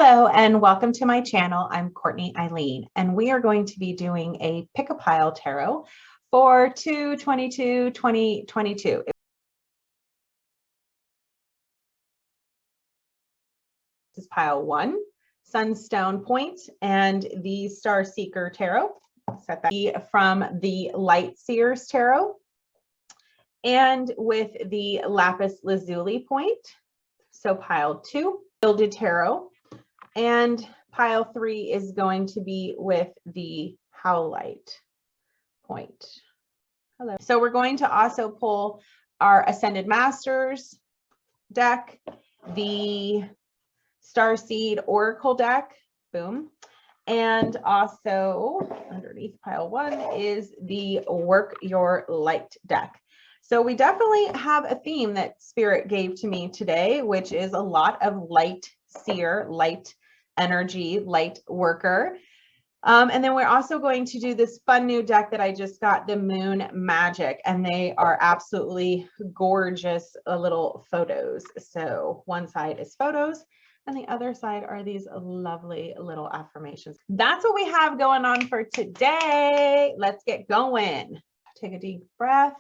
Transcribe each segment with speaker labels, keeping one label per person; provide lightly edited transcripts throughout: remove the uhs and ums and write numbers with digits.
Speaker 1: Hello and welcome to my channel. I'm Courtney Eileen, and we are going to be doing a pick-a-pile tarot for 2/22/2022. This is pile 1, Sunstone point, and the Star Seeker tarot. Set that from the Light Seers tarot, and with the Lapis Lazuli point. So pile 2, Gilded tarot. And pile 3 is going to be with the Howlite point. Hello. So we're going to also pull our Ascended Masters deck, the Starseed Oracle deck, boom. And also underneath pile 1 is the Work Your Light deck. So we definitely have a theme that Spirit gave to me today, which is a lot of light seer, light energy, light worker. And then we're also going to do this fun new deck that I just got, the Moon Magic, and they are absolutely gorgeous little photos. So one side is photos and the other side are these lovely little affirmations. That's what we have going on for today. Let's get going. Take a deep breath.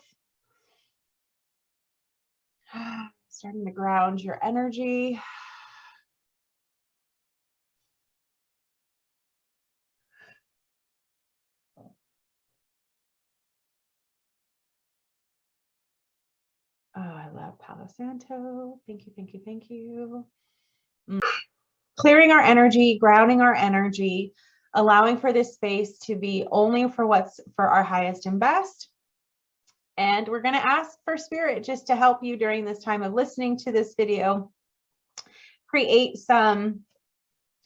Speaker 1: Starting to ground your energy. Oh, I love Palo Santo. Thank you, thank you, thank you. Clearing our energy, grounding our energy, allowing for this space to be only for what's for our highest and best. And we're going to ask for Spirit just to help you during this time of listening to this video. Create some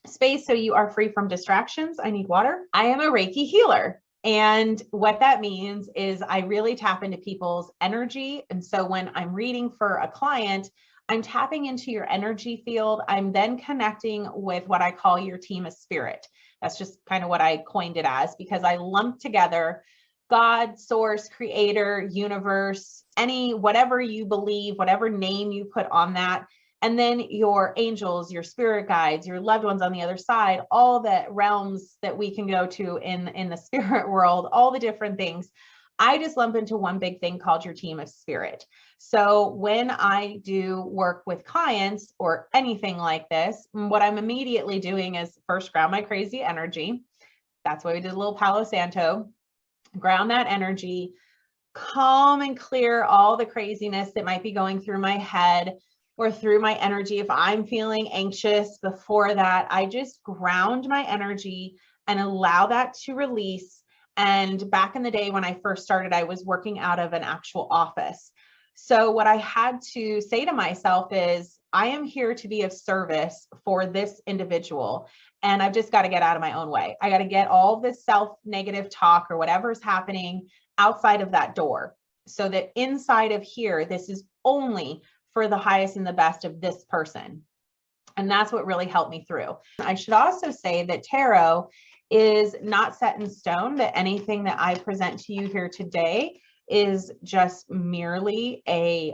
Speaker 1: space so you are free from distractions. I need water. I am a Reiki healer. And what that means is I really tap into people's energy. And so when I'm reading for a client, I'm tapping into your energy field. I'm then connecting with what I call your team of spirit. That's just kind of what I coined it as, because I lump together God, source, creator, universe, whatever you believe, whatever name you put on that. And then your angels, your spirit guides, your loved ones on the other side, all the realms that we can go to in the spirit world, all the different things. I just lump into one big thing called your team of spirit. So when I do work with clients or anything like this, what I'm immediately doing is first ground my crazy energy. That's why we did a little Palo Santo. Ground that energy, calm and clear all the craziness that might be going through my head or through my energy. If I'm feeling anxious before that, I just ground my energy and allow that to release. And back in the day when I first started, I was working out of an actual office. So what I had to say to myself is, I am here to be of service for this individual. And I've just got to get out of my own way. I got to get all this self-negative talk or whatever's happening outside of that door, so that inside of here, this is only for the highest and the best of this person. And that's what really helped me through. I should also say that tarot is not set in stone, that anything that I present to you here today is just merely a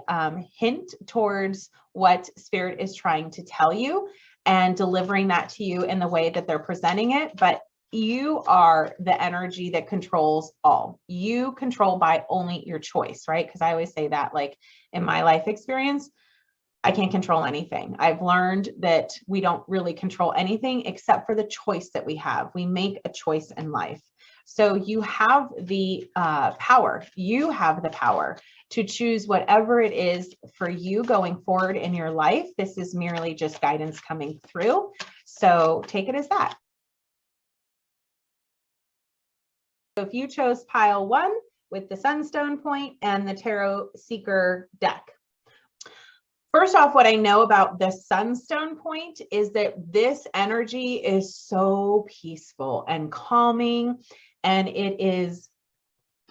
Speaker 1: hint towards what Spirit is trying to tell you and delivering that to you in the way that they're presenting it. But you are the energy that controls all. You control by only your choice, right? Because I always say that, like in my life experience, I can't control anything. I've learned that we don't really control anything except for the choice that we have. We make a choice in life. So you have the power. You have the power to choose whatever it is for you going forward in your life. This is merely just guidance coming through. So take it as that. So if you chose pile 1 with the Sunstone point and the Tarot Seeker deck. First off, what I know about the Sunstone point is that this energy is so peaceful and calming, and it is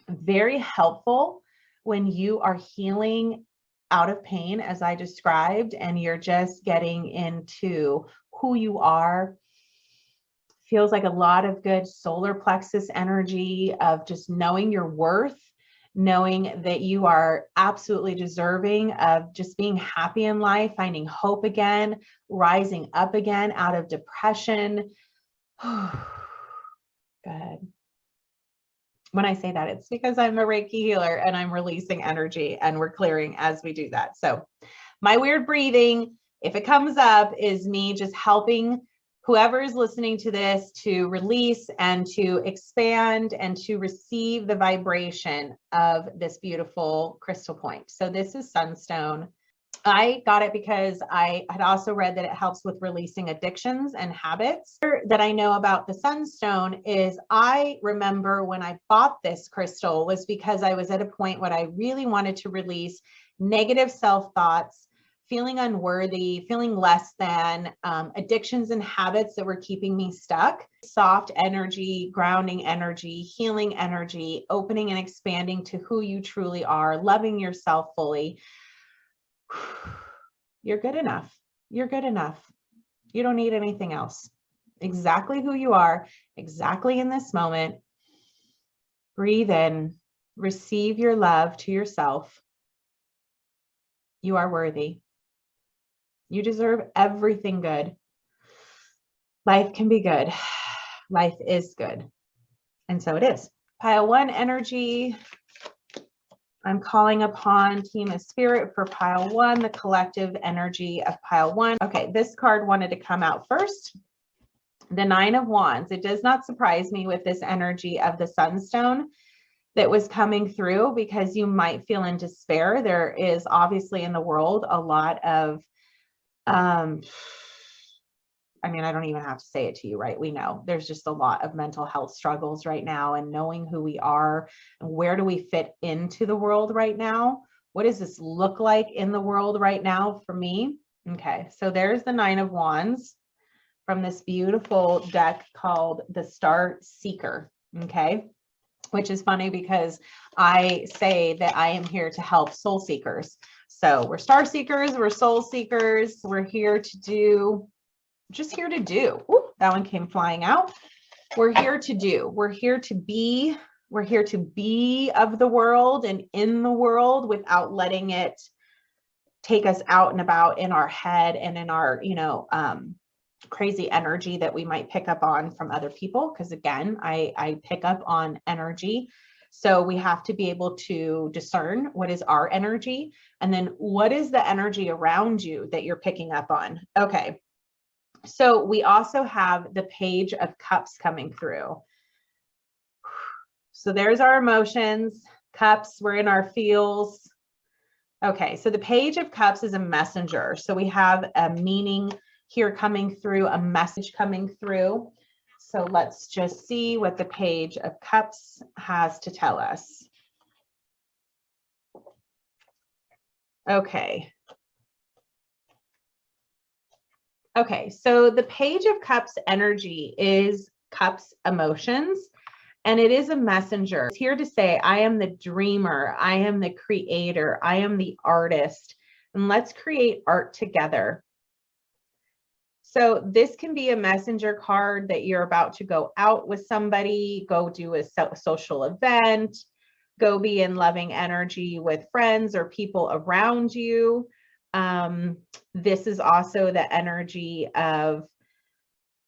Speaker 1: very helpful when you are healing out of pain, as I described, and you're just getting into who you are. Feels like a lot of good solar plexus energy of just knowing your worth knowing that you are absolutely deserving of just being happy in life, finding hope again, rising up again out of depression. Good. When I say that, it's because I'm a Reiki healer and I'm releasing energy and we're clearing as we do that. So my weird breathing, if it comes up, is me just helping whoever is listening to this to release and to expand and to receive the vibration of this beautiful crystal point. So this is Sunstone. I got it because I had also read that it helps with releasing addictions and habits. That I know about the Sunstone is I remember when I bought this crystal was because I was at a point when I really wanted to release negative self-thoughts, feeling unworthy, feeling less than, addictions and habits that were keeping me stuck. Soft energy, grounding energy, healing energy, opening and expanding to who you truly are, loving yourself fully. You're good enough. You're good enough. You don't need anything else. Exactly who you are, exactly in this moment. Breathe in, receive your love to yourself. You are worthy. You deserve everything good. Life can be good. Life is good. And so it is. Pile 1 energy. I'm calling upon Team of Spirit for pile 1, the collective energy of pile 1. Okay, this card wanted to come out first. The 9 of Wands. It does not surprise me with this energy of the Sunstone that was coming through, because you might feel in despair. There is obviously in the world a lot of, I mean, I don't even have to say it to you, right? We know there's just a lot of mental health struggles right now, and knowing who we are and where do we fit into the world right now? What does this look like in the world right now for me? Okay, so there's the 9 of Wands from this beautiful deck called the Star Seeker, okay? Which is funny because I say that I am here to help soul seekers. So we're star seekers, we're soul seekers, we're here to do, just here to do. Ooh, that one came flying out. We're here to do. We're here to be. We're here to be of the world and in the world without letting it take us out and about in our head and in our, crazy energy that we might pick up on from other people. Because again, I pick up on energy. So we have to be able to discern what is our energy and then what is the energy around you that you're picking up on. Okay. So we also have the Page of Cups coming through. So there's our emotions, cups, we're in our feels. Okay, so the Page of Cups is a messenger. So we have a meaning here coming through, a message coming through. So let's just see what the Page of Cups has to tell us. Okay. Okay, so the Page of Cups energy is Cups emotions, and it is a messenger. It's here to say, I am the dreamer, I am the creator, I am the artist, and let's create art together. So this can be a messenger card that you're about to go out with somebody, go do a social event, go be in loving energy with friends or people around you. This is also the energy of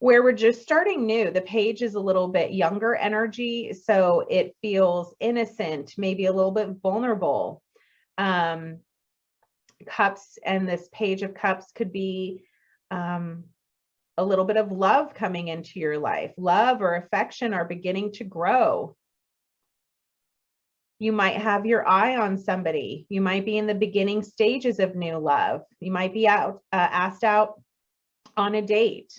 Speaker 1: where we're just starting new. The page is a little bit younger energy, so it feels innocent, maybe a little bit vulnerable. Cups and this Page of Cups could be a little bit of love coming into your life. Love or affection are beginning to grow. You might have your eye on somebody. You might be in the beginning stages of new love. You might be asked out on a date.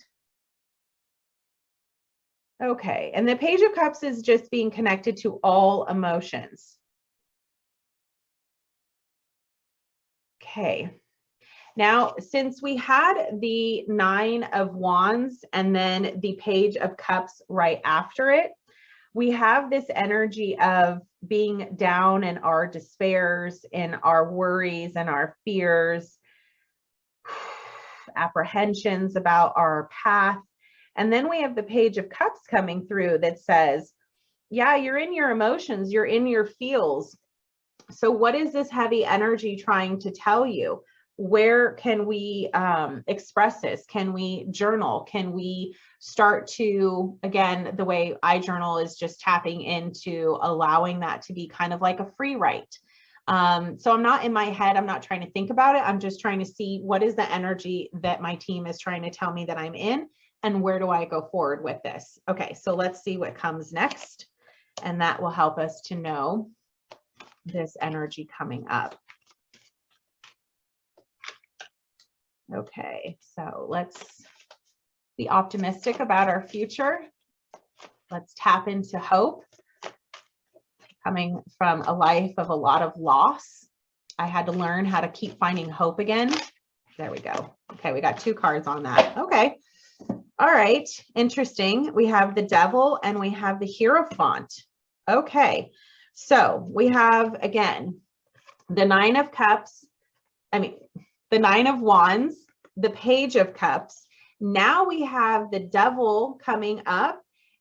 Speaker 1: Okay, and the Page of Cups is just being connected to all emotions. Okay. Now, since we had the 9 of Wands and then the Page of Cups right after it, we have this energy of being down in our despairs, in our worries and our fears, apprehensions about our path. And then we have the Page of Cups coming through that says, yeah, you're in your emotions, you're in your feels. So what is this heavy energy trying to tell you? Where can we express this? Can we journal? Can we start to, again, the way I journal is just tapping into allowing that to be kind of like a free write. So I'm not in my head. I'm not trying to think about it. I'm just trying to see what is the energy that my team is trying to tell me that I'm in, and where do I go forward with this? Okay, so let's see what comes next. And that will help us to know this energy coming up. Okay, so let's be optimistic about our future. Let's tap into hope. Coming from a life of a lot of loss, I had to learn how to keep finding hope again. There we go. Okay, we got 2 cards on that. Okay. All right. Interesting. We have the Devil and we have the Hierophant. Okay. So we have, again, the 9 of Cups. The 9 of Wands, the Page of Cups. Now we have the Devil coming up.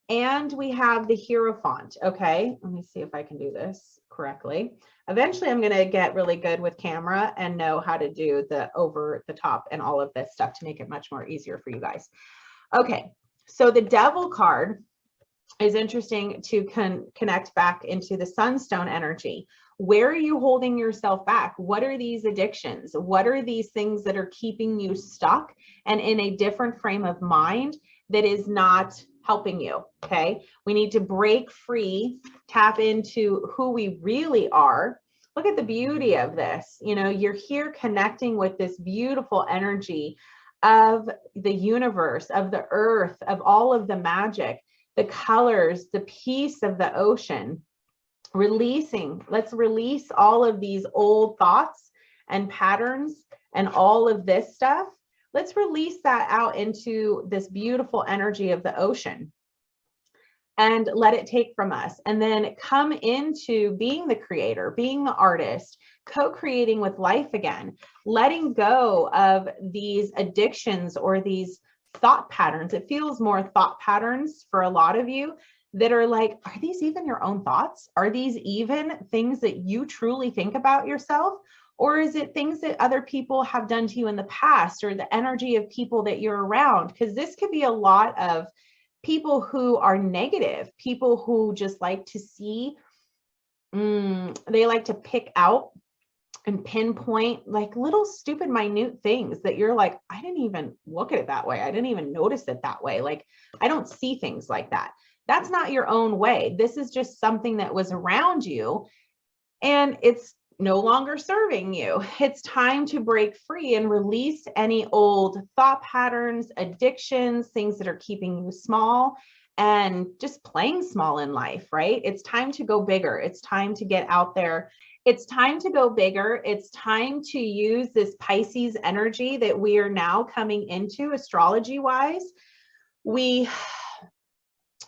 Speaker 1: And we have the Hierophant. Okay, let me see if I can do this correctly. Eventually, I'm going to get really good with camera and know how to do the over the top and all of this stuff to make it much more easier for you guys. Okay, so the Devil card is interesting to connect back into the Sunstone energy. Where are you holding yourself back? What are these addictions? What are these things that are keeping you stuck and in a different frame of mind that is not helping you? Okay, we need to break free, tap into who we really are. Look at the beauty of this. You know, you're here connecting with this beautiful energy of the universe, of the earth, of all of the magic, the colors, the peace of the ocean. Releasing, let's release all of these old thoughts and patterns and all of this stuff. Let's release that out into this beautiful energy of the ocean and let it take from us. And then come into being the creator, being the artist, co-creating with life again, letting go of these addictions or these thought patterns. It feels more thought patterns for a lot of you that are like, are these even your own thoughts? Are these even things that you truly think about yourself? Or is it things that other people have done to you in the past, or the energy of people that you're around? Because this could be a lot of people who are negative, people who just like to see, they like to pick out and pinpoint like little stupid minute things that you're like, I didn't even look at it that way. I didn't even notice it that way. Like, I don't see things like that. That's not your own way. This is just something that was around you and it's no longer serving you. It's time to break free and release any old thought patterns, addictions, things that are keeping you small and just playing small in life, right? It's time to go bigger. It's time to get out there. It's time to go bigger. It's time to use this Pisces energy that we are now coming into astrology wise. We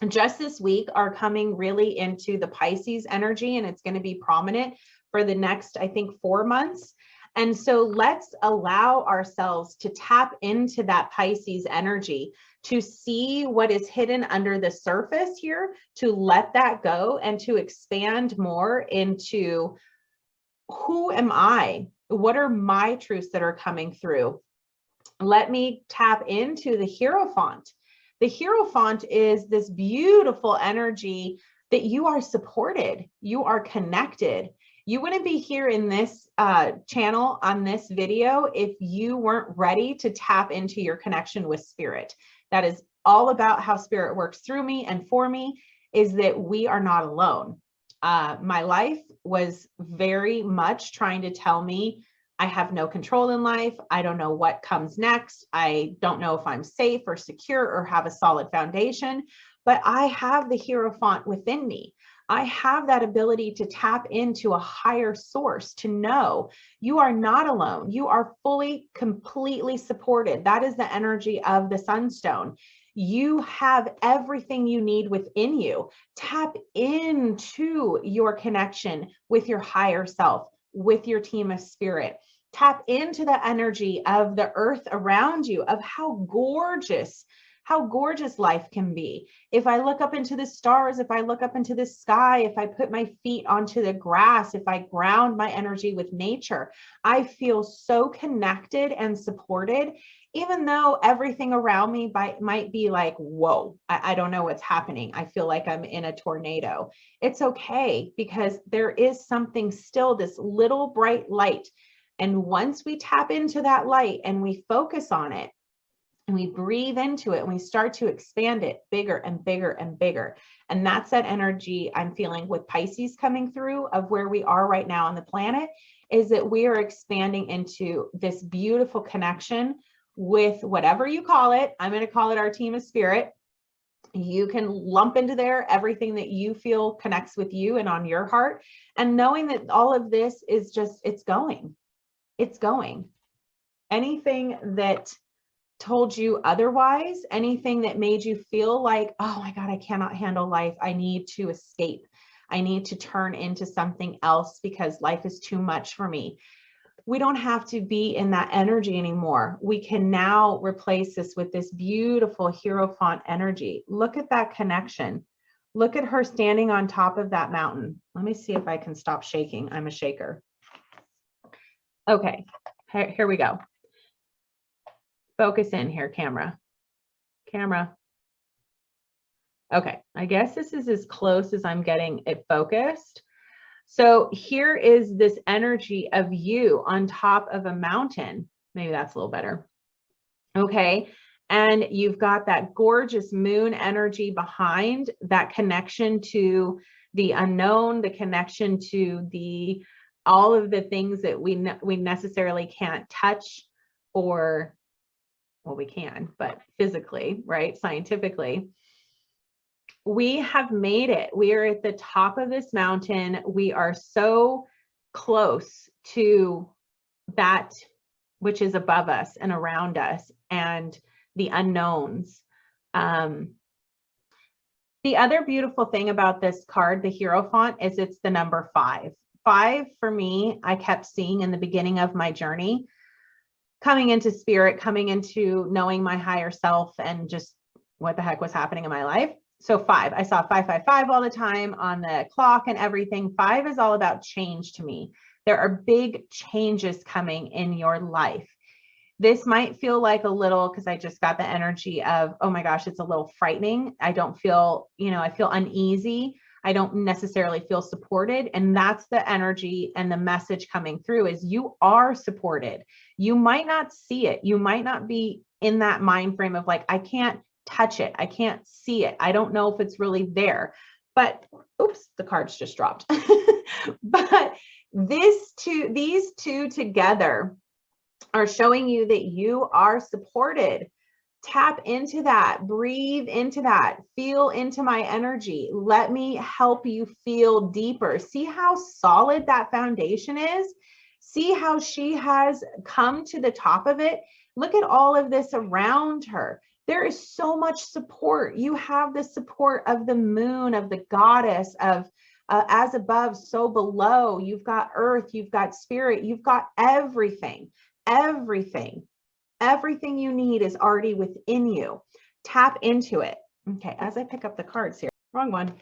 Speaker 1: just this week are coming really into the Pisces energy, and it's going to be prominent for the next, I think, 4 months. And so let's allow ourselves to tap into that Pisces energy, to see what is hidden under the surface here, to let that go and to expand more into who am I? What are my truths that are coming through? Let me tap into the Hierophant. The Hierophant is this beautiful energy that you are supported, you are connected. You wouldn't be here in this channel on this video if you weren't ready to tap into your connection with spirit. That is all about how spirit works through me and for me, is that we are not alone. My life was very much trying to tell me I have no control in life. I don't know what comes next. I don't know if I'm safe or secure or have a solid foundation, but I have the Hierophant within me. I have that ability to tap into a higher source, to know you are not alone. You are fully, completely supported. That is the energy of the Sunstone. You have everything you need within you. Tap into your connection with your higher self, with your team of spirit. Tap into the energy of the earth around you, of how gorgeous how gorgeous life can be. If I look up into the stars, if I look up into the sky, if I put my feet onto the grass, if I ground my energy with nature, I feel so connected and supported, even though everything around me might be like, whoa, I don't know what's happening. I feel like I'm in a tornado. It's okay, because there is something still, this little bright light. And once we tap into that light and we focus on it and we breathe into it and we start to expand it bigger and bigger and bigger. And that's that energy I'm feeling with Pisces coming through of where we are right now on the planet, is that we are expanding into this beautiful connection with whatever you call it. I'm going to call it our team of spirit. You can lump into there everything that you feel connects with you and on your heart. And knowing that all of this is just, it's going. Anything that told you otherwise, anything that made you feel like, oh my God, I cannot handle life. I need to escape. I need to turn into something else because life is too much for me. We don't have to be in that energy anymore. We can now replace this with this beautiful Hierophant energy. Look at that connection. Look at her standing on top of that mountain. Let me see if I can stop shaking. I'm a shaker. Okay, here we go. Focus in here, camera. Okay, I guess this is as close as I'm getting it focused. So here is this energy of you on top of a mountain. Maybe that's a little better. Okay, and you've got that gorgeous moon energy behind, that connection to the unknown, the connection to all of the things that we necessarily can't touch, or, well, we can, but physically, right? Scientifically. We have made it. We are at the top of this mountain. We are so close to that which is above us and around us and the unknowns. The other beautiful thing about this card, the Hierophant, is it's the number 5. 5 for me, I kept seeing in the beginning of my journey, coming into spirit, coming into knowing my higher self and just what the heck was happening in my life. So 5, I saw 555 all the time on the clock and everything. 5 is all about change to me. There are big changes coming in your life. This might feel like a little, because I just got the energy of, oh my gosh, it's a little frightening. I don't feel, I feel uneasy. I don't necessarily feel supported. And that's the energy and the message coming through is you are supported. You might not see it. You might not be in that mind frame of like, I can't touch it. I can't see it. I don't know if it's really there, but oops, the cards just dropped. But these two together are showing you that you are supported. Tap into that, breathe into that, feel into my energy. Let me help you feel deeper. See how solid that foundation is? See how she has come to the top of it? Look at all of this around her. There is so much support. You have the support of the moon, of the goddess, of as above, so below. You've got earth, you've got spirit, you've got everything. Everything you need is already within you. Tap into it. Okay, as I pick up the cards here, wrong one.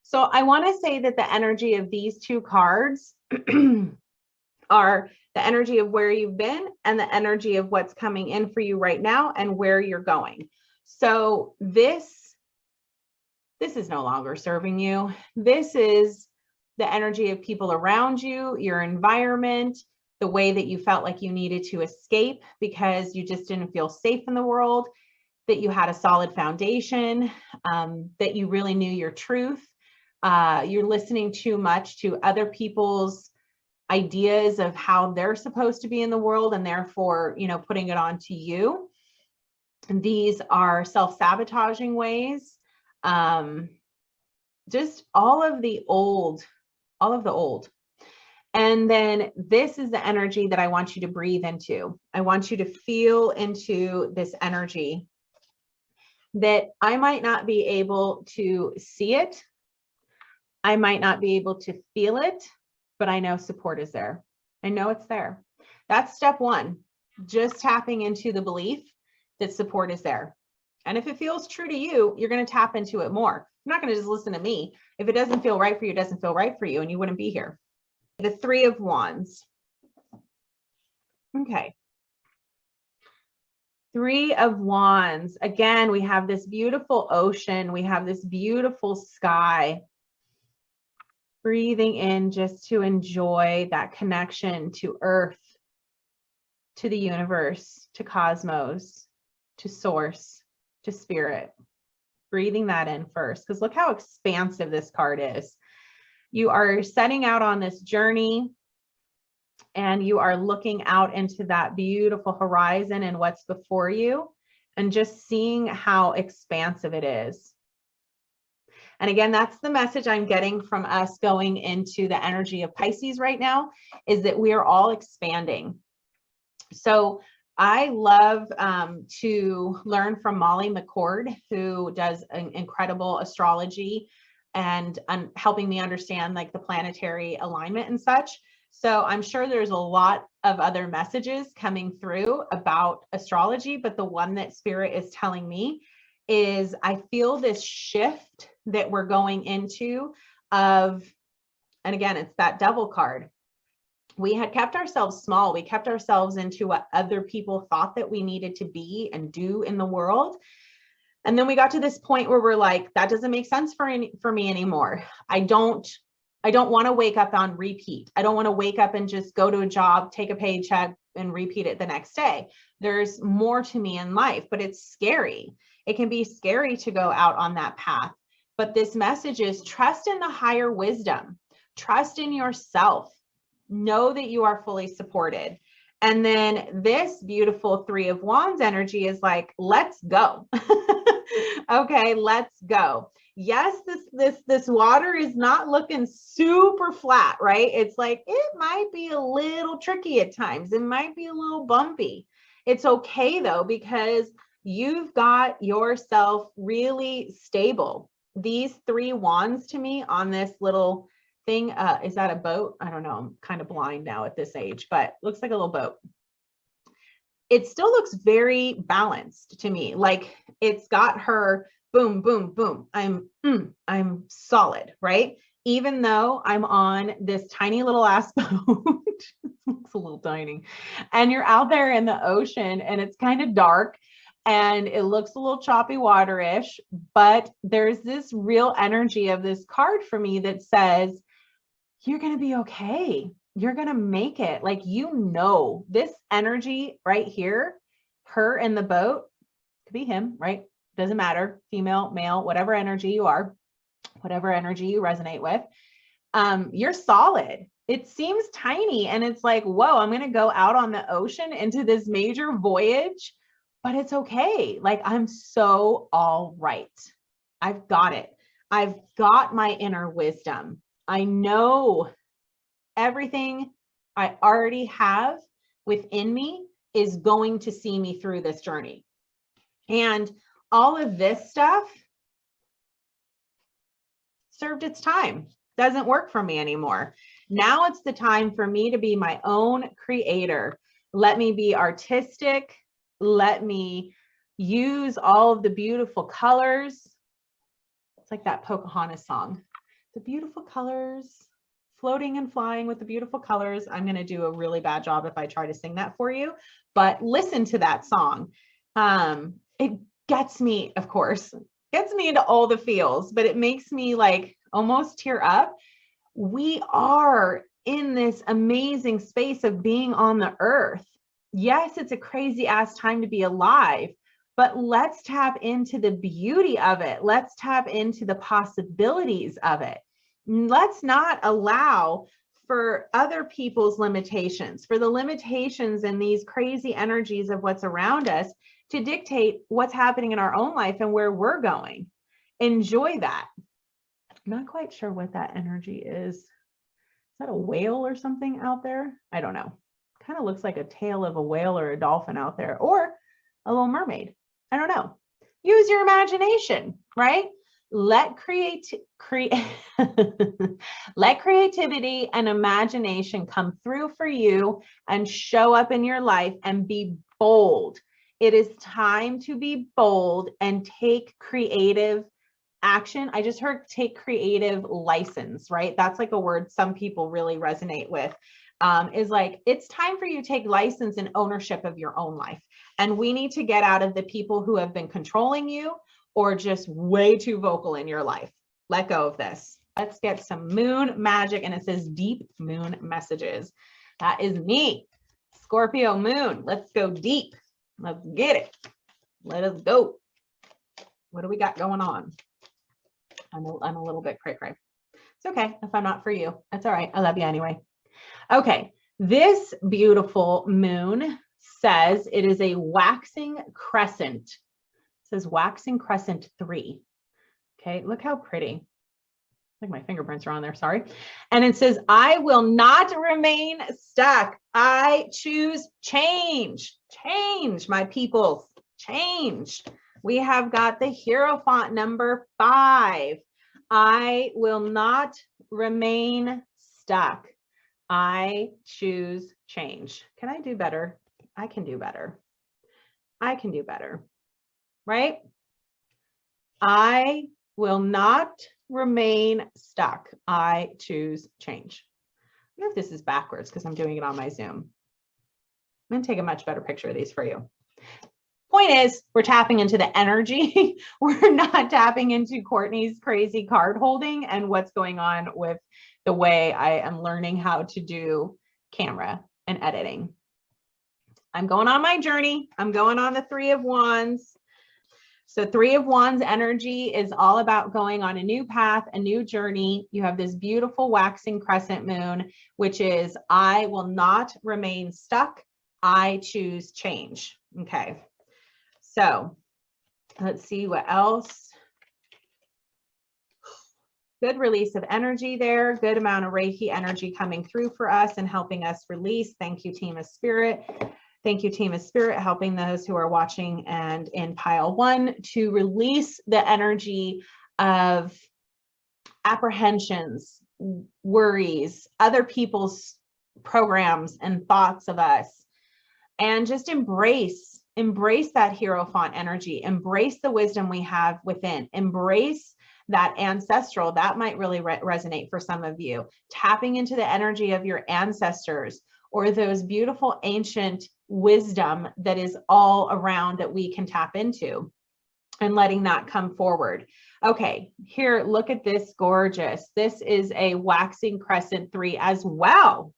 Speaker 1: So I want to say that the energy of these two cards are the energy of where you've been and the energy of what's coming in for you right now and where you're going. So this is no longer serving you. This is the energy of people around you, your environment, the way that you felt like you needed to escape because you just didn't feel safe in the world, that you had a solid foundation, that you really knew your truth. You're listening too much to other people's ideas of how they're supposed to be in the world and therefore, putting it on to you. And these are self-sabotaging ways. Just all of the old. And then this is the energy that I want you to breathe into. I want you to feel into this energy that I might not be able to see it. I might not be able to feel it, but I know support is there. I know it's there. That's step one, just tapping into the belief that support is there. And if it feels true to you, you're going to tap into it more. You're not going to just listen to me. If it doesn't feel right for you, it doesn't feel right for you, and you wouldn't be here. The Three of Wands. Okay. Three of Wands. Again, we have this beautiful ocean. We have this beautiful sky. Breathing in just to enjoy that connection to earth, to the universe, to cosmos, to source, to spirit. Breathing that in first, because look how expansive this card is. You are setting out on this journey, and you are looking out into that beautiful horizon and what's before you, and just seeing how expansive it is. And again, that's the message I'm getting from us going into the energy of Pisces right now, is that we are all expanding. So I love to learn from Molly McCord, who does an incredible astrology and helping me understand like the planetary alignment and such. So I'm sure there's a lot of other messages coming through about astrology, but the one that Spirit is telling me is I feel this shift that we're going into of, and again, it's that Devil card. We had kept ourselves small. We kept ourselves into what other people thought that we needed to be and do in the world. And then we got to this point where we're like, that doesn't make sense for me anymore. I don't want to wake up on repeat. I don't want to wake up and just go to a job, take a paycheck, and repeat it the next day. There's more to me in life, but it's scary. It can be scary to go out on that path. But this message is trust in the higher wisdom, trust in yourself, know that you are fully supported. And then this beautiful Three of Wands energy is like, let's go. Okay, let's go. Yes, this water is not looking super flat, right? It's like, it might be a little tricky at times. It might be a little bumpy. It's okay though, because you've got yourself really stable. These three wands to me on this little thing, is that a boat? I don't know. I'm kind of blind now at this age, but looks like a little boat. It still looks very balanced to me. Like it's got her boom, boom, boom. I'm solid, right? Even though I'm on this tiny little ass boat, it looks a little tiny, and you're out there in the ocean and it's kind of dark and it looks a little choppy water-ish, but there's this real energy of this card for me that says, you're going to be okay. You're going to make it. Like, this energy right here, her in the boat, could be him, right? Doesn't matter, female, male, whatever energy you are, whatever energy you resonate with, you're solid. It seems tiny and it's like, whoa, I'm going to go out on the ocean into this major voyage, but it's okay. Like, I'm so all right. I've got it. I've got my inner wisdom. I know everything I already have within me is going to see me through this journey. And all of this stuff served its time. Doesn't work for me anymore. Now it's the time for me to be my own creator. Let me be artistic. Let me use all of the beautiful colors. It's like that Pocahontas song. The beautiful colors, floating and flying with the beautiful colors. I'm going to do a really bad job if I try to sing that for you, but listen to that song. It gets me, of course, gets me into all the feels, but it makes me like almost tear up. We are in this amazing space of being on the earth. Yes, it's a crazy ass time to be alive, but let's tap into the beauty of it. Let's tap into the possibilities of it. Let's not allow for other people's limitations, for the limitations and these crazy energies of what's around us to dictate what's happening in our own life and where we're going. Enjoy that. I'm not quite sure what that energy is. Is that a whale or something out there? I don't know. Kind of looks like a tail of a whale or a dolphin out there, or a little mermaid. I don't know. Use your imagination, right? Let let creativity and imagination come through for you and show up in your life and be bold. It is time to be bold and take creative action. I just heard take creative license, right? That's like a word some people really resonate with. Is like, it's time for you to take license and ownership of your own life. And we need to get out of the people who have been controlling you or just way too vocal in your life. Let go of this. Let's get some moon magic. And it says deep moon messages. That is me, Scorpio moon. Let's go deep. Let's get it. Let us go. What do we got going on? I'm a little bit cray-cray. It's okay if I'm not for you. That's all right. I love you anyway. Okay. This beautiful moon says it is a waxing crescent. It says waxing crescent 3. Okay. Look how pretty. I think my fingerprints are on there. Sorry. And it says, I will not remain stuck. I choose change. Change, my peoples. Change. We have got the Hierophant number 5. I will not remain stuck. I choose change. Can I do better? I can do better. I can do better. Right? I will not remain stuck. I choose change. I wonder if this is backwards because I'm doing it on my Zoom. I'm going to take a much better picture of these for you. Point is, we're tapping into the energy. We're not tapping into Courtney's crazy card holding and what's going on with the way I am learning how to do camera and editing. I'm going on my journey. I'm going on the 3 of Wands. So 3 of Wands energy is all about going on a new path, a new journey. You have this beautiful waxing crescent moon, which is, I will not remain stuck. I choose change. Okay. So let's see what else. Good release of energy there. Good amount of Reiki energy coming through for us and helping us release. Thank you, Team of Spirit. Thank you, Team of Spirit, helping those who are watching and in pile 1 to release the energy of apprehensions, worries, other people's programs and thoughts of us, and just embrace that Hierophant energy, embrace the wisdom we have within, embrace that ancestral. That might really resonate for some of you, tapping into the energy of your ancestors or those beautiful ancient wisdom that is all around that we can tap into and letting that come forward. Okay, here, look at this gorgeous. This is a waxing crescent 3 as well.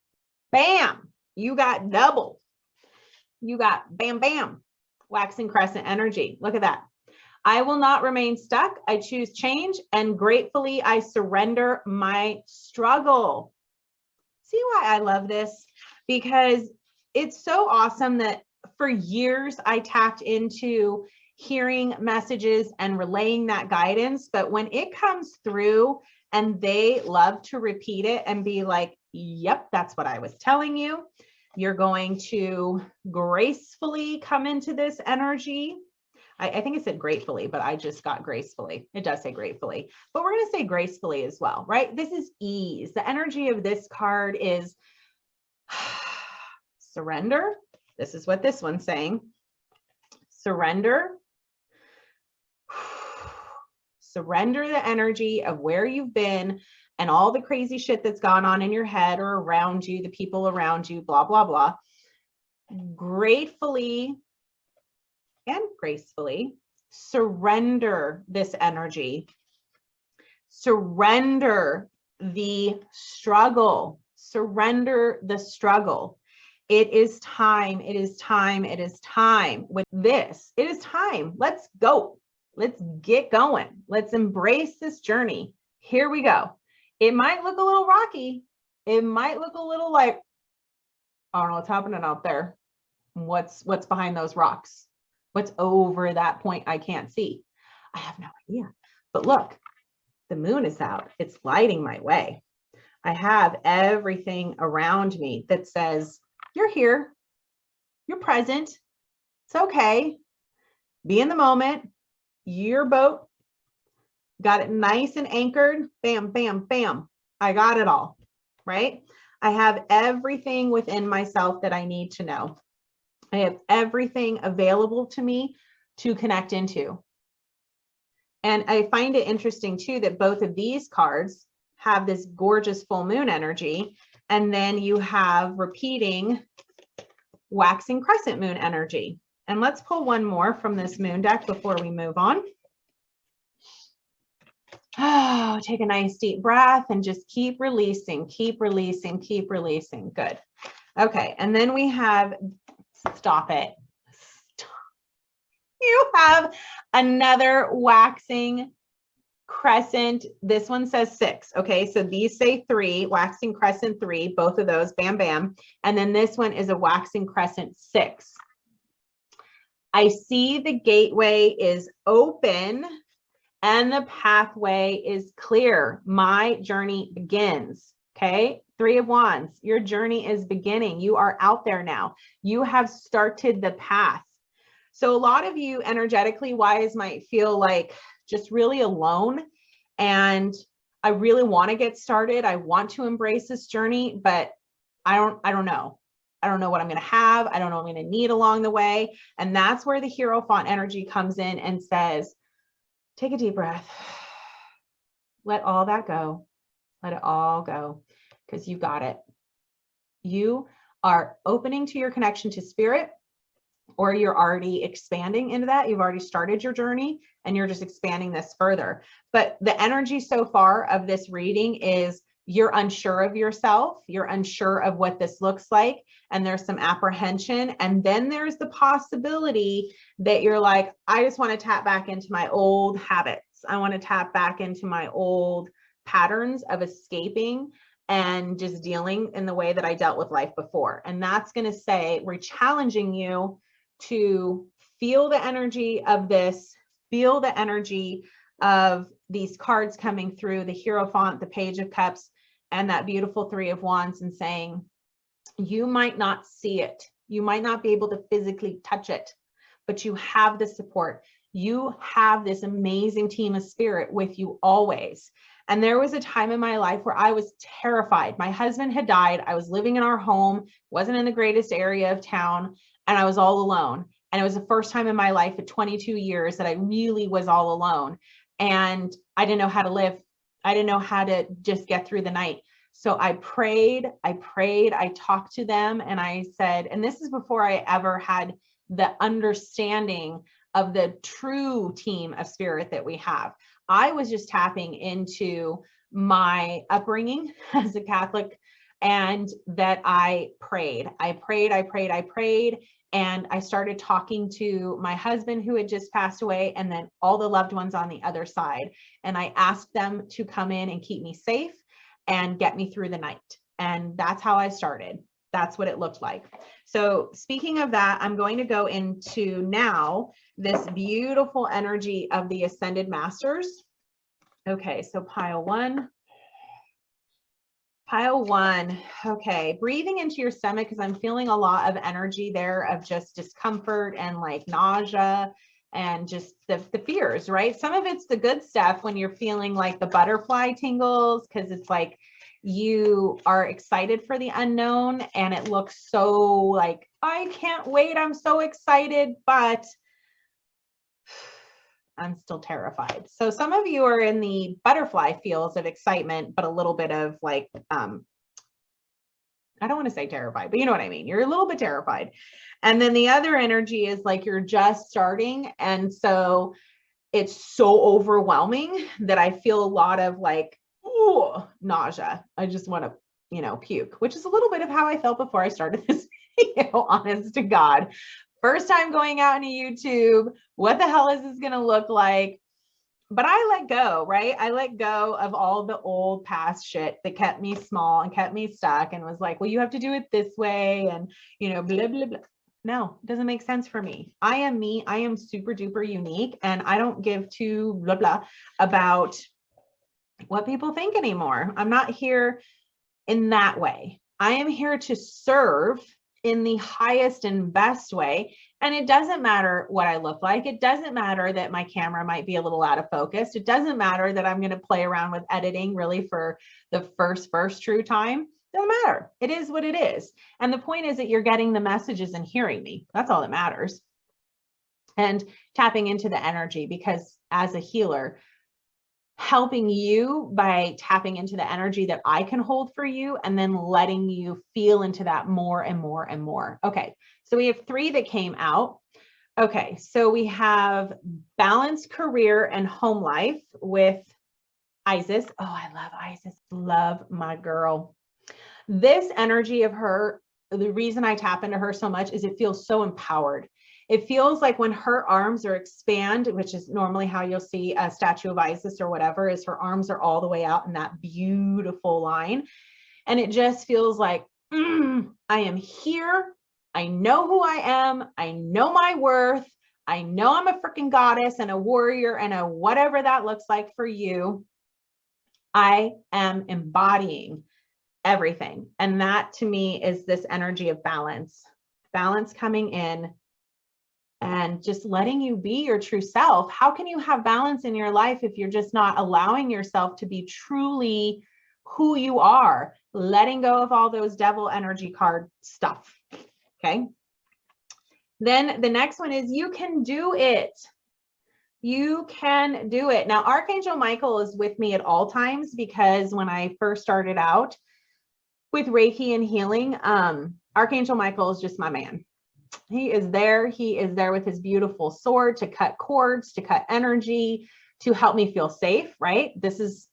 Speaker 1: Bam, you got double. You got bam, bam, waxing crescent energy. Look at that. I will not remain stuck. I choose change, and gratefully I surrender my struggle. See why I love this? Because it's so awesome that for years I tapped into hearing messages and relaying that guidance. But when it comes through and they love to repeat it and be like, yep, that's what I was telling you. You're going to gracefully come into this energy. I think it said gratefully, but I just got gracefully. It does say gratefully, but we're going to say gracefully as well, right? This is ease. The energy of this card is surrender. This is what this one's saying. Surrender. Surrender the energy of where you've been and all the crazy shit that's gone on in your head or around you, the people around you, blah, blah, blah. Gratefully and gracefully surrender this energy. Surrender the struggle. Surrender the struggle. It is time. It is time. It is time with this. It is time. Let's go. Let's get going. Let's embrace this journey. Here we go. It might look a little rocky. It might look a little like, I don't know what's happening out there. What's behind those rocks? What's over that point I can't see? I have no idea. But look, the moon is out. It's lighting my way. I have everything around me that says, you're here. You're present. It's okay. Be in the moment. Your boat. Got it nice and anchored. Bam, bam, bam. I got it all, right? I have everything within myself that I need to know. I have everything available to me to connect into. And I find it interesting too that both of these cards have this gorgeous full moon energy. And then you have repeating waxing crescent moon energy. And let's pull one more from this moon deck before we move on. Oh, take a nice deep breath and just keep releasing, keep releasing, keep releasing. Good. Okay. And then we have, stop it. You have another waxing crescent. This one says 6. Okay. So these say 3, waxing crescent 3, both of those, bam, bam. And then this one is a waxing crescent 6. I see the gateway is open and the pathway is clear. My journey begins. Okay. 3 of Wands, your journey is beginning. You are out there now. You have started the path. So a lot of you energetically wise might feel like just really alone. And I really want to get started. I want to embrace this journey, but I don't know. I don't know what I'm going to have. I don't know what I'm going to need along the way. And that's where the Hierophant energy comes in and says, take a deep breath. Let all that go. Let it all go, because you got it. You are opening to your connection to spirit, or you're already expanding into that. You've already started your journey and you're just expanding this further. But the energy so far of this reading is you're unsure of yourself. You're unsure of what this looks like. And there's some apprehension. And then there's the possibility that you're like, I just want to tap back into my old habits. I want to tap back into my old patterns of escaping and just dealing in the way that I dealt with life before. And that's going to say, we're challenging you to feel the energy of this, feel the energy of these cards coming through, the Hierophant, the Page of Cups, and that beautiful 3 of Wands, and saying, you might not see it. You might not be able to physically touch it, but you have the support. You have this amazing team of spirit with you always. And there was a time in my life where I was terrified. My husband had died. I was living in our home, wasn't in the greatest area of town, and I was all alone. And it was the first time in my life at 22 years that I really was all alone. And I didn't know how to live. I didn't know how to just get through the night. So I prayed, I talked to them, and I said, and this is before I ever had the understanding of the true team of spirit that we have. I was just tapping into my upbringing as a Catholic, and that I prayed, and I started talking to my husband who had just passed away, and then all the loved ones on the other side. And I asked them to come in and keep me safe and get me through the night. And that's how I started. That's what it looked like. So speaking of that, I'm going to go into now this beautiful energy of the Ascended Masters. Okay, so pile one. Okay, breathing into your stomach, because I'm feeling a lot of energy there of just discomfort and like nausea and just the fears, right? Some of it's the good stuff when you're feeling like the butterfly tingles, because it's like you are excited for the unknown and it looks so like, I can't wait, I'm so excited, but I'm still terrified. So some of you are in the butterfly feels of excitement, but a little bit of like, I don't want to say terrified, but you know what I mean? You're a little bit terrified. And then the other energy is like, you're just starting. And so it's so overwhelming that I feel a lot of like, ooh, nausea. I just want to, puke, which is a little bit of how I felt before I started this video, honest to God. First time going out into YouTube, what the hell is this going to look like? But I let go, right? I let go of all the old past shit that kept me small and kept me stuck and was like, well, you have to do it this way. And, blah, blah, blah. No, it doesn't make sense for me. I am me. I am super duper unique. And I don't give two blah, blah about what people think anymore. I'm not here in that way. I am here to serve in the highest and best way. And it doesn't matter what I look like. It doesn't matter that my camera might be a little out of focus. It doesn't matter that I'm going to play around with editing really for the first true time. Doesn't matter. It is what it is. And the point is that you're getting the messages and hearing me. That's all that matters. And tapping into the energy, because as a healer, helping you by tapping into the energy that I can hold for you and then letting you feel into that more and more and more. Okay, so we have 3 that came out. Okay, so we have balanced career and home life with Isis. Oh, I love Isis. Love my girl. This energy of her, the reason I tap into her so much is it feels so empowered. It feels like when her arms are expand, which is normally how you'll see a statue of Isis or whatever, is her arms are all the way out in that beautiful line. And it just feels like, I am here. I know who I am. I know my worth. I know I'm a freaking goddess and a warrior and a whatever that looks like for you. I am embodying everything. And that to me is this energy of balance coming in and just letting you be your true self. How can you have balance in your life if you're just not allowing yourself to be truly who you are, letting go of all those devil energy card stuff? Okay. Then the next one is you can do it. You can do it. Now, Archangel Michael is with me at all times, because when I first started out with Reiki and healing, Archangel Michael is just my man. He is there. He is there with his beautiful sword to cut cords, to cut energy, to help me feel safe, right?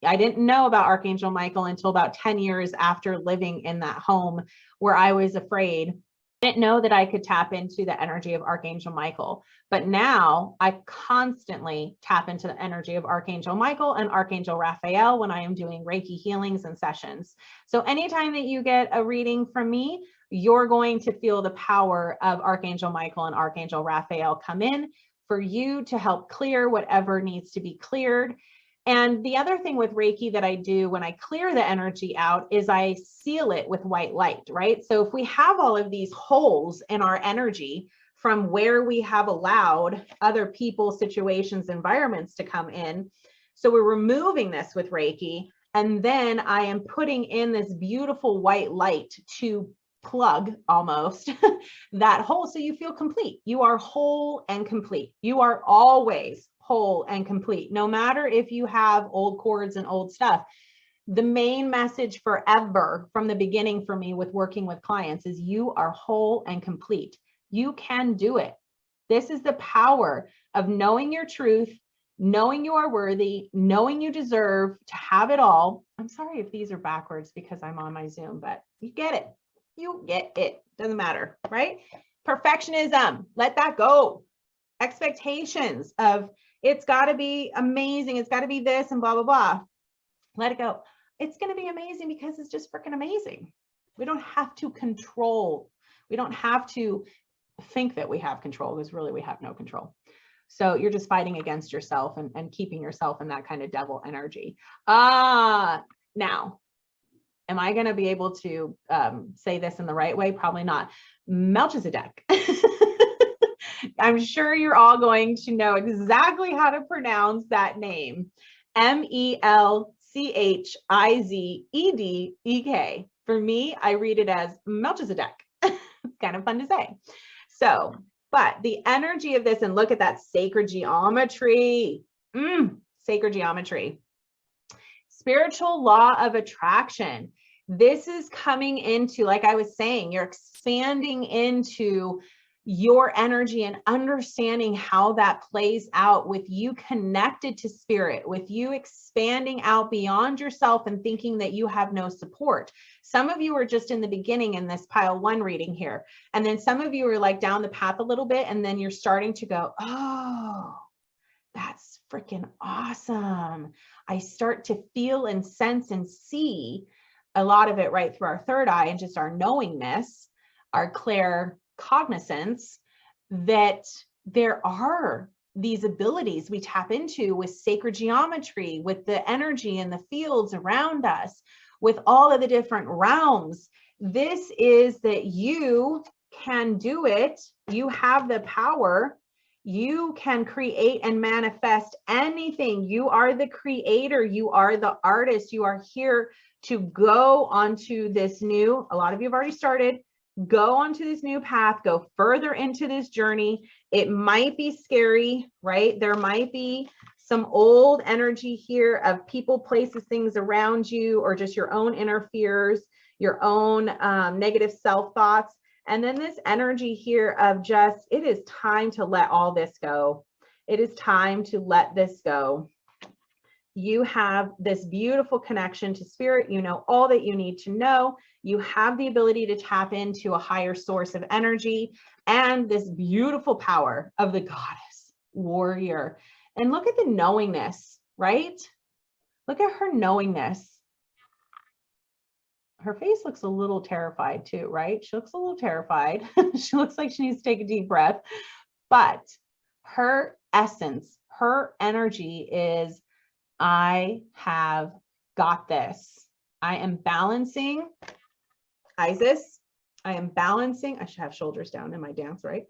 Speaker 1: I didn't know about Archangel Michael until about 10 years after living in that home where I was afraid. I didn't know that I could tap into the energy of Archangel Michael, but now I constantly tap into the energy of Archangel Michael and Archangel Raphael when I am doing Reiki healings and sessions. So anytime that you get a reading from me, you're going to feel the power of Archangel Michael and Archangel Raphael come in for you to help clear whatever needs to be cleared. And the other thing with Reiki that I do when I clear the energy out is I seal it with white light, right? So if we have all of these holes in our energy from where we have allowed other people, situations, environments to come in, so we're removing this with Reiki, and then I am putting in this beautiful white light to plug almost that hole so you feel complete. You are whole and complete. You are always whole and complete, no matter if you have old cords and old stuff. The main message forever from the beginning for me with working with clients is you are whole and complete. You can do it. This is the power of knowing your truth, knowing you are worthy, knowing you deserve to have it all. I'm sorry if these are backwards because I'm on my Zoom, but you get it. You get it. Doesn't matter, right? Perfectionism, let that go. Expectations of it's got to be amazing. It's got to be this and blah, blah, blah. Let it go. It's going to be amazing because it's just freaking amazing. We don't have to control. We don't have to think that we have control, because really we have no control. So you're just fighting against yourself and keeping yourself in that kind of devil energy. Now, am I going to be able to say this in the right way? Probably not. Melchizedek. I'm sure you're all going to know exactly how to pronounce that name. Melchizedek. For me, I read it as Melchizedek. It's kind of fun to say. So, but the energy of this, and look at that sacred geometry. Sacred geometry. Spiritual law of attraction. This is coming into, like I was saying, you're expanding into your energy and understanding how that plays out with you connected to spirit, with you expanding out beyond yourself and thinking that you have no support. Some of you are just in the beginning in this pile 1 reading here. And then some of you are like down the path a little bit, and then you're starting to go, oh, that's freaking awesome. I start to feel and sense and see a lot of it right through our third eye and just our knowingness, our claircognizance, that there are these abilities we tap into with sacred geometry, with the energy and the fields around us, with all of the different realms. This is that you can do it. You have the power. You can create and manifest anything. You are the creator. You are the artist. You are here to go onto this new, a lot of you have already started, go onto this new path, go further into this journey. It might be scary, right? There might be some old energy here of people, places, things around you, or just your own inner fears, your own negative self-thoughts. And then this energy here of just, it is time to let all this go. It is time to let this go. You have this beautiful connection to spirit. You know all that you need to know. You have the ability to tap into a higher source of energy and this beautiful power of the goddess warrior. And look at the knowingness, right? Look at her knowingness. Her face looks a little terrified too, right? She looks a little terrified. She looks like she needs to take a deep breath, but her essence, her energy is, I have got this. I am balancing, Isis. I am balancing. I should have shoulders down in my dance, right?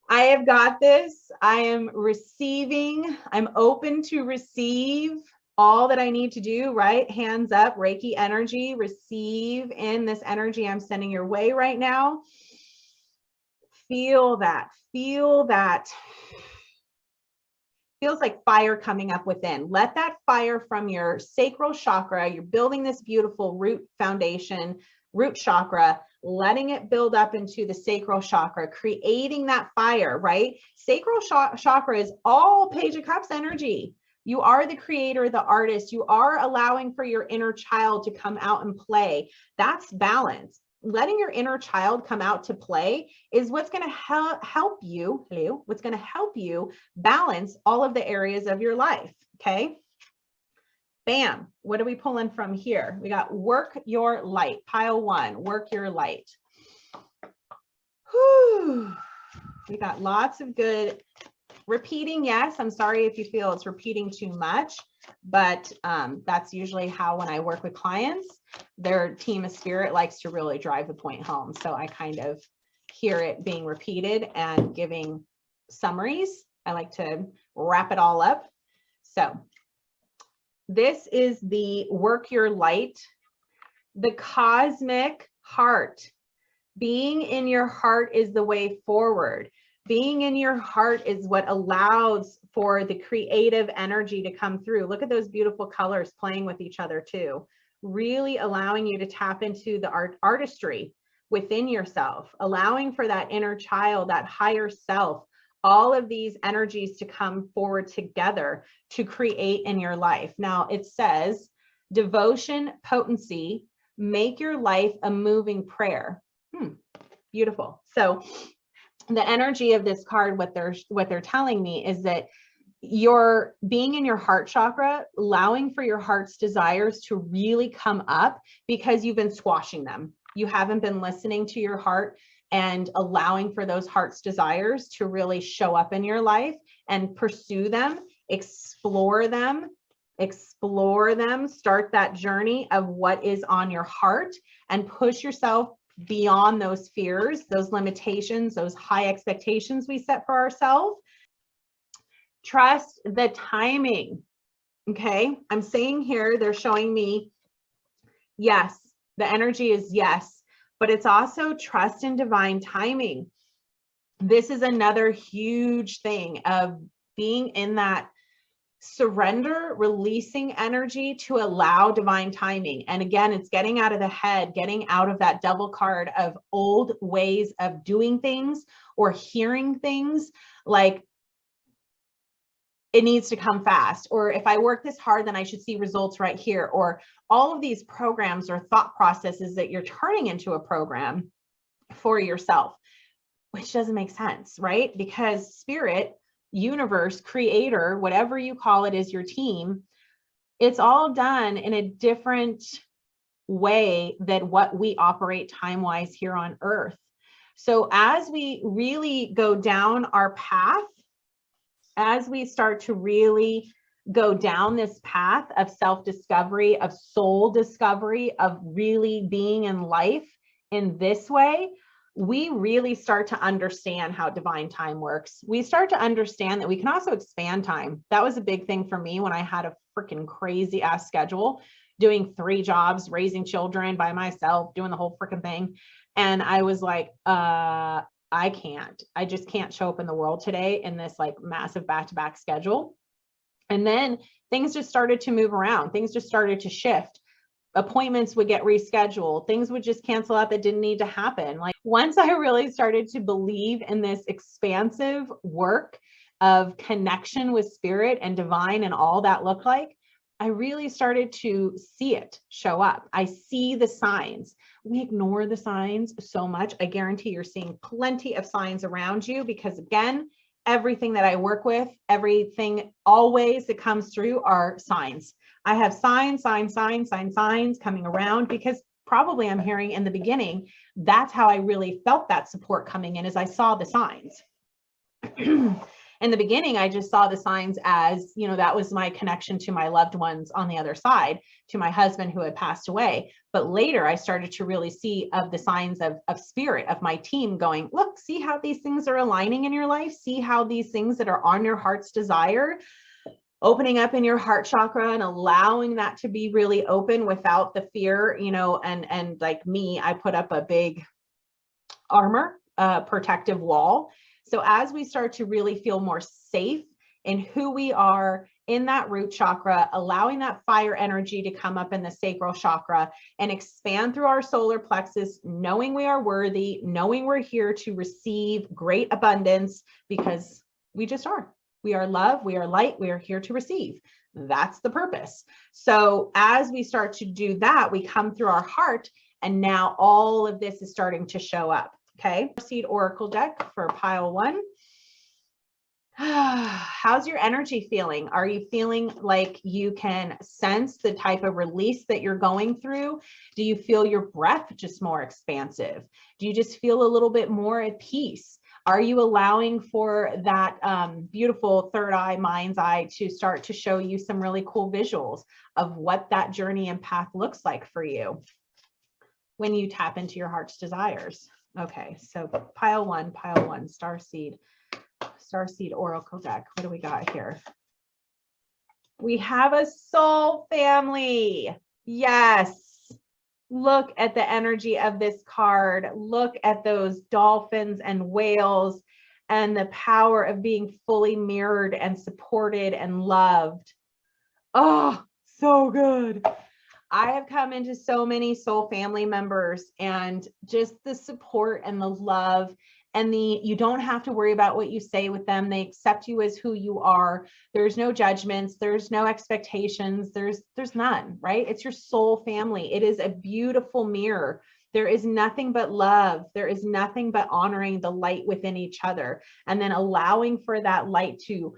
Speaker 1: I have got this. I am receiving. I'm open to receive all that I need to do, right? Hands up, Reiki energy, receive in this energy I'm sending your way right now. Feel that, feel that. Feels like fire coming up within. Let that fire from your sacral chakra, you're building this beautiful root foundation, root chakra, letting it build up into the sacral chakra, creating that fire, right? Sacral chakra is all Page of Cups energy. You are the creator, the artist. You are allowing for your inner child to come out and play. That's balance. Letting your inner child come out to play is what's going to help you, what's going to help you balance all of the areas of your life. Okay. Bam. What are we pulling from here? We got work your light. Pile 1, work your light. Whew. We got lots of good repeating. Yes, I'm sorry if you feel it's repeating too much, but that's usually how, when I work with clients, their team of spirit likes to really drive the point home. So I kind of hear it being repeated and giving summaries. I like to wrap it all up. So this is the work your light, the cosmic heart. Being in your heart is the way forward. Being in your heart is what allows for the creative energy to come through. Look at those beautiful colors playing with each other too. Really allowing you to tap into the artistry within yourself, allowing for that inner child, that higher self, all of these energies to come forward together to create in your life. Now it says, devotion, potency, make your life a moving prayer. Beautiful. So the energy of this card, what they're telling me is that you're being in your heart chakra, allowing for your heart's desires to really come up because you've been squashing them. You haven't been listening to your heart and allowing for those heart's desires to really show up in your life and pursue them, explore them, start that journey of what is on your heart and push yourself beyond those fears, those limitations, those high expectations we set for ourselves. Trust the timing. Okay. I'm saying here, they're showing me, yes, the energy is yes, but it's also trust in divine timing. This is another huge thing of being in that surrender, releasing energy to allow divine timing. And again, it's getting out of the head, getting out of that double card of old ways of doing things or hearing things like it needs to come fast, or if I work this hard, then I should see results right here, or all of these programs or thought processes that you're turning into a program for yourself, which doesn't make sense, right? Because spirit, universe, creator, whatever you call it, is your team. It's all done in a different way than what we operate time-wise here on Earth. So as we really go down our path, as we start to really go down this path of self-discovery, of soul discovery, of really being in life in this way, we really start to understand how divine time works. We start to understand that we can also expand time. That was a big thing for me when I had a freaking crazy ass schedule, doing 3 jobs, raising children by myself, doing the whole freaking thing. And I was like, I just can't show up in the world today in this like massive back-to-back schedule. And then things just started to move around. Things just started to shift. Appointments would get rescheduled. Things would just cancel out that didn't need to happen. Like once I really started to believe in this expansive work of connection with spirit and divine and all that looked like, I really started to see it show up. I see the signs. We ignore the signs so much. I guarantee you're seeing plenty of signs around you because again, everything that I work with, everything always that comes through are signs. I have signs coming around because probably I'm hearing in the beginning, that's how I really felt that support coming in as I saw the signs. In the beginning, I just saw the signs as, you know, that was my connection to my loved ones on the other side, to my husband who had passed away. But later I started to really see of the signs of spirit of my team going, look, see how these things are aligning in your life. See how these things that are on your heart's desire, opening up in your heart chakra and allowing that to be really open without the fear, you know, and like me, I put up a big armor, protective wall. So as we start to really feel more safe in who we are in that root chakra, allowing that fire energy to come up in the sacral chakra and expand through our solar plexus, knowing we are worthy, knowing we're here to receive great abundance because we just are. We are love, we are light, we are here to receive. That's the purpose. So as we start to do that, we come through our heart and now all of this is starting to show up. Okay, Seed Oracle deck for pile 1. How's your energy feeling? Are you feeling like you can sense the type of release that you're going through? Do you feel your breath just more expansive? Do you just feel a little bit more at peace? Are you allowing for that beautiful third eye, mind's eye to start to show you some really cool visuals of what that journey and path looks like for you when you tap into your heart's desires? Okay, so pile one, Starseed Oracle deck. What do we got here? We have a soul family. Yes. Look at the energy of this card. Look at those dolphins and whales and the power of being fully mirrored and supported and loved. Oh, so good. I have come into so many soul family members and just the support and the love and you don't have to worry about what you say with them. They accept you as who you are. There's no judgments. There's no expectations. There's none, right? It's your soul family. It is a beautiful mirror. There is nothing but love. There is nothing but honoring the light within each other and then allowing for that light to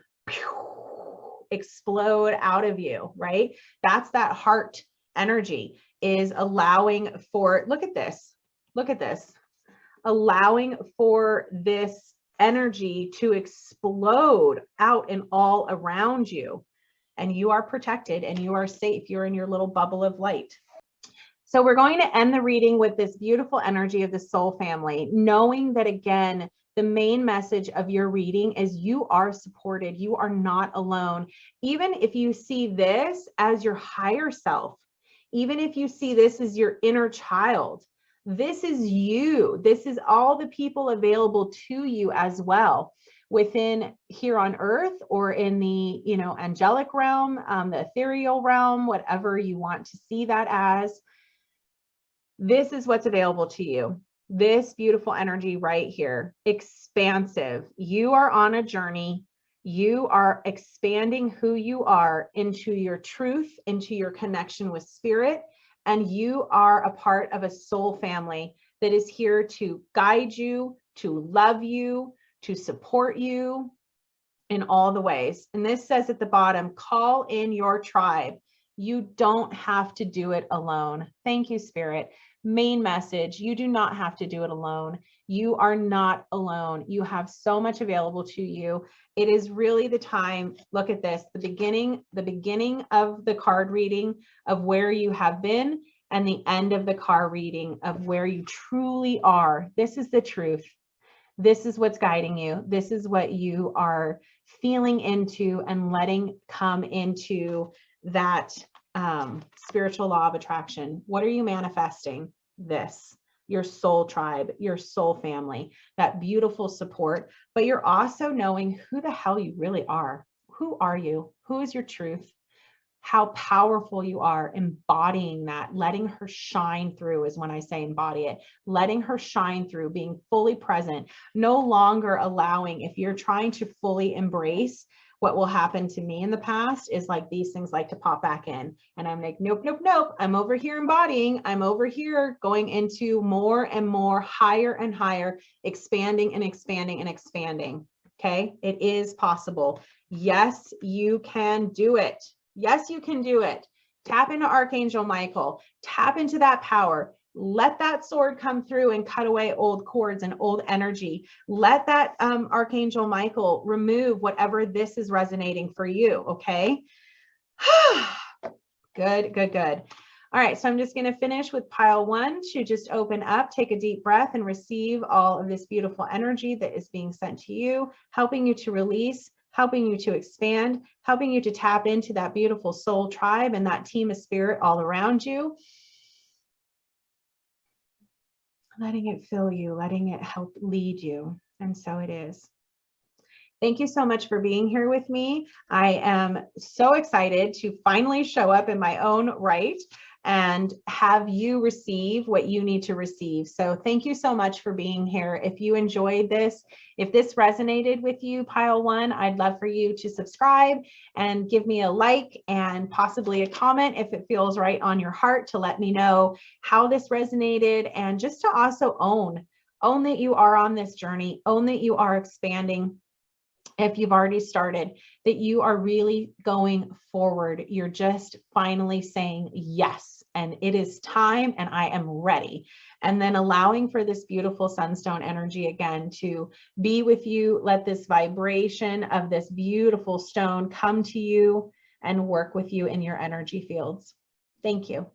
Speaker 1: explode out of you, right? That's that heart energy, is allowing for, look at this, allowing for this energy to explode out and all around you. And you are protected and you are safe. You're in your little bubble of light. So we're going to end the reading with this beautiful energy of the soul family, knowing that again, the main message of your reading is you are supported. You are not alone. Even if you see this as your higher self, even if you see this as your inner child, this is you. This is all the people available to you as well within here on earth or in the, you know, angelic realm, the ethereal realm, whatever you want to see that as. This is what's available to you. This beautiful energy right here, expansive. You are on a journey. You are expanding who you are into your truth, into your connection with spirit, and you are a part of a soul family that is here to guide you, to love you, to support you in all the ways. And this says at the bottom, call in your tribe. You don't have to do it alone. Thank you, Spirit. Main message, you do not have to do it alone. You are not alone. You have so much available to you. It is really the time. Look at this, the beginning of the card reading of where you have been and the end of the card reading of where you truly are. This is the truth. This is what's guiding you. This is what you are feeling into and letting come into that spiritual law of attraction. What are you manifesting? This, your soul tribe, your soul family, that beautiful support, but you're also knowing who the hell you really are. Who are you? Who is your truth? How powerful you are, embodying that, letting her shine through is when I say embody it, letting her shine through, being fully present, no longer allowing, if you're trying to fully embrace what will happen to me in the past is like these things like to pop back in. And I'm like, nope, nope, nope. I'm over here embodying. I'm over here going into more and more, higher and higher, expanding and expanding and expanding. Okay. It is possible. Yes, you can do it. Yes, you can do it. Tap into Archangel Michael, tap into that power. Let that sword come through and cut away old cords and old energy. Let that Archangel Michael remove whatever this is resonating for you. Okay. Good, good, good. All right. So I'm just going to finish with pile 1 to just open up, take a deep breath and receive all of this beautiful energy that is being sent to you, helping you to release, helping you to expand, helping you to tap into that beautiful soul tribe and that team of spirit all around you. Letting it fill you, letting it help lead you. And so it is. Thank you so much for being here with me. I am so excited to finally show up in my own right and have you receive what you need to receive. So thank you so much for being here. If you enjoyed this, if this resonated with you, pile 1, I'd love for you to subscribe and give me a like and possibly a comment if it feels right on your heart to let me know how this resonated, and just to also own that you are on this journey, own that you are expanding. If you've already started, that you are really going forward. You're just finally saying yes, and it is time and I am ready. And then allowing for this beautiful sunstone energy again to be with you. Let this vibration of this beautiful stone come to you and work with you in your energy fields. Thank you.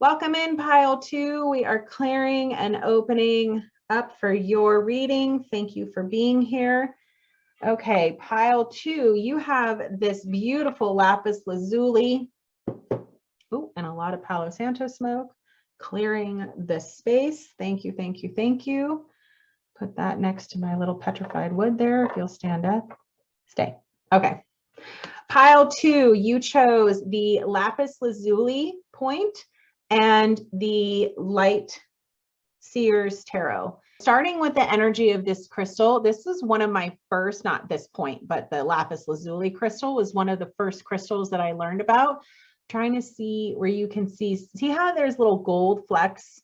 Speaker 1: Welcome in pile 2. We are clearing and opening up for your reading. Thank you for being here. Okay, pile 2, you have this beautiful Lapis Lazuli. Ooh, and a lot of Palo Santo smoke, clearing the space. Thank you, thank you, thank you. Put that next to my little petrified wood there. If you'll stand up, stay. Okay. Pile 2, you chose the Lapis Lazuli point and the light Seers tarot. Starting with the energy of this crystal, this is one of my first, not this point, but the Lapis Lazuli crystal was one of the first crystals that I learned about. Trying to see where you can see how there's little gold flecks.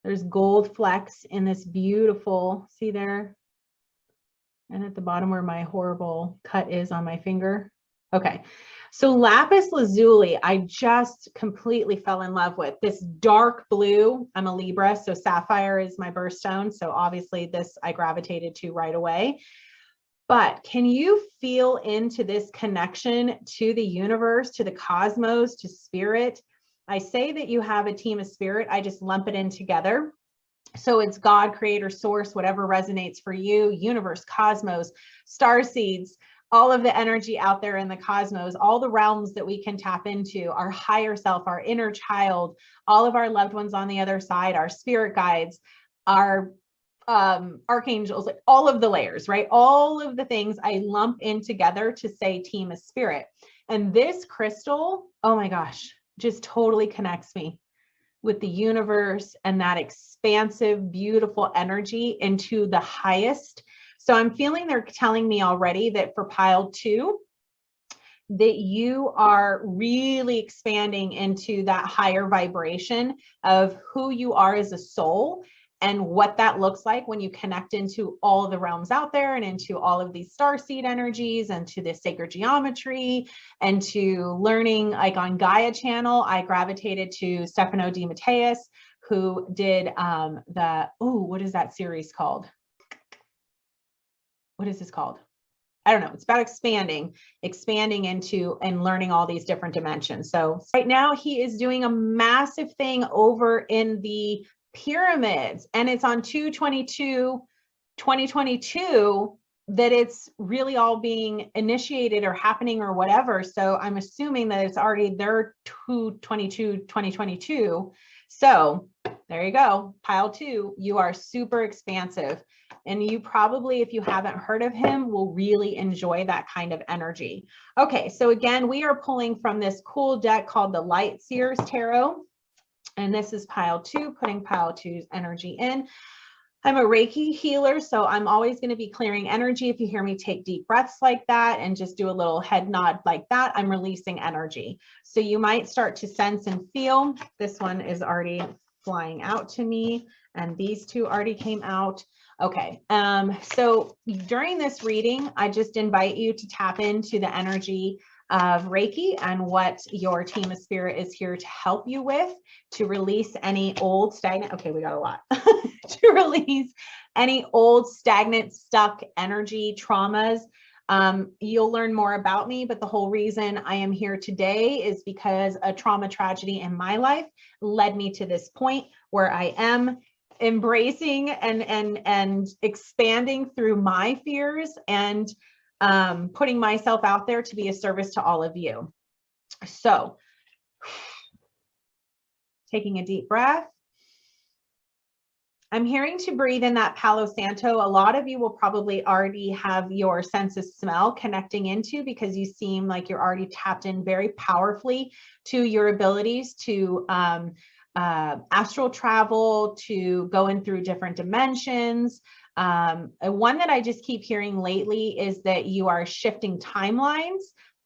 Speaker 1: There's gold flecks in this beautiful, see there? And at the bottom where my horrible cut is on my finger. Okay, so Lapis Lazuli, I just completely fell in love with this dark blue. I'm a Libra, so sapphire is my birthstone. So obviously this I gravitated to right away. But can you feel into this connection to the universe, to the cosmos, to spirit? I say that you have a team of spirit. I just lump it in together. So it's God, creator, source, whatever resonates for you, universe, cosmos, star seeds, all of the energy out there in the cosmos, all the realms that we can tap into, our higher self, our inner child, all of our loved ones on the other side, our spirit guides, our archangels, like all of the layers, right? All of the things I lump in together to say team of spirit. And this crystal, oh my gosh, just totally connects me with the universe and that expansive, beautiful energy into the highest. So I'm feeling they're telling me already that for pile 2, that you are really expanding into that higher vibration of who you are as a soul and what that looks like when you connect into all the realms out there and into all of these starseed energies and to the sacred geometry and to learning. Like on Gaia channel, I gravitated to Stefano Di Matteis, who did what is that series called? what is this called? I don't know. It's about expanding into and learning all these different dimensions. So right now he is doing a massive thing over in the pyramids, and it's on 2/22/2022 that it's really all being initiated or happening or whatever. So I'm assuming that it's already there 2/22/2022. So there you go. Pile 2, you are super expansive. And you probably, if you haven't heard of him, will really enjoy that kind of energy. Okay, so again, we are pulling from this cool deck called the Light Seers Tarot. And this is pile 2, putting pile 2's energy in. I'm a Reiki healer, so I'm always going to be clearing energy. If you hear me take deep breaths like that and just do a little head nod like that, I'm releasing energy. So you might start to sense and feel. This one is already flying out to me, and these two already came out. Okay, so during this reading, I just invite you to tap into the energy of Reiki and what your team of spirit is here to help you with, to release any old stagnant, okay, we got a lot, to release any old stagnant, stuck energy, traumas. You'll learn more about me, but the whole reason I am here today is because a trauma tragedy in my life led me to this point where I am embracing and expanding through my fears and putting myself out there to be a service to all of you. So taking a deep breath. I'm hearing to breathe in that Palo Santo. A lot of you will probably already have your sense of smell connecting into, because you seem like you're already tapped in very powerfully to your abilities to astral travel, to go in through different dimensions. One that I just keep hearing lately is that you are shifting timelines.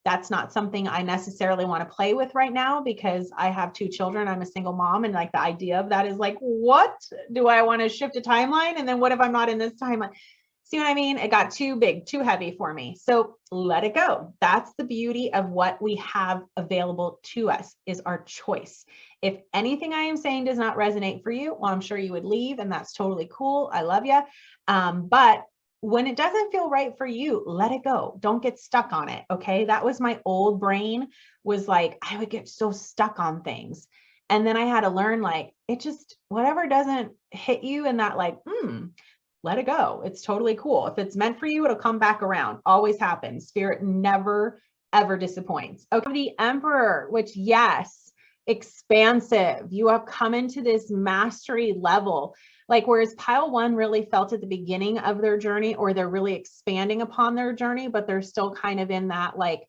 Speaker 1: That's not something I necessarily want to play with right now, because I have 2 children. I'm a single mom, and like the idea of that is like, what do I want to shift a timeline? And then what if I'm not in this timeline? See what I mean? It got too big, too heavy for me. So let it go. That's the beauty of what we have available to us, is our choice. If anything I am saying does not resonate for you, well, I'm sure you would leave, and that's totally cool. I love you. But when it doesn't feel right for you, let it go. Don't get stuck on it. Okay. That was my old brain, was like, I would get so stuck on things. And then I had to learn, like, it just, whatever doesn't hit you in that, like, let it go. It's totally cool. If it's meant for you, it'll come back around. Always happens. Spirit never, ever disappoints. Okay. The Emperor, which, yes, expansive. You have come into this mastery level. Like, whereas pile 1 really felt at the beginning of their journey, or they're really expanding upon their journey, but they're still kind of in that, like,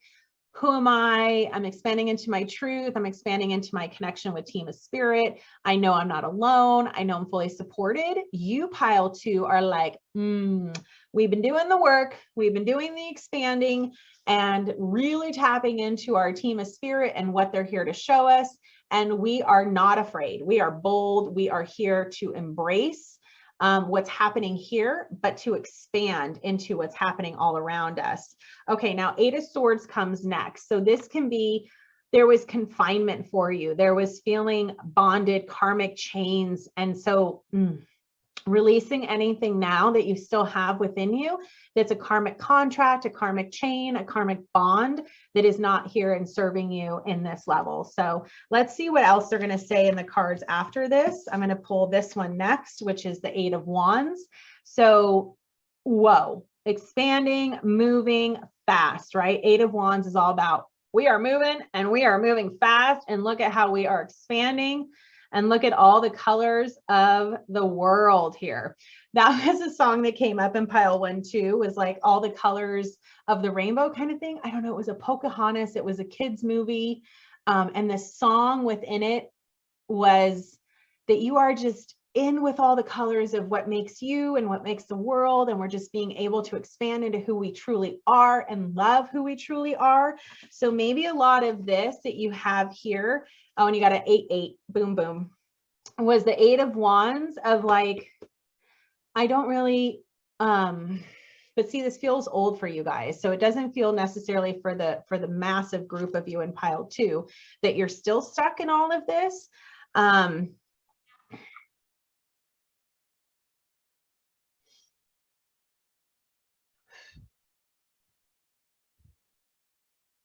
Speaker 1: who am I? I'm expanding into my truth. I'm expanding into my connection with team of spirit. I know I'm not alone. I know I'm fully supported. You pile 2 are like, we've been doing the work. We've been doing the expanding and really tapping into our team of spirit and what they're here to show us. And we are not afraid. We are bold. We are here to embrace what's happening here, but to expand into what's happening all around us. Okay, now 8 of Swords comes next. So this can be, there was confinement for you. There was feeling bonded, karmic chains. And so releasing anything now that you still have within you that's a karmic contract, a karmic chain, a karmic bond that is not here and serving you in this level. So let's see what else they're going to say in the cards after this. I'm going to pull this one next, which is the 8 of Wands. So, whoa, expanding, moving fast, right? 8 of Wands is all about, we are moving and we are moving fast, and look at how we are expanding. And look at all the colors of the world here. That was a song that came up in pile 1 too, was like all the colors of the rainbow kind of thing. I don't know. It was a Pocahontas. It was a kid's movie. And the song within it was that you are just in with all the colors of what makes you and what makes the world. And we're just being able to expand into who we truly are and love who we truly are. So maybe a lot of this that you have here, oh, and you got an 8-8, boom, boom, was the 8 of Wands of like, I don't really, but see, this feels old for you guys. So it doesn't feel necessarily for the massive group of you in pile 2 that you're still stuck in all of this.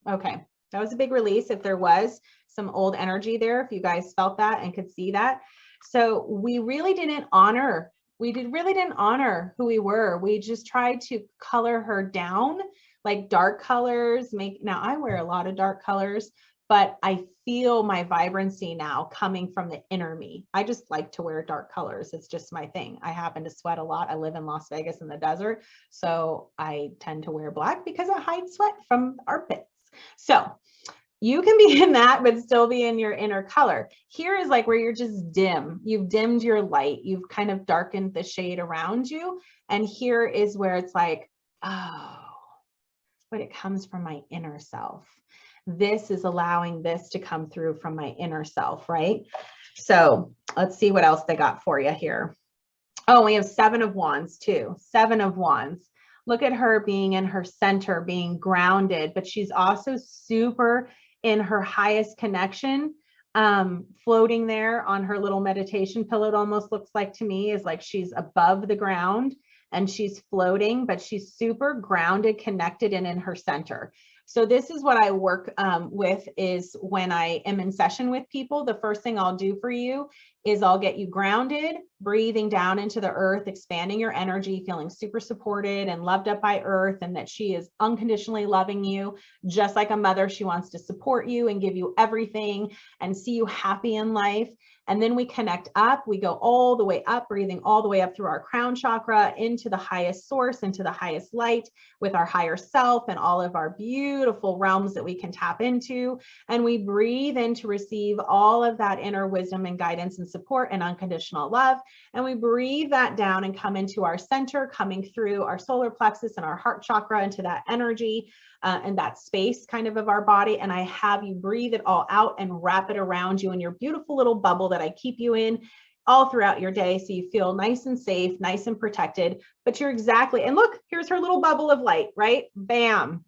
Speaker 1: Okay, that was a big release. If there was some old energy there, if you guys felt that and could see that. So we really didn't honor, really didn't honor who we were. We just tried to color her down, like dark colors. Now I wear a lot of dark colors, but I feel my vibrancy now coming from the inner me. I just like to wear dark colors. It's just my thing. I happen to sweat a lot. I live in Las Vegas in the desert. So I tend to wear black because it hides sweat from armpits. So you can be in that, but still be in your inner color. Here is like where you're just dim. You've dimmed your light. You've kind of darkened the shade around you. And here is where it's like, oh, but it comes from my inner self. This is allowing this to come through from my inner self, right? So let's see what else they got for you here. Oh, we have 7 of Wands too. 7 of Wands. Look at her being in her center, being grounded, but she's also super in her highest connection, floating there on her little meditation pillow. It almost looks like to me is like she's above the ground and she's floating, but she's super grounded, connected, and in her center. So this is what I work with is when I am in session with people, the first thing I'll do for you is I'll get you grounded, breathing down into the earth, expanding your energy, feeling super supported and loved up by earth, and that she is unconditionally loving you. Just like a mother, she wants to support you and give you everything and see you happy in life. And then we connect up, we go all the way up, breathing all the way up through our crown chakra into the highest source, into the highest light with our higher self and all of our beautiful realms that we can tap into. And we breathe in to receive all of that inner wisdom and guidance and support and unconditional love. And we breathe that down and come into our center, coming through our solar plexus and our heart chakra into that energy and that space kind of our body. And I have you breathe it all out and wrap it around you in your beautiful little bubble that I keep you in all throughout your day. So you feel nice and safe, nice and protected, but you're exactly, and look, here's her little bubble of light, right? Bam.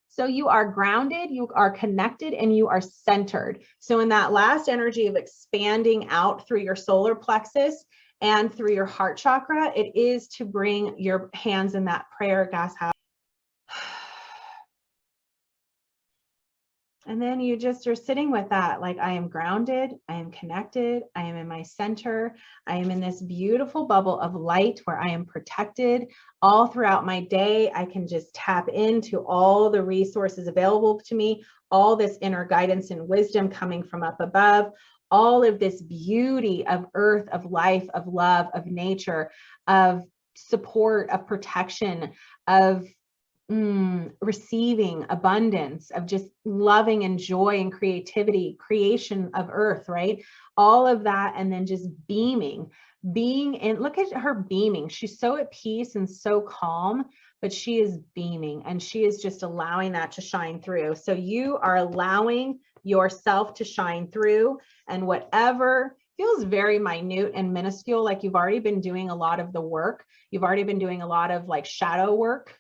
Speaker 1: So you are grounded, you are connected, and you are centered. So in that last energy of expanding out through your solar plexus and through your heart chakra, it is to bring your hands in that prayer gas house. And then you just are sitting with that, like I am grounded, I am connected, I am in my center, I am in this beautiful bubble of light where I am protected all throughout my day. I can just tap into all the resources available to me, all this inner guidance and wisdom coming from up above, all of this beauty of earth, of life, of love, of nature, of support, of protection, of receiving abundance, of just loving and joy and creativity, creation of earth, right? All of that. And then just beaming, and look at her beaming. She's so at peace and so calm, but she is beaming and she is just allowing that to shine through. So you are allowing yourself to shine through, and whatever feels very minute and minuscule, like you've already been doing a lot of the work. You've already been doing a lot of like shadow work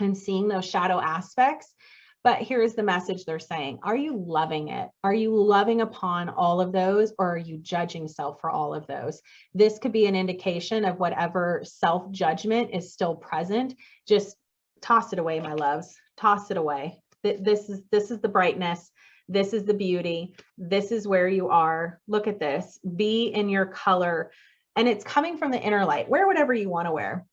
Speaker 1: and seeing those shadow aspects. But here's the message they're saying. Are you loving it? Are you loving upon all of those, or are you judging self for all of those? This could be an indication of whatever self-judgment is still present. Just toss it away, my loves. Toss it away. This is the brightness. This is the beauty. This is where you are. Look at this. Be in your color. And it's coming from the inner light. Wear whatever you want to wear.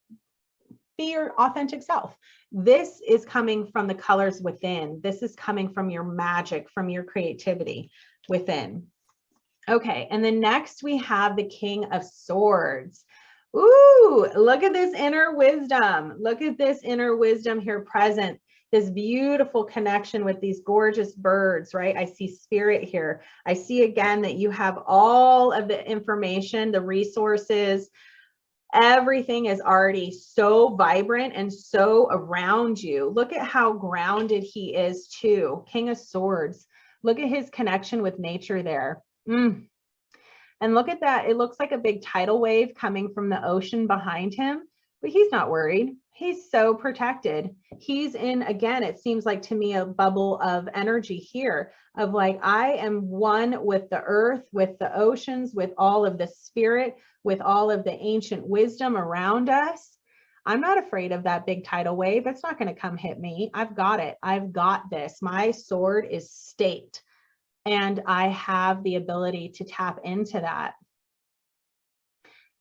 Speaker 1: Be your authentic self. This is coming from the colors within. This is coming from your magic, from your creativity within. Okay, and then next we have the King of Swords. Ooh, look at this inner wisdom. Look at this inner wisdom here present. This beautiful connection with these gorgeous birds, right? I see spirit here. I see again that you have all of the information, the resources. Everything is already so vibrant and so around you. Look at how grounded he is too. King of Swords. Look at his connection with nature there. And look at that. It looks like a big tidal wave coming from the ocean behind him, but he's not worried. He's so protected. He's in, again, it seems like to me, a bubble of energy here of like, I am one with the earth, with the oceans, with all of the spirit, with all of the ancient wisdom around us. I'm not afraid of that big tidal wave. It's not going to come hit me. I've got it. I've got this. My sword is staked, and I have the ability to tap into that.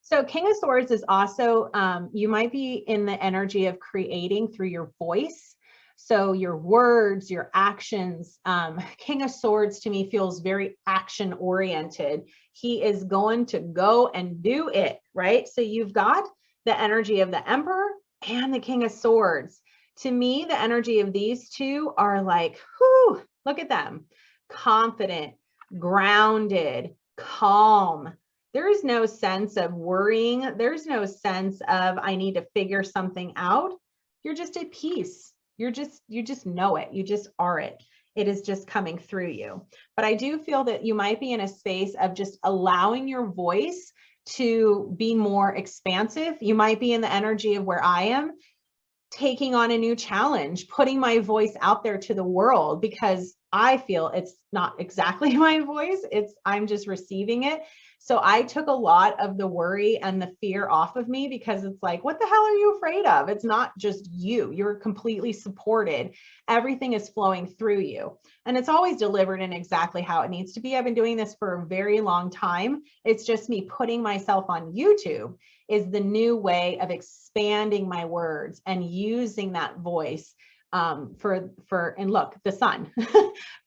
Speaker 1: So King of Swords is also, you might be in the energy of creating through your voice. So your words, your actions. King of Swords to me feels very action oriented. He is going to go and do it, right? So you've got the energy of the Emperor and the King of Swords. To me, the energy of these two are like, whew, look at them. Confident, grounded, calm. There is no sense of worrying. There's no sense of, I need to figure something out. You're just at peace. You just know it. You just are it. It is just coming through you. But I do feel that you might be in a space of just allowing your voice to be more expansive. You might be in the energy of where I am, taking on a new challenge, putting my voice out there to the world, because I feel it's not exactly my voice. I'm just receiving it. So I took a lot of the worry and the fear off of me, because it's like, what the hell are you afraid of? It's not just you. You're completely supported. Everything is flowing through you. And it's always delivered in exactly how it needs to be. I've been doing this for a very long time. It's just me putting myself on YouTube is the new way of expanding my words and using that voice and look, the sun,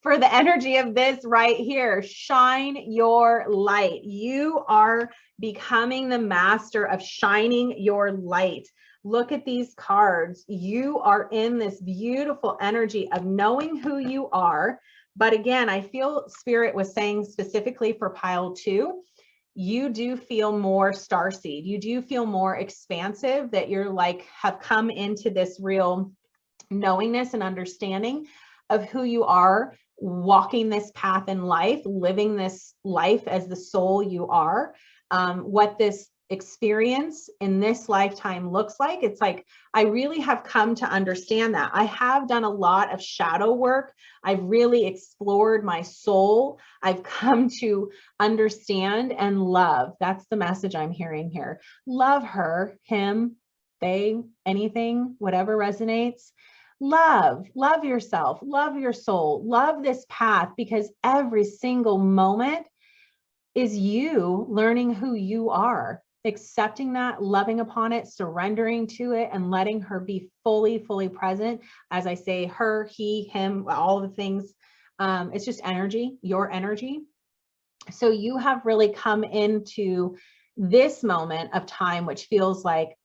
Speaker 1: for the energy of this right here. Shine your light. You are becoming the master of shining your light. Look at these cards. You are in this beautiful energy of knowing who you are. But again, I feel Spirit was saying specifically for pile 2, you do feel more starseed. You do feel more expansive, that you're like, have come into this real knowingness and understanding of who you are, walking this path in life, living this life as the soul you are, what this experience in this lifetime looks like. It's like, I really have come to understand that. I have done a lot of shadow work. I've really explored my soul. I've come to understand and love. That's the message I'm hearing here. Love her, him, they, anything, whatever resonates. Love yourself, love your soul, love this path, because every single moment is you learning who you are, accepting that, loving upon it, surrendering to it, and letting her be fully present. As I say, her, he, him, all the things. It's just energy, your energy. So you have really come into this moment of time, which feels like,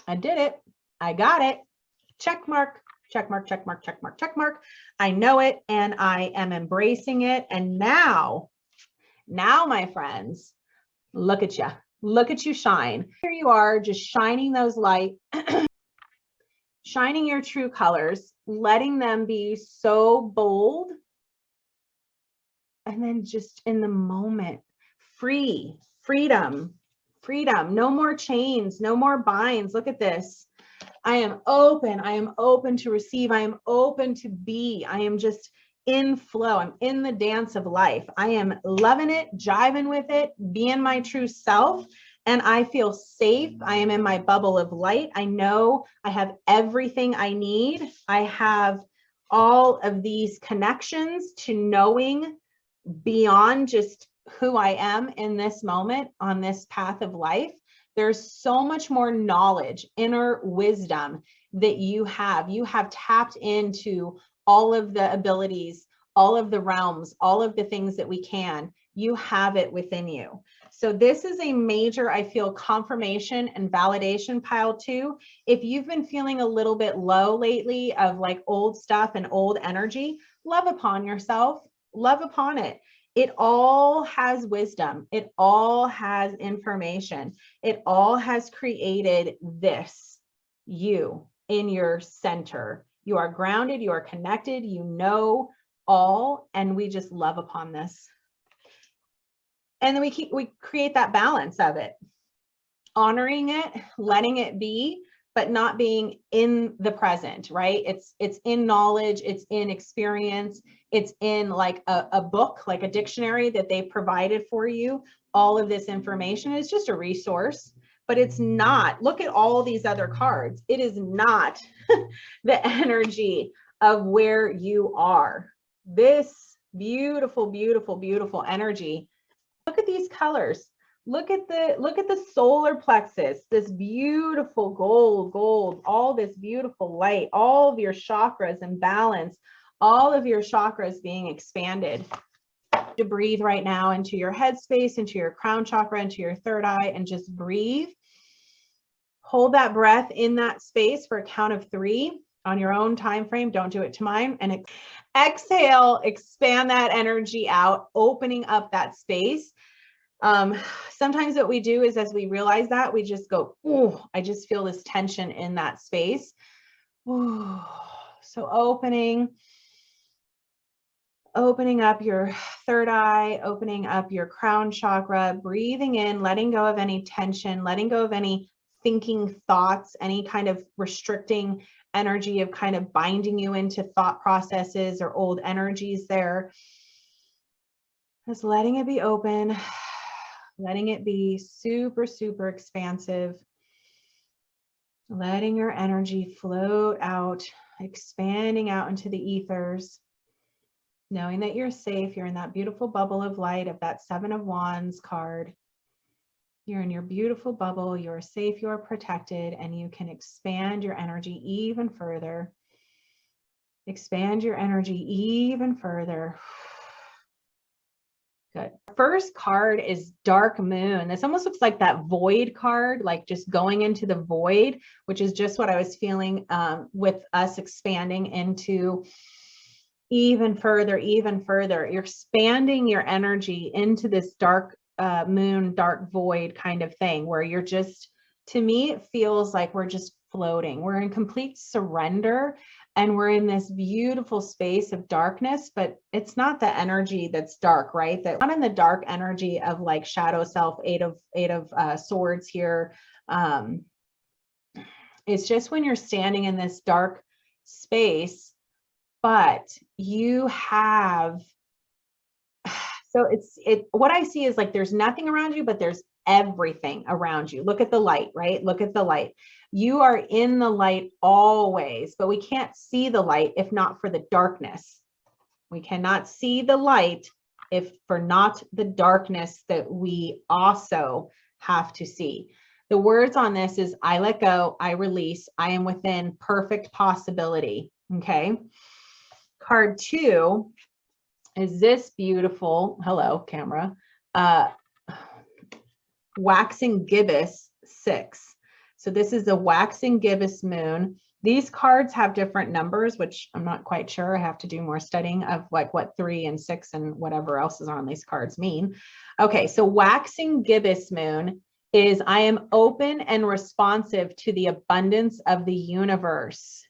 Speaker 1: I did it. I got it. Check mark, check mark, check mark, check mark, check mark. I know it, and I am embracing it. And now, my friends, look at you shine. Here you are, just shining those light, shining your true colors, letting them be so bold. And then just in the moment, freedom, no more chains, no more binds. Look at this. I am open to receive. I am open to be. I am just in flow. I'm in the dance of life. I am loving it, jiving with it, being my true self. And I feel safe. I am in my bubble of light. I know I have everything I need. I have all of these connections to knowing beyond just who I am in this moment on this path of life. There's so much more knowledge, inner wisdom that you have. You have tapped into all of the abilities, all of the realms, all of the things that we can. You have it within you. So this is a major, I feel, confirmation and validation pile 2. If you've been feeling a little bit low lately of like old stuff and old energy, love upon yourself, love upon it. It all has wisdom. It all has information. It all has created this, you in your center. You are grounded, you are connected, you know all, and we just love upon this. And then we create that balance of it, honoring it, letting it be, but not being in the present, right? It's in knowledge, it's in experience, it's in like a book, like a dictionary that they provided for you. All of this information is just a resource, but it's not. Look at all these other cards. It is not the energy of where you are. This beautiful, beautiful, beautiful energy. Look at these colors. Look at the solar plexus, this beautiful gold, all this beautiful light, all of your chakras in balance, all of your chakras being expanded. To breathe right now into your head space, into your crown chakra, into your third eye, and just breathe. Hold that breath in that space for a count of 3 on your own time frame. Don't do it to mine. And exhale, expand that energy out, opening up that space. Sometimes what we do is, as we realize that, we just go, oh, I just feel this tension in that space. Ooh. So opening up your third eye, opening up your crown chakra, breathing in, letting go of any tension, letting go of any thinking thoughts, any kind of restricting energy of kind of binding you into thought processes or old energies there. Just letting it be open. Letting it be super, super expansive. Letting your energy float out, expanding out into the ethers. Knowing that you're safe. You're in that beautiful bubble of light of that 7 of Wands card. You're in your beautiful bubble. You're safe. You're protected. And you can expand your energy even further. Expand your energy even further. Good. First card is Dark Moon. This almost looks like that void card, like just going into the void, which is just what I was feeling with us expanding into even further, even further. You're expanding your energy into this dark moon, dark void kind of thing, where you're just, to me, it feels like we're just floating. We're in complete surrender. And we're in this beautiful space of darkness, but it's not the energy that's dark, right? That not in the dark energy of like shadow self, eight of swords here. It's just when you're standing in this dark space, but you have, so what I see is like, there's nothing around you, but there's everything around you. Look at the light, right? Look at the light. You are in the light always, but we can't see the light if not for the darkness. We cannot see the light if for not the darkness that we also have to see. The words on this is, I let go, I release, I am within perfect possibility. Okay. Card 2 is this beautiful, hello camera, waxing gibbous 6. So this is a waxing gibbous moon. These cards have different numbers, which I'm not quite sure. I have to do more studying of like what 3 and 6 and whatever else is on these cards mean. Okay, so waxing gibbous moon is, I am open and responsive to the abundance of the universe.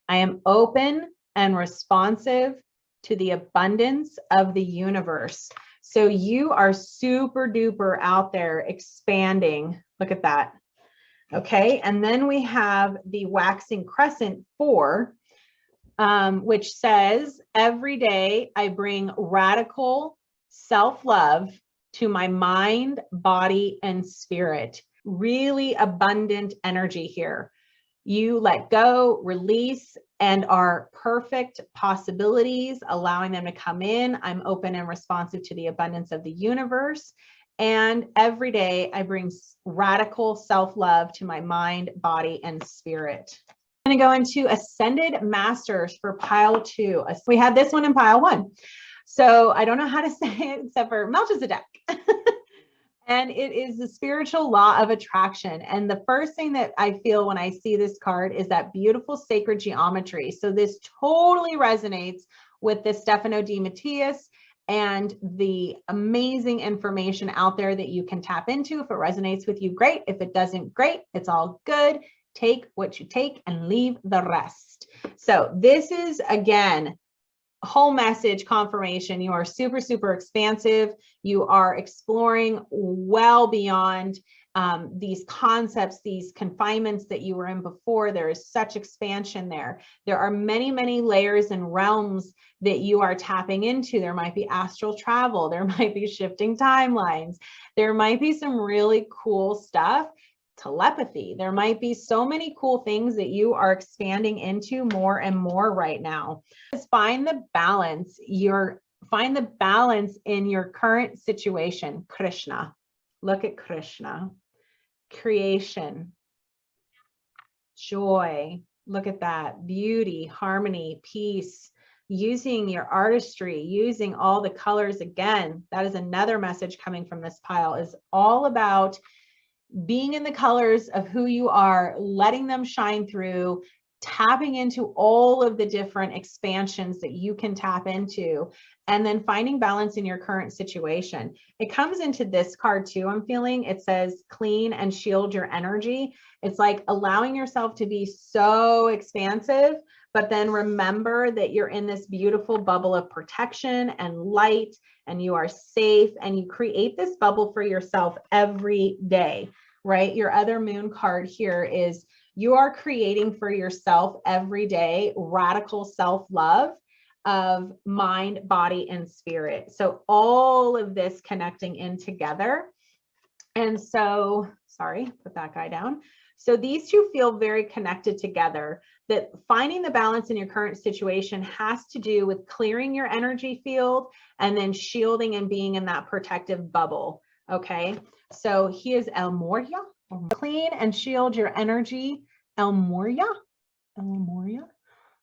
Speaker 1: I am open and responsive to the abundance of the universe. So you are super duper out there expanding. Look at that. Okay, and then we have the waxing crescent 4, which says, every day I bring radical self-love to my mind, body, and spirit. Really abundant energy here. You let go, release, and are perfect possibilities, allowing them to come in. I'm open and responsive to the abundance of the universe. And every day I bring radical self-love to my mind, body, and spirit. I'm going to go into Ascended Masters for pile 2. We had this one in pile 1. So I don't know how to say it except for Melchizedek. And it is the spiritual law of attraction. And the first thing that I feel when I see this card is that beautiful sacred geometry. So this totally resonates with the Stefano Di Mattias and the amazing information out there that you can tap into. If it resonates with you, great. If it doesn't, great. It's all good. Take what you take and leave the rest. So this is, again, whole message confirmation. You are super, super expansive. You are exploring well beyond these concepts, these confinements that you were in before. There is such expansion there. There are many, many layers and realms that you are tapping into. There might be astral travel. There might be shifting timelines. There might be some really cool stuff. telepathy. There might be so many cool things that you are expanding into more and more right now. Just find the balance. Find the balance in your current situation. Krishna. Look at Krishna. Creation. Joy. Look at that. Beauty, harmony, peace. Using your artistry, using all the colors. Again, that is another message coming from this pile, is all about being in the colors of who you are, letting them shine through, tapping into all of the different expansions that you can tap into, and then finding balance in your current situation. It comes into this card too, I'm feeling. It says clean and shield your energy. It's like allowing yourself to be so expansive, but then remember that you're in this beautiful bubble of protection and light, and you are safe, and you create this bubble for yourself every day, right? Your other moon card here is you are creating for yourself every day radical self-love of mind, body, and spirit. So all of this connecting in together. And so, sorry, put that guy down. So these two feel very connected together, that finding the balance in your current situation has to do with clearing your energy field and then shielding and being in that protective bubble. Okay. So he is El Moria. Clean and shield your energy. El Moria. El Moria.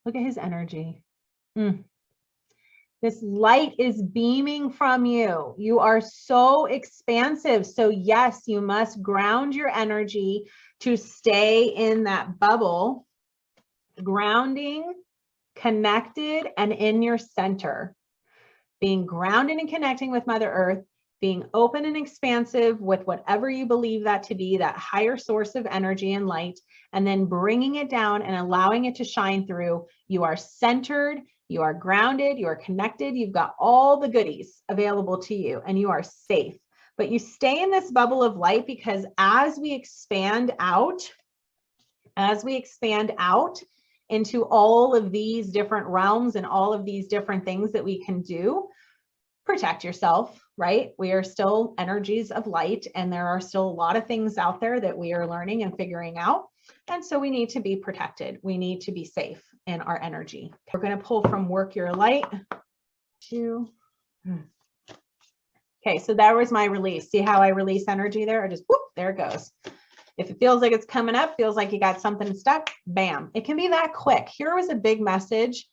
Speaker 1: Look at his energy. This light is beaming from you. You are so expansive. So yes, you must ground your energy to stay in that bubble, grounding, connected, and in your center. Being grounded and connecting with Mother Earth, being open and expansive with whatever you believe that to be, that higher source of energy and light, and then bringing it down and allowing it to shine through. You are centered, you are grounded, you are connected, you've got all the goodies available to you, and you are safe. But you stay in this bubble of light, because as we expand out into all of these different realms and all of these different things that we can do, protect yourself, right? We are still energies of light, and there are still a lot of things out there that we are learning and figuring out. And so we need to be protected. We need to be safe in our energy. We're going to pull from Work Your Light. Okay, so that was my release. See how I release energy there? I just, whoop, there it goes. If it feels like it's coming up, feels like you got something stuck, bam. It can be that quick. Here was a big message.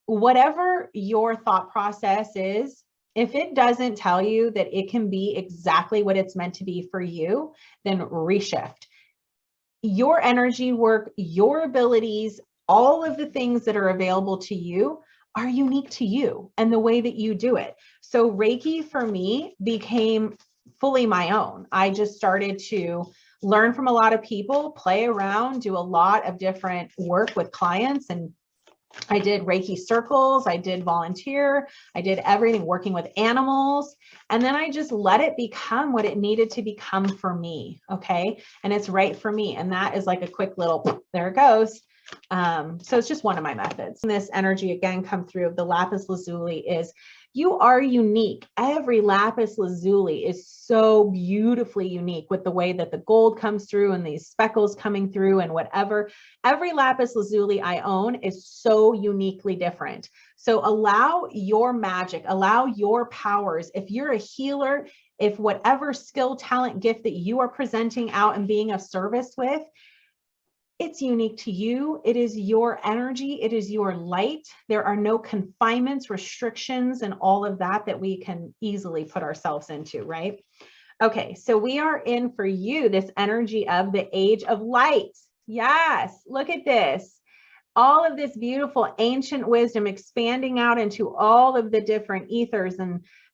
Speaker 1: Whatever your thought process is, if it doesn't tell you that it can be exactly what it's meant to be for you, then reshift. Your energy work, your abilities, all of the things that are available to you are unique to you and the way that you do it. So Reiki for me became fully my own. I just started to learn from a lot of people, play around, do a lot of different work with clients, and I did Reiki circles, I did volunteer, I did everything, working with animals. And then I just let it become what it needed to become for me. Okay. And it's right for me. And that is like a quick little, there it goes. So it's just one of my methods. And this energy again come through of the Lapis Lazuli is you are unique. Every Lapis Lazuli is so beautifully unique with the way that the gold comes through and these speckles coming through and whatever. Every Lapis Lazuli I own is so uniquely different. So allow your magic, allow your powers. If you're a healer, if whatever skill, talent, gift that you are presenting out and being of service with, it's unique to you. It is your energy. It is your light. There are no confinements, restrictions, and all of that that we can easily put ourselves into, right? Okay, so we are in for you this energy of the age of light. Yes, look at this. All of this beautiful ancient wisdom expanding out into all of the different ethers,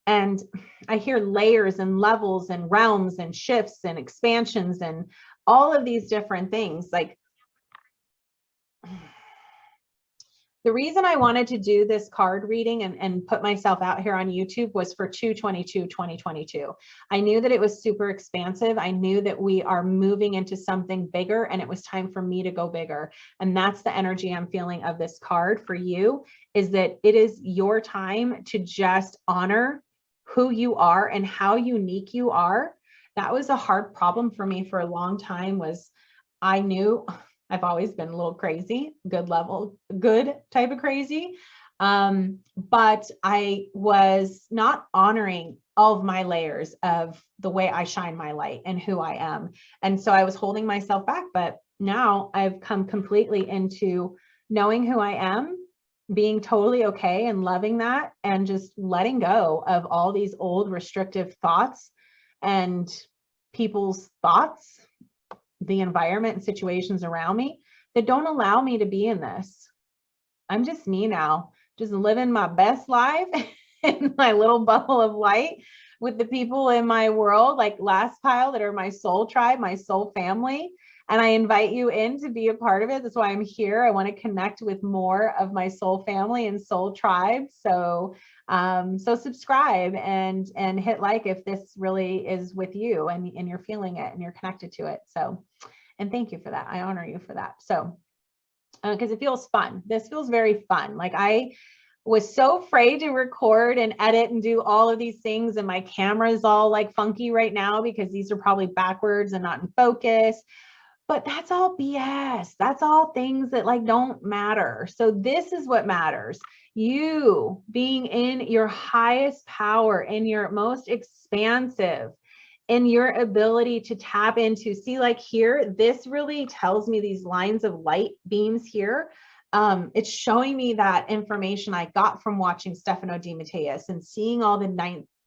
Speaker 1: and I hear layers and levels and realms and shifts and expansions and all of these different things. Like, the reason I wanted to do this card reading and put myself out here on YouTube was for 2/22/2022. I knew that it was super expansive. I knew that we are moving into something bigger, and it was time for me to go bigger. And that's the energy I'm feeling of this card for you, is that it is your time to just honor who you are and how unique you are, that was a hard problem for me for a long time. Was I knew I've always been a little crazy, good type of crazy. But I was not honoring all of my layers of the way I shine my light and who I am. And so I was holding myself back, but now I've come completely into knowing who I am, being totally okay and loving that, and just letting go of all these old restrictive thoughts and people's thoughts, the environment and situations around me that don't allow me to be in this. I'm just me now, just living my best life in my little bubble of light with the people in my world, like last pile, that are my soul tribe, my soul family. And I invite you in to be a part of it. That's why I'm here. I want to connect with more of my soul family and soul tribe. So subscribe and hit like if this really is with you and you're feeling it and you're connected to it. So, and thank you for that. I honor you for that. So, because it feels fun. This feels very fun. Like I was so afraid to record and edit and do all of these things. And my camera is all like funky right now because these are probably backwards and not in focus. But that's all BS. That's all things that like don't matter. So this is what matters. You being in your highest power, in your most expansive, in your ability to tap into, see, like here, this really tells me these lines of light beams here. It's showing me that information I got from watching Stefano Di Matteis and seeing all the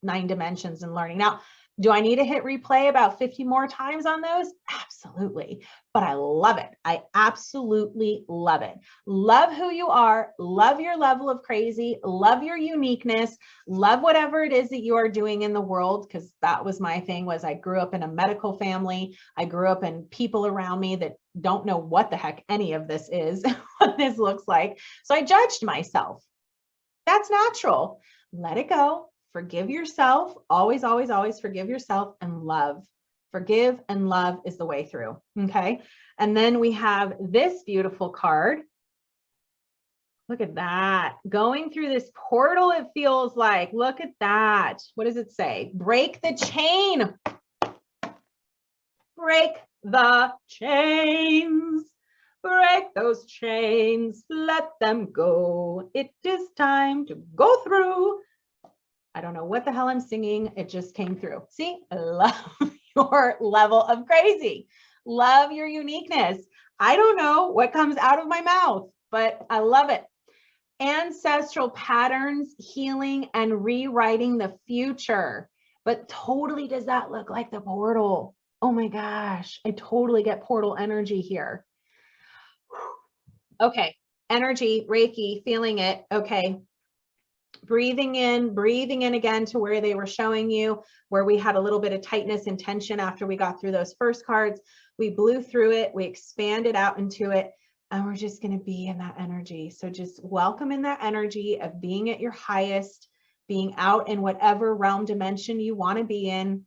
Speaker 1: nine dimensions and learning. Now, do I need to hit replay about 50 more times on those? Absolutely. But I love it. I absolutely love it. Love who you are. Love your level of crazy. Love your uniqueness. Love whatever it is that you are doing in the world. Because that was my thing, was I grew up in a medical family. I grew up in people around me that don't know what the heck any of this is, what this looks like. So I judged myself. That's natural. Let it go. Forgive yourself. Always, always, always forgive yourself and love. Forgive and love is the way through. Okay. And then we have this beautiful card. Look at that. Going through this portal, it feels like. Look at that. What does it say? Break the chain. Break the chains. Break those chains. Let them go. It is time to go through. I don't know what the hell I'm singing. It just came through. See, I love your level of crazy. Love your uniqueness. I don't know what comes out of my mouth, but I love it. Ancestral patterns, healing, and rewriting the future. But totally does that look like the portal? Oh my gosh, I totally get portal energy here. Okay, energy, Reiki, feeling it. Okay. Breathing in again to where they were showing you, where we had a little bit of tightness and tension after we got through those first cards. We blew through it, we expanded out into it, and we're just going to be in that energy. So just welcome in that energy of being at your highest, being out in whatever realm dimension you want to be in.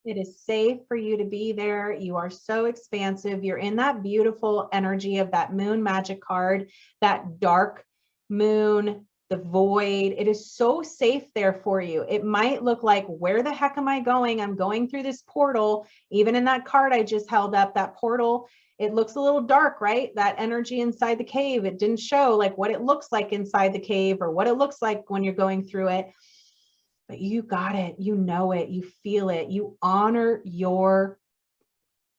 Speaker 1: It is safe for you to be there. You are so expansive. You're in that beautiful energy of that moon magic card, that dark moon, the void. It is so safe there for you. It might look like, where the heck am I going? I'm going through this portal. Even in that card I just held up, that portal, it looks a little dark, right? That energy inside the cave. It didn't show like what it looks like inside the cave or what it looks like when you're going through it. But you got it, you know it, you feel it, you honor your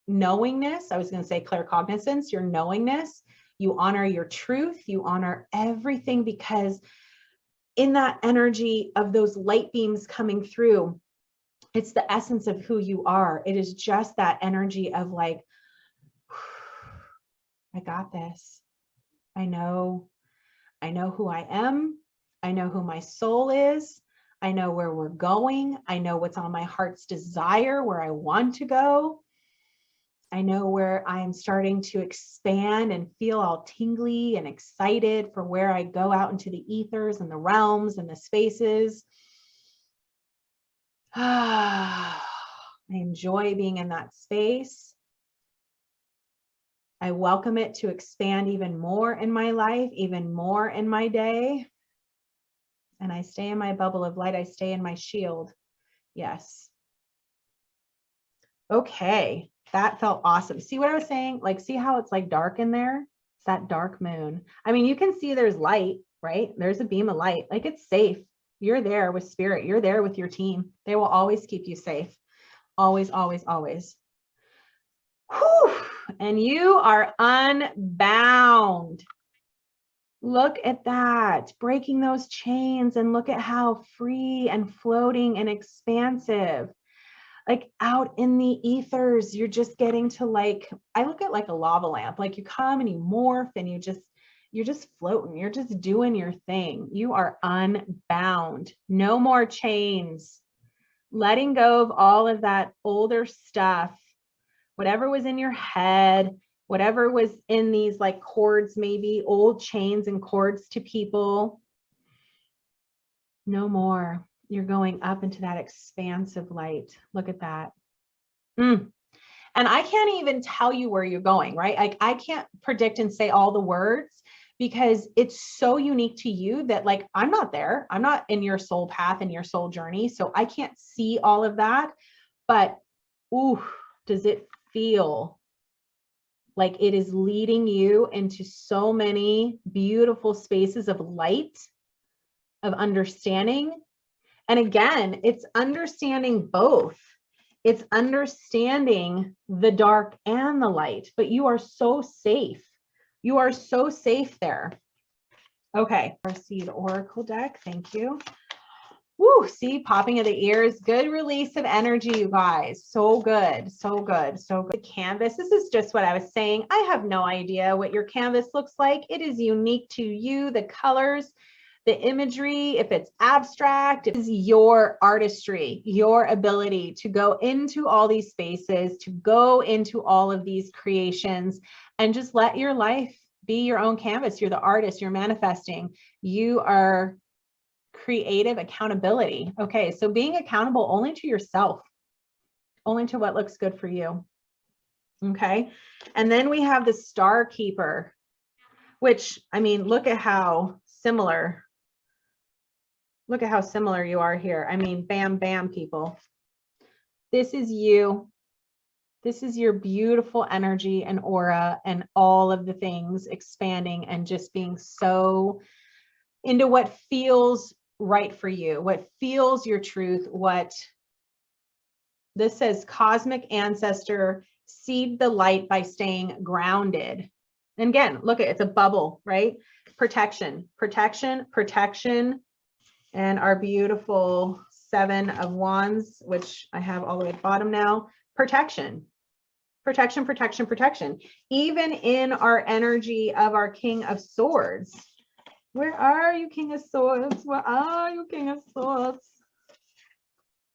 Speaker 1: knowingness. I was going to say claircognizance, your knowingness, you honor your truth, you honor everything, because in that energy of those light beams coming through, it's the essence of who you are. It is just that energy of like, I got this. I know who I am. I know who my soul is. I know where we're going. I know what's on my heart's desire, where I want to go. I know where I'm starting to expand and feel all tingly and excited for where I go out into the ethers and the realms and the spaces. I enjoy being in that space. I welcome it to expand even more in my life, even more in my day. And I stay in my bubble of light. I stay in my shield. Yes. Okay. That felt awesome. See what I was saying? Like, see how it's like dark in there? It's that dark moon. I mean, you can see there's light, right? There's a beam of light. Like, it's safe. You're there with spirit. You're there with your team. They will always keep you safe. Always, always, always. Whew. And you are unbound. Look at that, breaking those chains, and look at how free and floating and expansive. Like out in the ethers, you're just getting to, like, I look at like a lava lamp, like you come and you morph and you're just floating. You're just doing your thing. You are unbound. No more chains. Letting go of all of that older stuff, whatever was in your head, whatever was in these like cords, maybe old chains and cords to people. No more. You're going up into that expansive light. Look at that. And I can't even tell you where you're going, right? Like, I can't predict and say all the words because it's so unique to you that, like, I'm not there. I'm not in your soul path and your soul journey. So I can't see all of that, but ooh, does it feel like it is leading you into so many beautiful spaces of light, of understanding. And again, it's understanding both. It's understanding the dark and the light, but you are so safe. You are so safe there. Okay, proceed Oracle deck. Thank you. Woo, see, popping of the ears, good release of energy, you guys. So good, so good, so good. The canvas, this is just what I was saying. I have no idea what your canvas looks like. It is unique to you, the colors, the imagery, if it's abstract, it is your artistry, your ability to go into all these spaces, to go into all of these creations, and just let your life be your own canvas. You're the artist, you're manifesting. You are creative accountability. Okay, so being accountable only to yourself, only to what looks good for you. Okay, and then we have the Star Keeper, which, I mean, look at how similar. Look at how similar you are here. I mean, bam, bam, people. This is you. This is your beautiful energy and aura and all of the things expanding and just being so into what feels right for you, what feels your truth, what this says, cosmic ancestor, seed the light by staying grounded. And again, look at it's a bubble, right? Protection, protection, protection. And our beautiful 7 of Wands, which I have all the way at the bottom now, protection, protection, protection, protection. Even in our energy of our King of Swords. Where are you, King of Swords? Where are you, King of Swords?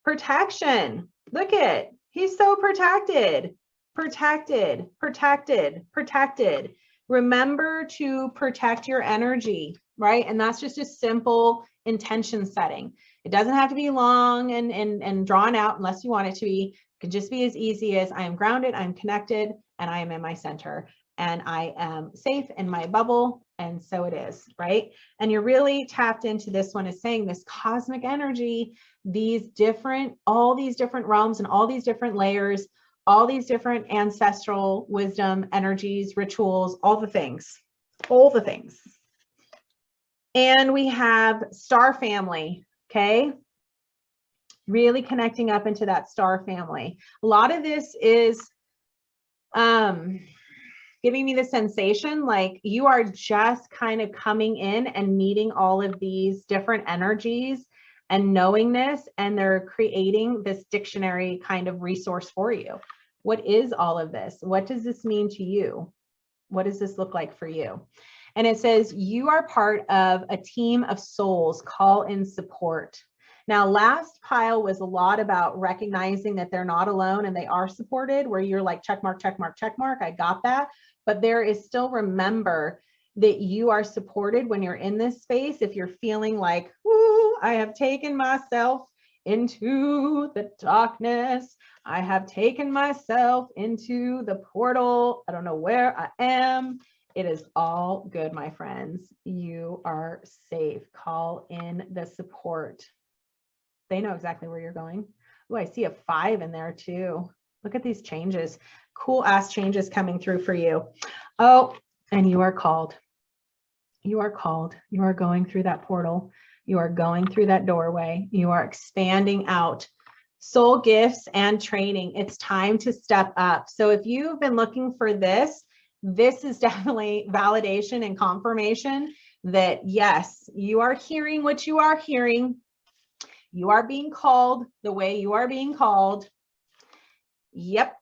Speaker 1: Protection. Look at, he's so protected, protected, protected, protected. Remember to protect your energy, right? And that's just a simple intention setting. It doesn't have to be long and drawn out unless you want it to be. It can just be as easy as I am grounded, I'm connected, and I am in my center, and I am safe in my bubble. And so it is, right? And you're really tapped into this one is saying this cosmic energy, these different, all these different realms and all these different layers, all these different ancestral wisdom, energies, rituals, all the things, all the things. And we have star family, okay? Really connecting up into that star family. A lot of this is giving me the sensation like you are just kind of coming in and meeting all of these different energies and knowing this, and they're creating this dictionary kind of resource for you. What is all of this? What does this mean to you? What does this look like for you? And it says, you are part of a team of souls, call in support. Now, last pile was a lot about recognizing that they're not alone and they are supported, where you're like, check mark, check mark, check mark. I got that. But there is still, remember that you are supported when you're in this space. If you're feeling like, ooh, I have taken myself into the darkness. I have taken myself into the portal. I don't know where I am. it is all good, my friends. You are safe. Call in the support. They know exactly where you're going. Oh, I see a 5 in there too. Look at these changes. Cool ass changes coming through for you. Oh, and you are called. You are called. You are going through that portal. You are going through that doorway. You are expanding out. Soul gifts and training. It's time to step up. So if you've been looking for this, this is definitely validation and confirmation that yes, you are hearing what you are hearing. You are being called the way you are being called. Yep,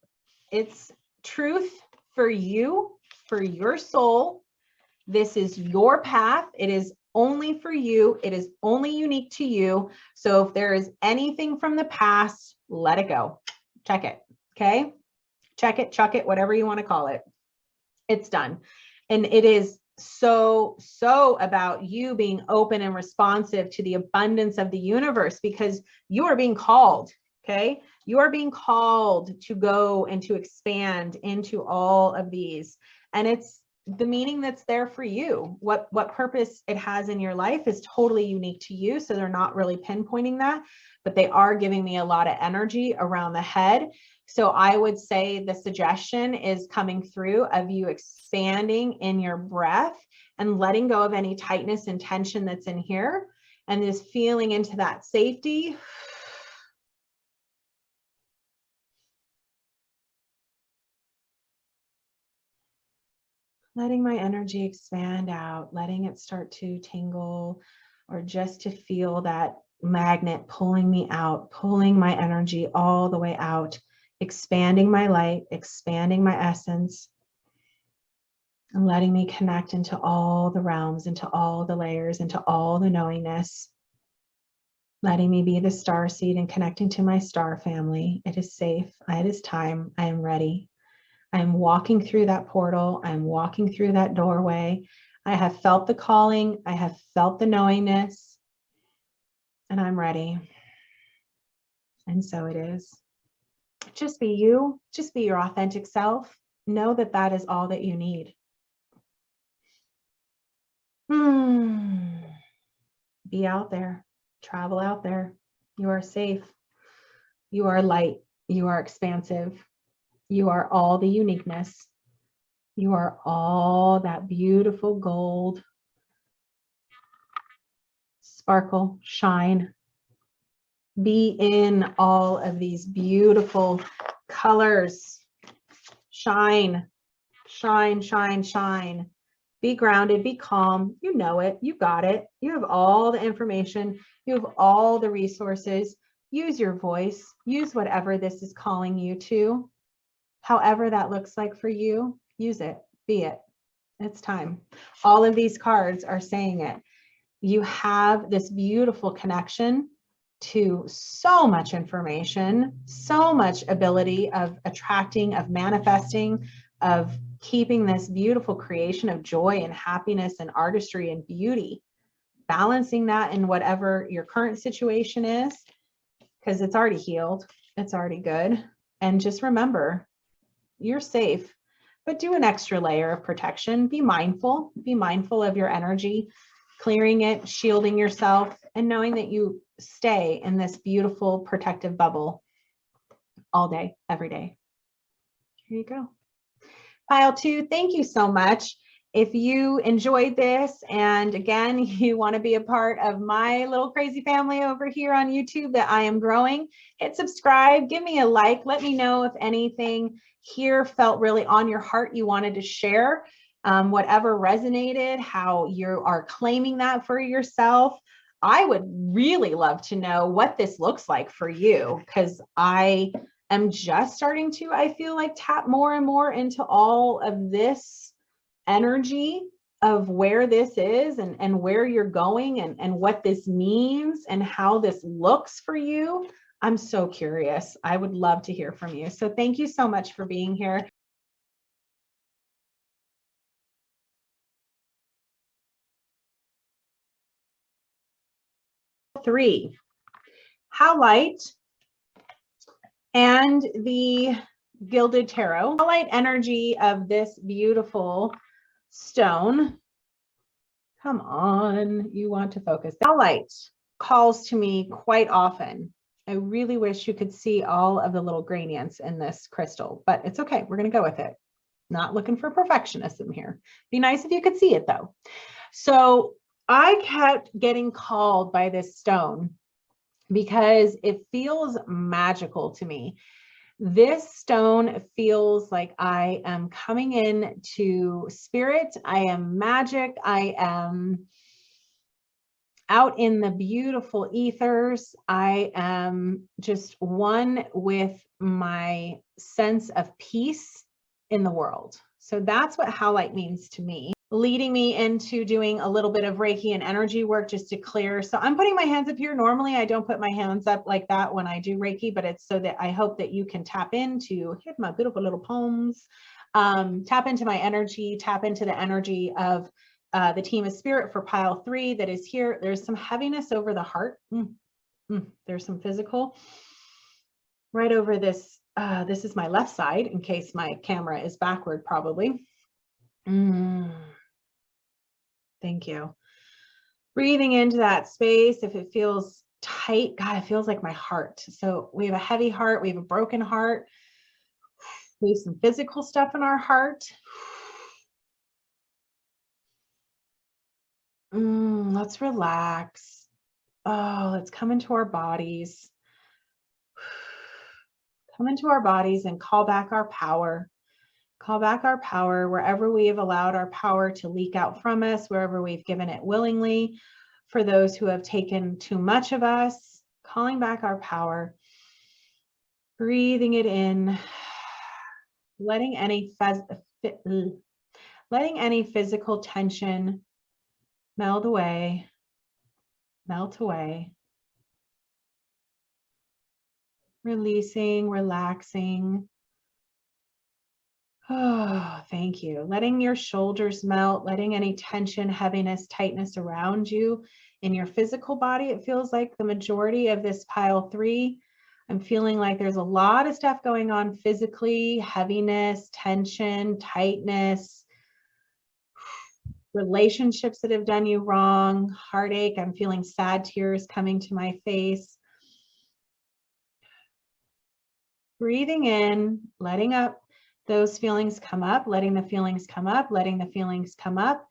Speaker 1: it's truth for you, for your soul. This is your path. It is only for you. It is only unique to you. So if there is anything from the past, let it go. Check it. Okay. Check it, chuck it, whatever you want to call it. It's done. And it is so about you being open and responsive to the abundance of the universe, because you are being called. Okay. You are being called to go and to expand into all of these. And it's the meaning that's there for you. What purpose it has in your life is totally unique to you. So they're not really pinpointing that, but they are giving me a lot of energy around the head. So I would say the suggestion is coming through of you expanding in your breath and letting go of any tightness and tension that's in here, and just feeling into that safety. Letting my energy expand out, letting it start to tingle, or just to feel that magnet pulling me out, pulling my energy all the way out, expanding my light, expanding my essence, and letting me connect into all the realms, into all the layers, into all the knowingness. Letting me be the star seed and connecting to my star family. It is safe. It is time. I am ready. I'm walking through that portal. I'm walking through that doorway. I have felt the calling. I have felt the knowingness, and I'm ready. And so it is. Just be you. Just be your authentic self. Know that that is all that you need. Be out there. Travel out there. You are safe. You are light. You are expansive. You are all the uniqueness. You are all that beautiful gold. Sparkle, shine. Be in all of these beautiful colors. Shine, shine, shine, shine. Be grounded, be calm. You know it. You got it. You have all the information. You have all the resources. Use your voice. Use whatever this is calling you to. However that looks like for you, use it, be it. It's time. All of these cards are saying it. You have this beautiful connection to so much information, so much ability of attracting, of manifesting, of keeping this beautiful creation of joy and happiness and artistry and beauty, balancing that in whatever your current situation is, because it's already healed. It's already good. And just remember, you're safe, but do an extra layer of protection. Be mindful of your energy, clearing it, shielding yourself, and knowing that you stay in this beautiful protective bubble all day, every day. Here you go. Pile 2, thank you so much. If you enjoyed this, and again, you want to be a part of my little crazy family over here on YouTube that I am growing, hit subscribe, give me a like, let me know if anything here felt really on your heart you wanted to share, whatever resonated, how you are claiming that for yourself. I would really love to know what this looks like for you, because I am just starting to, I feel like, tap more and more into all of this energy of where this is and where you're going and what this means and how this looks for you. I'm so curious. I would love to hear from you. So thank you so much for being here. Three, Howlite and the Gilded Tarot. Howlite energy of this beautiful stone. Come on, you want to focus. Howlite calls to me quite often. I really wish you could see all of the little gradients in this crystal, but it's okay. We're going to go with it. Not looking for perfectionism here. Be nice if you could see it though. So I kept getting called by this stone because it feels magical to me. This stone feels like I am coming in to spirit. I am magic. I am out in the beautiful ethers. I am just one with my sense of peace in the world. So that's what Howlite means to me, leading me into doing a little bit of Reiki and energy work just to clear. So I'm putting my hands up here. Normally I don't put my hands up like that when I do Reiki, but it's so that I hope that you can tap into, hit my beautiful little palms, tap into my energy, tap into the energy of the team of spirit for pile 3 that is here. There's some heaviness over the heart. There's some physical right over this. This is my left side in case my camera is backward, probably. Thank you. Breathing into that space. If it feels tight, God, it feels like my heart. So we have a heavy heart. We have a broken heart. We have some physical stuff in our heart. Let's relax. Oh, let's come into our bodies. Come into our bodies and call back our power. Call back our power wherever we have allowed our power to leak out from us, wherever we've given it willingly. For those who have taken too much of us, calling back our power, breathing it in, letting any physical tension melt away, releasing, relaxing. Oh, thank you. Letting your shoulders melt, letting any tension, heaviness, tightness around you in your physical body. It feels like the majority of this pile 3, I'm feeling like there's a lot of stuff going on physically, heaviness, tension, tightness, relationships that have done you wrong, heartache. I'm feeling sad tears coming to my face. Breathing in, letting up those feelings come up, letting the feelings come up, letting the feelings come up.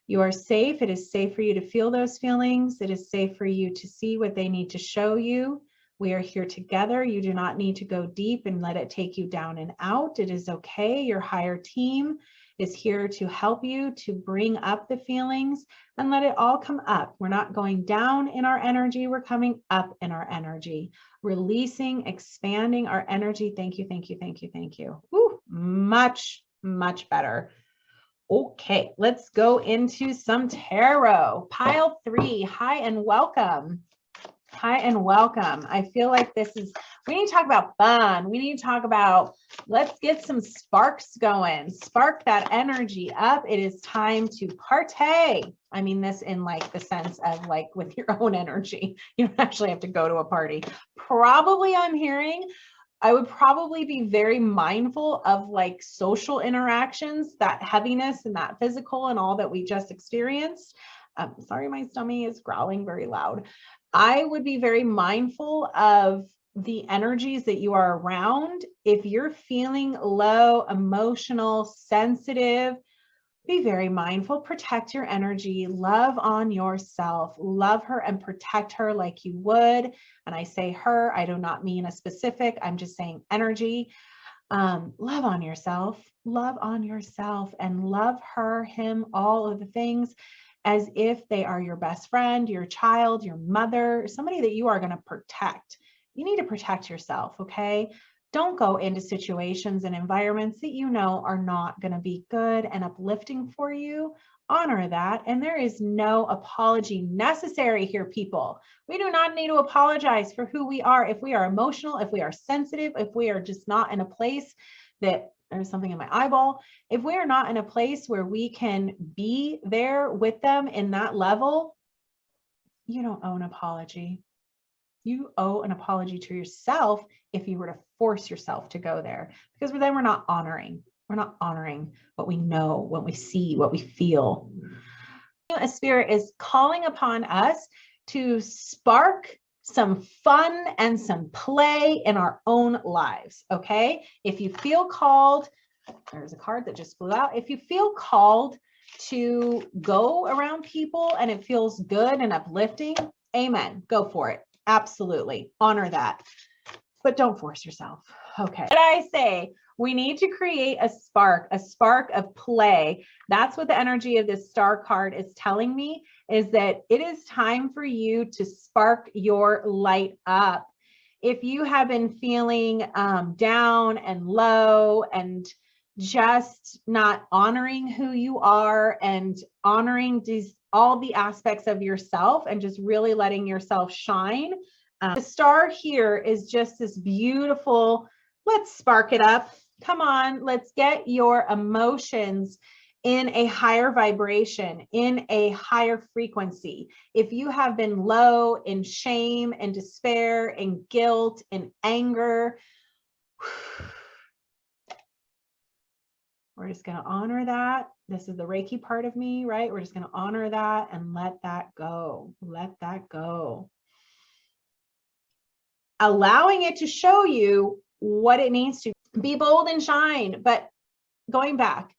Speaker 1: You are safe. It is safe for you to feel those feelings. It is safe for you to see what they need to show you. We are here together. You do not need to go deep and let it take you down and out. It is okay. Your higher team is here to help you to bring up the feelings and let it all come up. We're not going down in our energy. We're coming up in our energy, releasing, expanding our energy. Thank you, thank you, thank you, thank you. Woo, much, much better. Okay, let's go into some tarot. Pile 3, hi and welcome. Hi and welcome. I feel like this is, we need to talk about fun. We need to talk about, let's get some sparks going. Spark that energy up. It is time to partay. I mean this in like the sense of like with your own energy. You don't actually have to go to a party. Probably I'm hearing, I would probably be very mindful of like social interactions, that heaviness and that physical and all that we just experienced. Sorry, my stomach is growling very loud. I would be very mindful of the energies that you are around. If you're feeling low, emotional, sensitive, be very mindful, protect your energy, love on yourself, love her and protect her like you would. And I say her, I do not mean a specific, I'm just saying energy. Love on yourself and love her, him, all of the things as if they are your best friend, your child, your mother, somebody that you are going to protect. You need to protect yourself, okay? Don't go into situations and environments that you know are not going to be good and uplifting for you. Honor that. And there is no apology necessary here, people. We do not need to apologize for who we are. If we are emotional, if we are sensitive, if we are just not in a place that there's something in my eyeball, if we are not in a place where we can be there with them in that level, you don't owe an apology. You owe an apology to yourself if you were to force yourself to go there, because then we're not honoring. We're not honoring what we know, what we see, what we feel. A spirit is calling upon us to spark some fun and some play in our own lives. Okay. If you feel called, there's a card that just flew out. If you feel called to go around people and it feels good and uplifting, amen. Go for it. Absolutely. Honor that. But don't force yourself. Okay. What I say, we need to create a spark of play. That's what the energy of this star card is telling me, is that it is time for you to spark your light up. If you have been feeling down and low and just not honoring who you are and honoring all the aspects of yourself and just really letting yourself shine, the star here is just this beautiful, let's spark it up. Come on, let's get your emotions in a higher vibration, in a higher frequency. If you have been low in shame and despair and guilt and anger, we're just going to honor that. This is the Reiki part of me, right? We're just going to honor that and let that go. Let that go. Allowing it to show you what it needs to be. Bold and shine. But going back,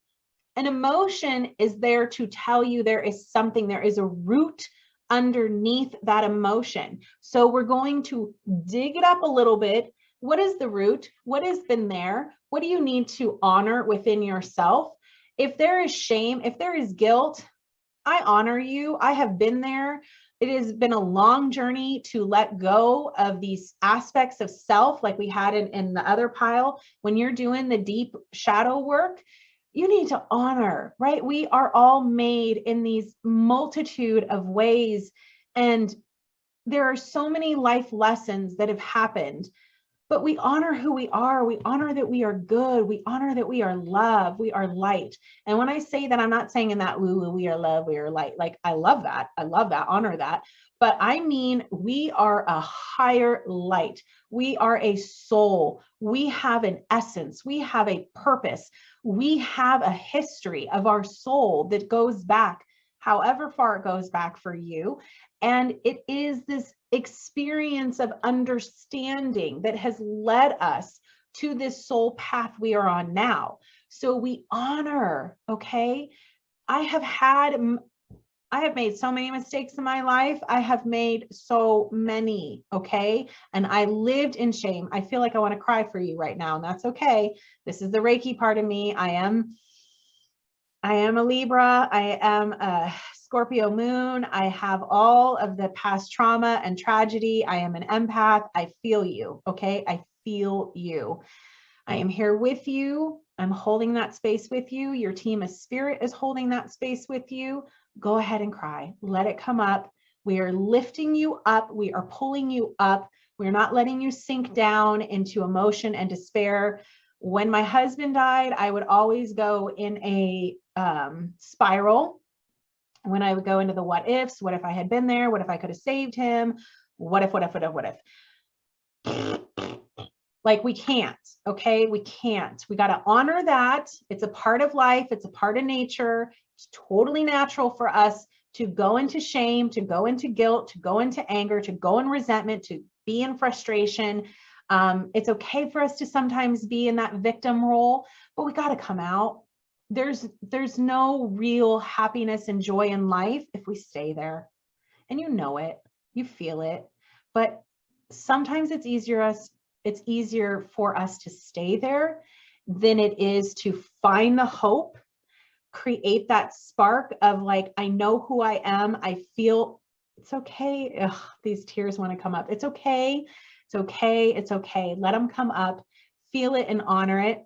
Speaker 1: an emotion is there to tell you there is something, there is a root underneath that emotion. So we're going to dig it up a little bit. What is the root? What has been there? What do you need to honor within yourself? If there is shame, if there is guilt, I honor you. I have been there. It has been a long journey to let go of these aspects of self, like we had in the other pile. When you're doing the deep shadow work, you need to honor, right? We are all made in these multitude of ways. And there are so many life lessons that have happened, but we honor who we are. We honor that we are good. We honor that we are love. We are light. And when I say that, I'm not saying in that woo-woo, we are love, we are light. Like, I love that. I love that. Honor that. But I mean, we are a higher light. We are a soul. We have an essence. We have a purpose. We have a history of our soul that goes back however far it goes back for you. And it is this experience of understanding that has led us to this soul path we are on now. So we honor, okay? I have made so many mistakes in my life. I have made so many, okay? And I lived in shame. I feel like I want to cry for you right now, and that's okay. This is the Reiki part of me. I am a Libra. I am a Scorpio moon. I have all of the past trauma and tragedy. I am an empath. I feel you, okay? I feel you. I am here with you. I'm holding that space with you. Your team of spirit is holding that space with you. Go ahead and cry. Let it come up. We are lifting you up. We are pulling you up. We're not letting you sink down into emotion and despair. When my husband died, I would always go in a spiral. When I would go into the what ifs, what if I had been there? What if I could have saved him? What if? Like, we can't, okay? We can't. We got to honor that. It's a part of life. It's a part of nature. It's totally natural for us to go into shame, to go into guilt, to go into anger, to go in resentment, to be in frustration. It's okay for us to sometimes be in that victim role, but we got to come out. There's no real happiness and joy in life if we stay there. And you know it, you feel it, but sometimes it's easier for us to stay there than it is to find the hope, create that spark of like, I know who I am. I feel it's okay. Ugh, these tears want to come up. It's okay. It's okay. It's okay. Let them come up, feel it and honor it.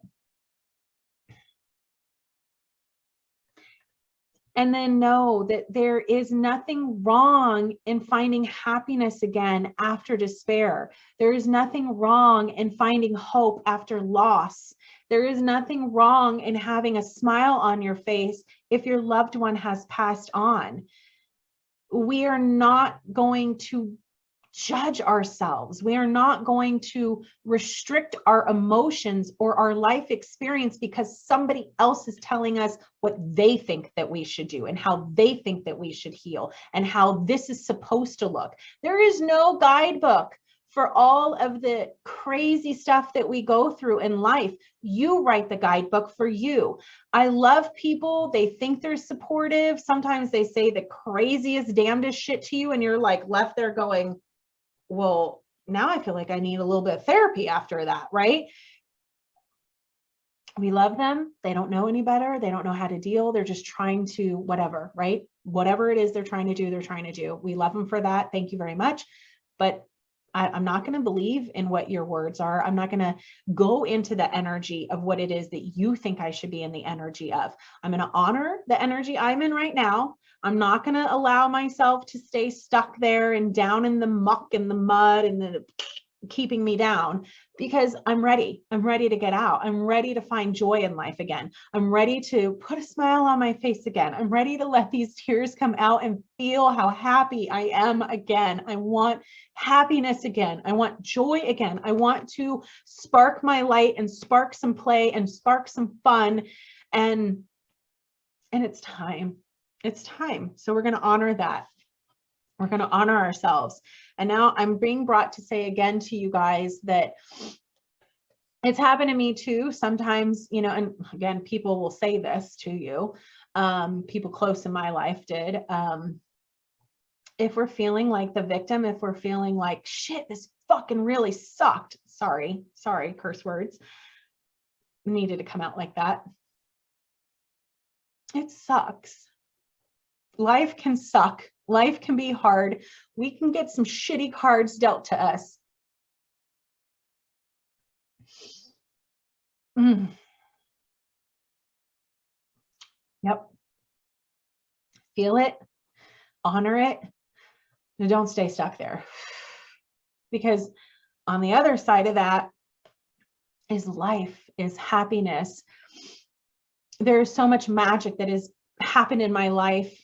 Speaker 1: And then know that there is nothing wrong in finding happiness again after despair. There is nothing wrong in finding hope after loss. There is nothing wrong in having a smile on your face if your loved one has passed on. We are not going to judge ourselves. We are not going to restrict our emotions or our life experience because somebody else is telling us what they think that we should do and how they think that we should heal and how this is supposed to look. There is no guidebook for all of the crazy stuff that we go through in life. You write the guidebook for you. I love people. They think they're supportive. Sometimes they say the craziest, damnedest shit to you, and you're like left there going, well, now I feel like I need a little bit of therapy after that, right? We love them. They don't know any better. They don't know how to deal. They're just trying to whatever, right? Whatever it is they're trying to do, they're trying to do. We love them for that. Thank you very much. But I'm not going to believe in what your words are. I'm not going to go into the energy of what it is that you think I should be in the energy of. I'm going to honor the energy I'm in right now. I'm not going to allow myself to stay stuck there and down in the muck and the mud and the keeping me down, because I'm ready. I'm ready to get out. I'm ready to find joy in life again. I'm ready to put a smile on my face again. I'm ready to let these tears come out and feel how happy I am again. I want happiness again. I want joy again. I want to spark my light and spark some play and spark some fun. And it's time. It's time. So we're going to honor that. We're going to honor ourselves. And now I'm being brought to say again to you guys that it's happened to me too. Sometimes, you know, and again, people will say this to you. People close in my life did. If we're feeling like the victim, if we're feeling like, shit, this fucking really sucked. Sorry, curse words. Needed to come out like that. It sucks. Life can suck. Life can be hard. We can get some shitty cards dealt to us. Yep. Feel it, honor it, and don't stay stuck there. Because on the other side of that is life, is happiness. There's so much magic that has happened in my life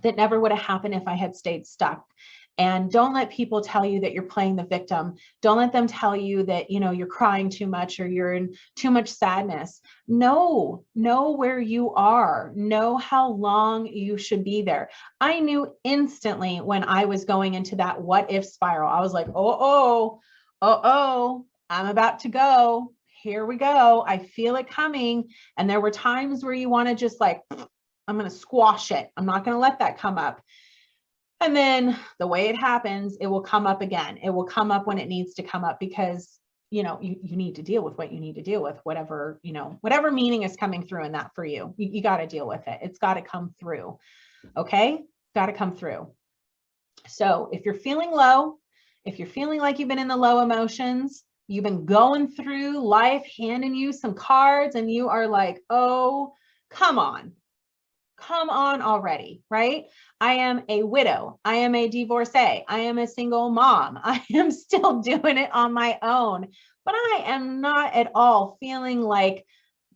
Speaker 1: that never would have happened if I had stayed stuck. And don't let people tell you that you're playing the victim. Don't let them tell you that, you know, you're crying too much or you're in too much sadness. Know where you are. Know how long you should be there. I knew instantly when I was going into that what if spiral. I was like, oh, I'm about to go. Here we go. I feel it coming. And there were times where you want to just like, I'm going to squash it. I'm not going to let that come up. And then the way it happens, it will come up again. It will come up when it needs to come up because, you know, you need to deal with what you need to deal with, whatever, you know, whatever meaning is coming through in that for you. You got to deal with it. It's got to come through. Okay. Got to come through. So if you're feeling low, if you're feeling like you've been in the low emotions, you've been going through life handing you some cards and you are like, oh, come on already, right? I am a widow. I am a divorcee. I am a single mom. I am still doing it on my own, but I am not at all feeling like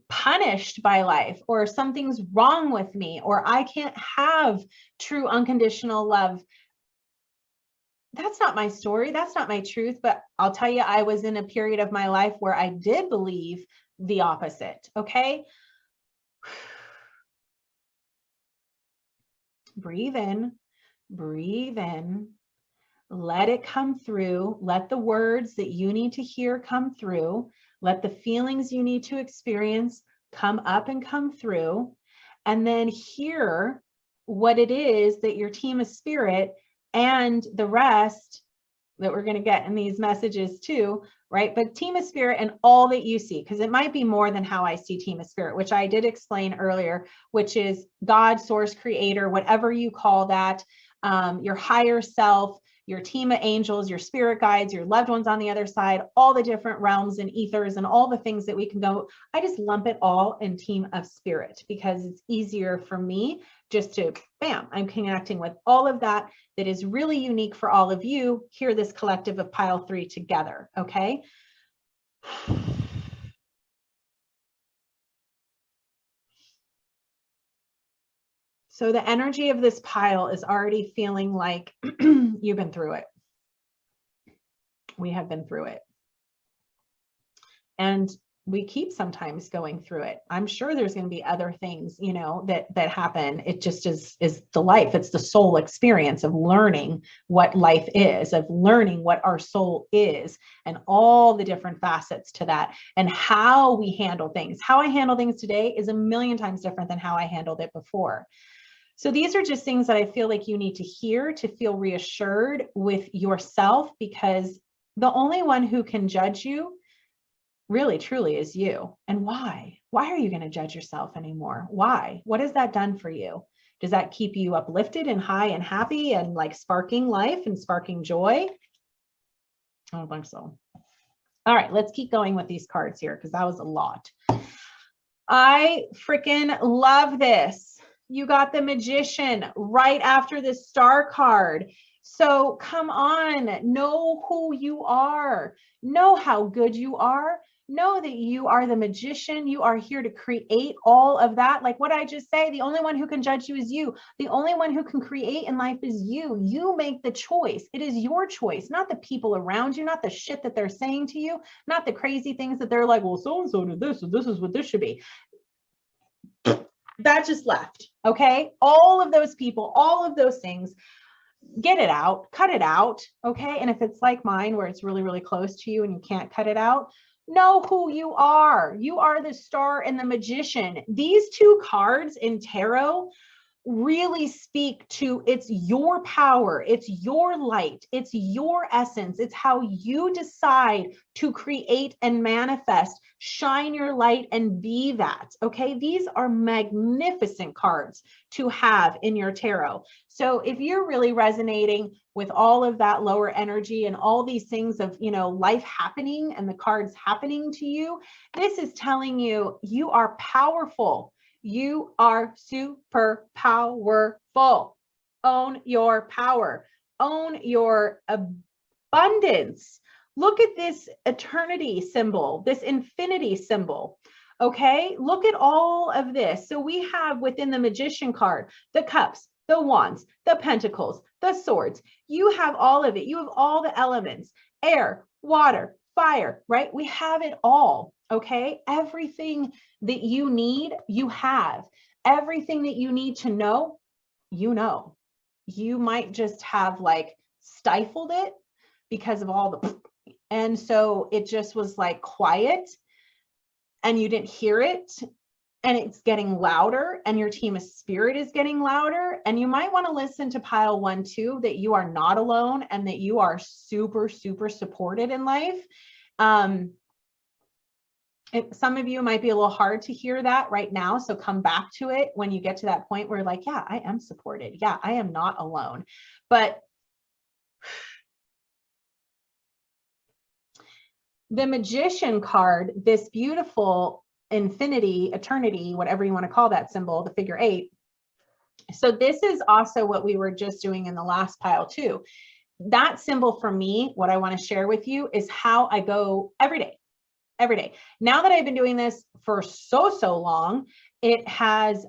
Speaker 1: punished by life or something's wrong with me or I can't have true unconditional love. That's not my story. That's not my truth. But I'll tell you, I was in a period of my life where I did believe the opposite. Okay. Breathe in, let it come through. Let the words that you need to hear come through. Let the feelings you need to experience come up and come through. And then hear what it is that your team of spirit and the rest that we're going to get in these messages too, right? But team of spirit and all that you see, because it might be more than how I see team of spirit, which I did explain earlier, which is God, source, creator, whatever you call that, your higher self, your team of angels, your spirit guides, your loved ones on the other side, all the different realms and ethers and all the things that we can go. I just lump it all in team of spirit because it's easier for me just to, bam, I'm connecting with all of that is really unique for all of you. Hear this collective of pile 3 together, okay? So the energy of this pile is already feeling like you've been through it. We have been through it. And we keep sometimes going through it. I'm sure there's going to be other things, you know, that happen. It just is the life. It's the soul experience of learning what life is, of learning what our soul is, and all the different facets to that, and how we handle things. How I handle things today is a million times different than how I handled it before. So these are just things that I feel like you need to hear to feel reassured with yourself, because the only one who can judge you really, truly is you. And why? Why are you going to judge yourself anymore? Why? What has that done for you? Does that keep you uplifted and high and happy and like sparking life and sparking joy? I don't think so. All right, let's keep going with these cards here, because that was a lot. I freaking love this. You got the Magician right after the Star card. So come on, know who you are. Know how good you are. Know that you are the Magician. You are here to create all of that. Like what I just say, the only one who can judge you is you. The only one who can create in life is you. You make the choice. It is your choice, not the people around you, not the shit that they're saying to you, not the crazy things that they're like, well, so-and-so did this, and this is what this should be. That just left. Okay. All of those people, all of those things, get it out, cut it out. Okay. And if it's like mine, where it's really, really close to you and you can't cut it out, know who you are. You are the Star and the Magician. These two cards in tarot really speak to, it's your power, it's your light, it's your essence, it's how you decide to create and manifest, shine your light and be that. Okay, these are magnificent cards to have in your tarot. So if you're really resonating with all of that lower energy and all these things of, you know, life happening and the cards happening to you, this is telling you you are powerful. You are super powerful. Own your power. Own your abundance. Look at this eternity symbol, this infinity symbol. Okay, look at all of this. So we have within the Magician card, the cups, the wands, the pentacles, the swords. You have all of it. You have all the elements, air, water, fire, right? We have it all. Okay, everything that you need, you have. Everything that you need to know, you know. You might just have like stifled it because of all the, and so it just was like quiet and you didn't hear it, and it's getting louder, and your team of spirit is getting louder. And you might want to listen to pile 1, 2, that you are not alone and that you are super, super supported in life. Some of you might be a little hard to hear that right now. So come back to it when you get to that point where like, yeah, I am supported. Yeah, I am not alone. But the Magician card, this beautiful infinity, eternity, whatever you want to call that symbol, the figure 8. So this is also what we were just doing in the last pile too. That symbol for me, what I want to share with you is how I go every day. Every day. Now that I've been doing this for so long, it has,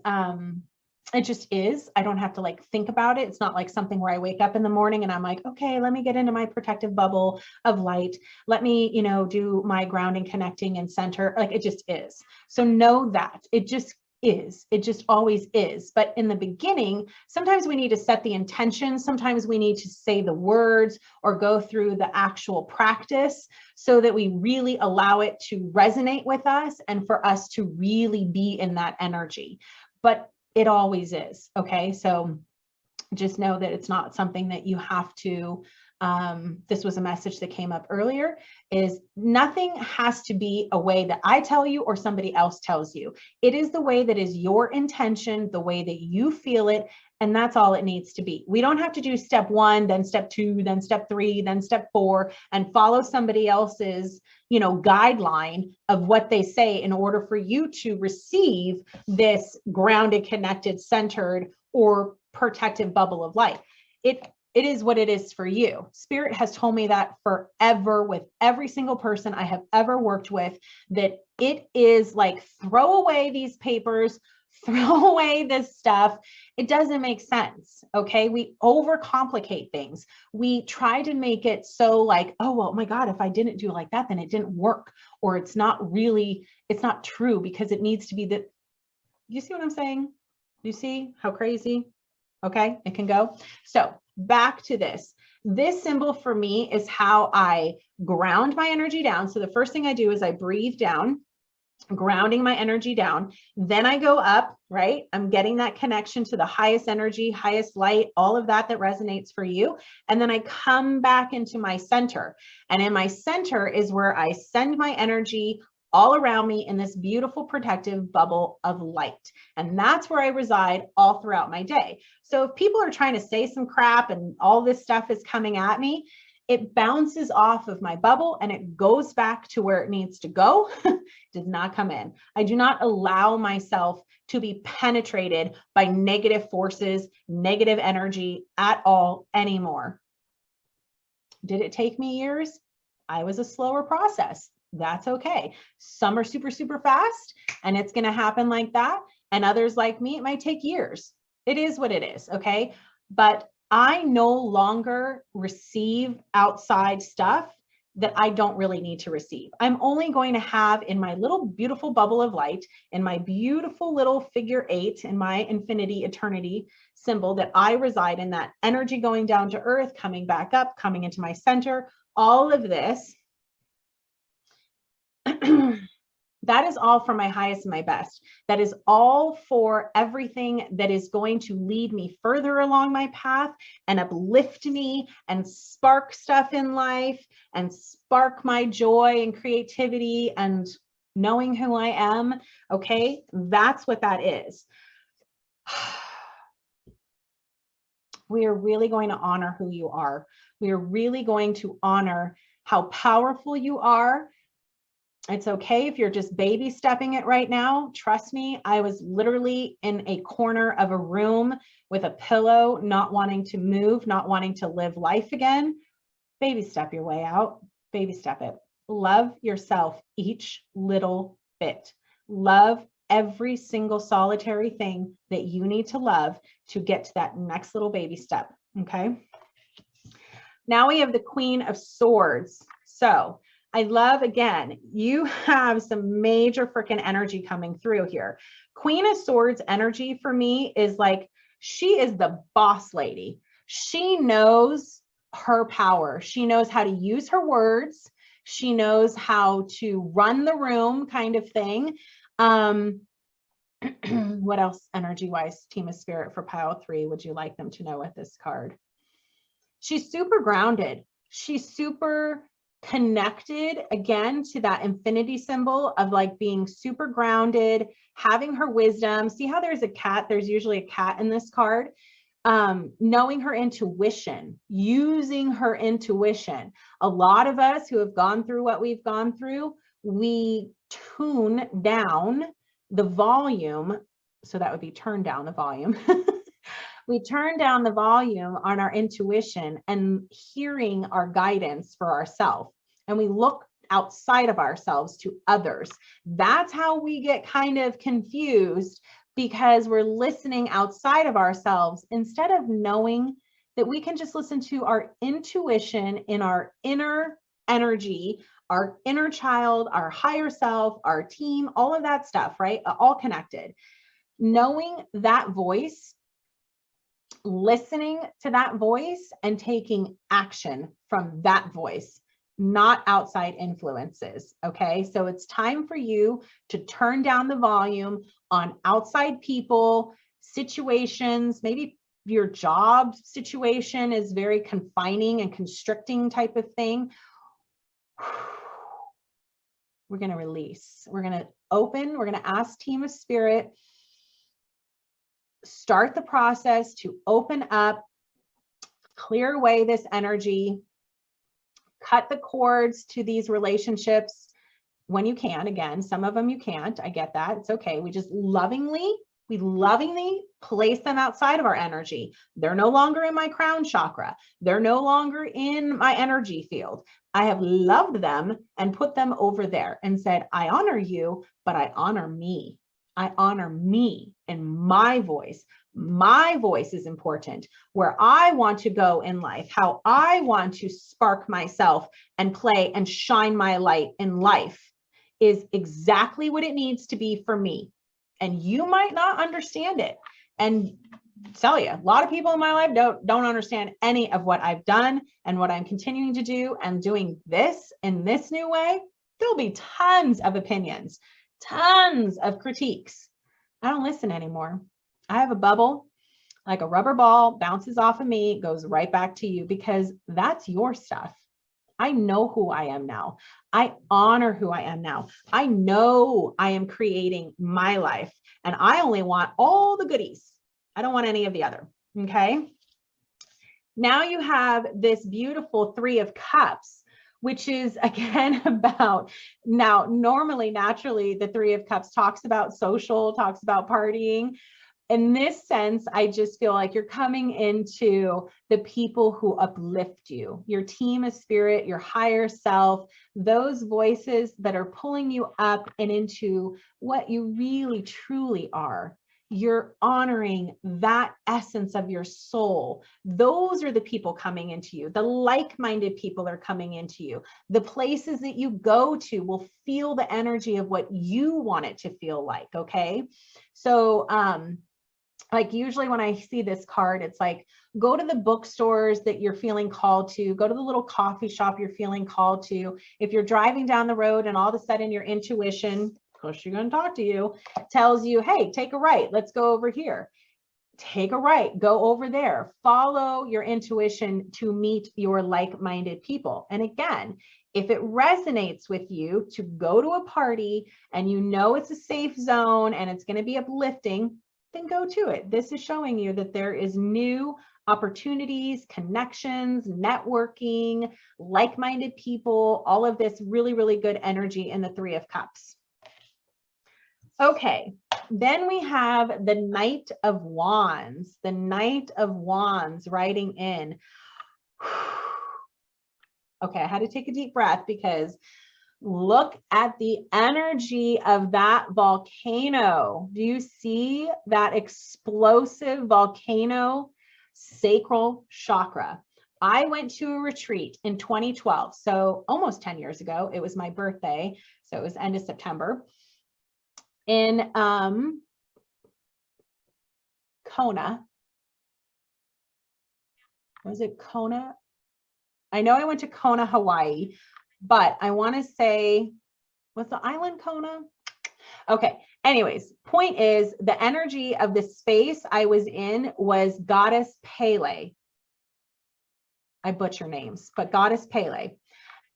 Speaker 1: it just is. I don't have to like think about it. It's not like something where I wake up in the morning and I'm like, okay, let me get into my protective bubble of light. Let me, you know, do my grounding, connecting, and center. Like it just is. So know that it just is. It just always is. But in the beginning, sometimes we need to set the intention. Sometimes we need to say the words or go through the actual practice so that we really allow it to resonate with us and for us to really be in that energy. But it always is. Okay. So just know that it's not something that you have to, this was a message that came up earlier, is nothing has to be a way that I tell you or somebody else tells you. It is the way that is your intention, the way that you feel it, and that's all it needs to be. We don't have to do step 1, then step 2, then step 3, then step 4, and follow somebody else's, you know, guideline of what they say in order for you to receive this grounded, connected, centered, or protective bubble of light. It is what it is for you. Spirit has told me that forever with every single person I have ever worked with, that it is like, throw away these papers, throw away this stuff. It doesn't make sense. Okay. We overcomplicate things. We try to make it so like, oh, well, my God, if I didn't do it like that, then it didn't work, or it's not true because it needs to be that. You see what I'm saying? You see how crazy? Okay. It can go. So back to this. This symbol for me is how I ground my energy down. So the first thing I do is I breathe down, grounding my energy down. Then I go up, right? I'm getting that connection to the highest energy, highest light, all of that resonates for you. And then I come back into my center. And in my center is where I send my energy all around me in this beautiful protective bubble of light. And that's where I reside all throughout my day. So if people are trying to say some crap and all this stuff is coming at me, it bounces off of my bubble and it goes back to where it needs to go. Does not come in. I do not allow myself to be penetrated by negative forces, negative energy at all anymore. Did it take me years? I was a slower process. That's okay. Some are super, super fast and it's going to happen like that. And others like me, it might take years. It is what it is. Okay. But I no longer receive outside stuff that I don't really need to receive. I'm only going to have in my little beautiful bubble of light, in my beautiful little figure 8, in my infinity eternity symbol that I reside in, that energy going down to earth, coming back up, coming into my center, all of this. That is all for my highest and my best. That is all for everything that is going to lead me further along my path and uplift me and spark stuff in life and spark my joy and creativity and knowing who I am. Okay, that's what that is. We are really going to honor who you are. We are really going to honor how powerful you are. It's okay if you're just baby stepping it right now. Trust me, I was literally in a corner of a room with a pillow, not wanting to move, not wanting to live life again. Baby step your way out. Baby step it. Love yourself each little bit. Love every single solitary thing that you need to love to get to that next little baby step. Okay. Now we have the Queen of Swords. So I love, again, you have some major freaking energy coming through here. Queen of Swords energy for me is like, she is the boss lady. She knows her power. She knows how to use her words. She knows how to run the room kind of thing. What else energy-wise, Team of Spirit for pile 3, would you like them to know with this card? She's super grounded. She's super connected, again, to that infinity symbol of like being super grounded, having her wisdom. See how there's a cat? There's usually a cat in this card. Knowing her intuition, using her intuition. A lot of us who have gone through what we've gone through, we tune down the volume. So that would be turn down the volume. We turn down the volume on our intuition and hearing our guidance for ourselves. And we look outside of ourselves to others. That's how we get kind of confused, because we're listening outside of ourselves instead of knowing that we can just listen to our intuition in our inner energy, our inner child, our higher self, our team, all of that stuff, right? All connected. Knowing that voice, listening to that voice and taking action from that voice, not outside influences. Okay. So it's time for you to turn down the volume on outside people, situations. Maybe your job situation is very confining and constricting type of thing. We're going to release. We're going to open. We're going to ask Team of Spirit, start the process to open up, clear away this energy, cut the cords to these relationships when you can. Again, some of them you can't. I get that. It's okay. We lovingly place them outside of our energy. They're no longer in my crown chakra. They're no longer in my energy field. I have loved them and put them over there and said, I honor you, but I honor me. I honor me and my voice. My voice is important. Where I want to go in life, how I want to spark myself and play and shine my light in life is exactly what it needs to be for me. And you might not understand it. And tell you, a lot of people in my life don't understand any of what I've done and what I'm continuing to do and doing this in this new way. There'll be tons of opinions, tons of critiques. I don't listen anymore. I have a bubble, like a rubber ball, bounces off of me, goes right back to you, because that's your stuff. I know who I am now. I honor who I am now. I know I am creating my life, and I only want all the goodies. I don't want any of the other. Okay. Now you have this beautiful 3 of Cups, which is again about, now normally, naturally, the 3 of Cups talks about social, talks about partying. In this sense, I just feel like you're coming into the people who uplift you, your team of spirit, your higher self, those voices that are pulling you up and into what you really truly are. You're honoring that essence of your soul. Those are the people coming into you. The like-minded people are coming into you. The places that you go to will feel the energy of what you want it to feel like. Okay. So, like usually when I see this card, it's like, go to the bookstores that you're feeling called to, go to the little coffee shop you're feeling called to. If you're driving down the road and all of a sudden your intuition, of course you're going to talk to you, tells you, hey, take a right, let's go over here. Take a right, go over there. Follow your intuition to meet your like-minded people. And again, if it resonates with you to go to a party and you know it's a safe zone and it's going to be uplifting, then go to it. This is showing you that there is new opportunities, connections, networking, like-minded people, all of this really, really good energy in the 3 of Cups. Okay, then we have the Knight of Wands, the Knight of Wands riding in. Okay, I had to take a deep breath because look at the energy of that volcano. Do you see that explosive volcano? Sacral chakra. I went to a retreat in 2012, so almost 10 years ago. It was my birthday, so it was end of September in Kona. Was it Kona? I know I went to Kona, Hawaii, but I want to say, was the island Kona? Okay. Anyways, point is the energy of the space I was in was Goddess Pele. I butcher names, but Goddess Pele.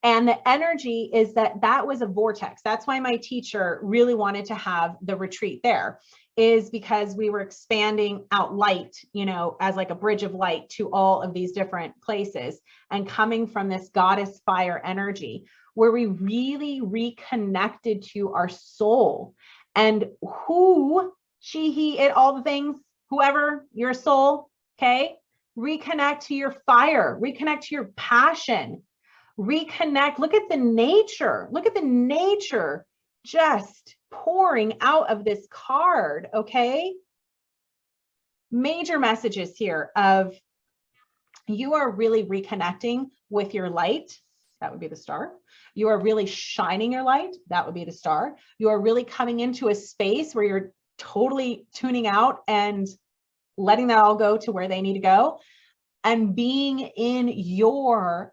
Speaker 1: And the energy is that was a vortex. That's why my teacher really wanted to have the retreat there, is because we were expanding out light, you know, as like a bridge of light to all of these different places, and coming from this goddess fire energy where we really reconnected to our soul and who, she, he, it, all the things, whoever, your soul. Okay. Reconnect to your fire, reconnect to your passion, reconnect. Look at the nature. Look at the nature just pouring out of this card. Okay. Major messages here of you are really reconnecting with your light. That would be the star. You are really shining your light. That would be the star. You are really coming into a space where you're totally tuning out and letting that all go to where they need to go, and being in your,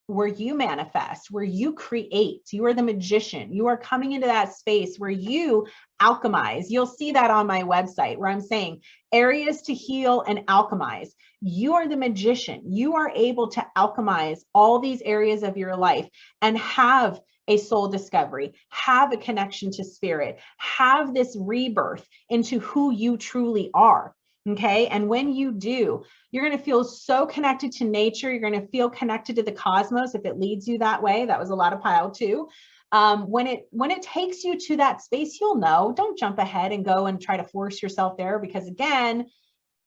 Speaker 1: where you manifest, where you create. You are the magician. You are coming into that space where you alchemize. You'll see that on my website where I'm saying areas to heal and alchemize. You are the magician. You are able to alchemize all these areas of your life and have a soul discovery, have a connection to spirit, have this rebirth into who you truly are. Okay. And when you do, you're going to feel so connected to nature. You're going to feel connected to the cosmos if it leads you that way. That was a lot of pile too. When it takes you to that space, you'll know. Don't jump ahead and go and try to force yourself there, because again,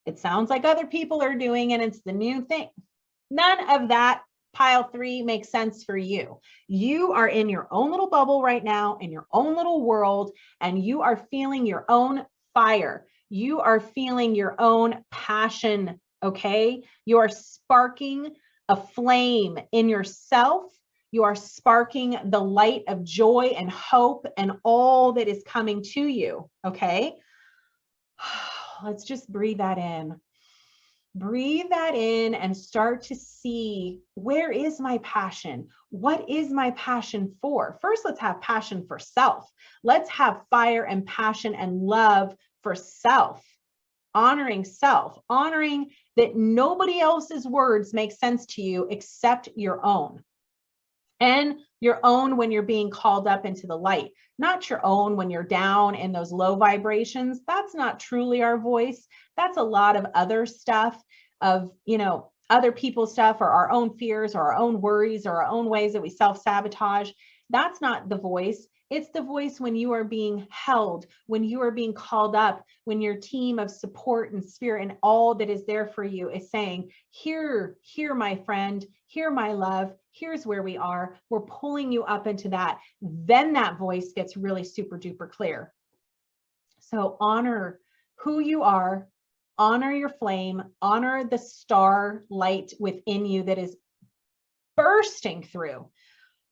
Speaker 1: it sounds like other people are doing it. It's the new thing. None of that pile 3 makes sense for you. You are in your own little bubble right now, in your own little world, and you are feeling your own fire. You are feeling your own passion, okay? You are sparking a flame in yourself. You are sparking the light of joy and hope and all that is coming to you, okay? Let's just breathe that in. Breathe that in and start to see, where is my passion? What is my passion for? First, let's have passion for self. Let's have fire and passion and love for self. Honoring self, honoring that nobody else's words make sense to you except your own. And your own when you're being called up into the light, not your own when you're down in those low vibrations. That's not truly our voice. That's a lot of other stuff of, other people's stuff, or our own fears or our own worries or our own ways that we self-sabotage. That's not the voice. It's the voice when you are being held, when you are being called up, when your team of support and spirit and all that is there for you is saying, here, my friend, here, my love, here's where we are. We're pulling you up into that. Then that voice gets really super duper clear. So honor who you are, honor your flame, honor the star light within you that is bursting through.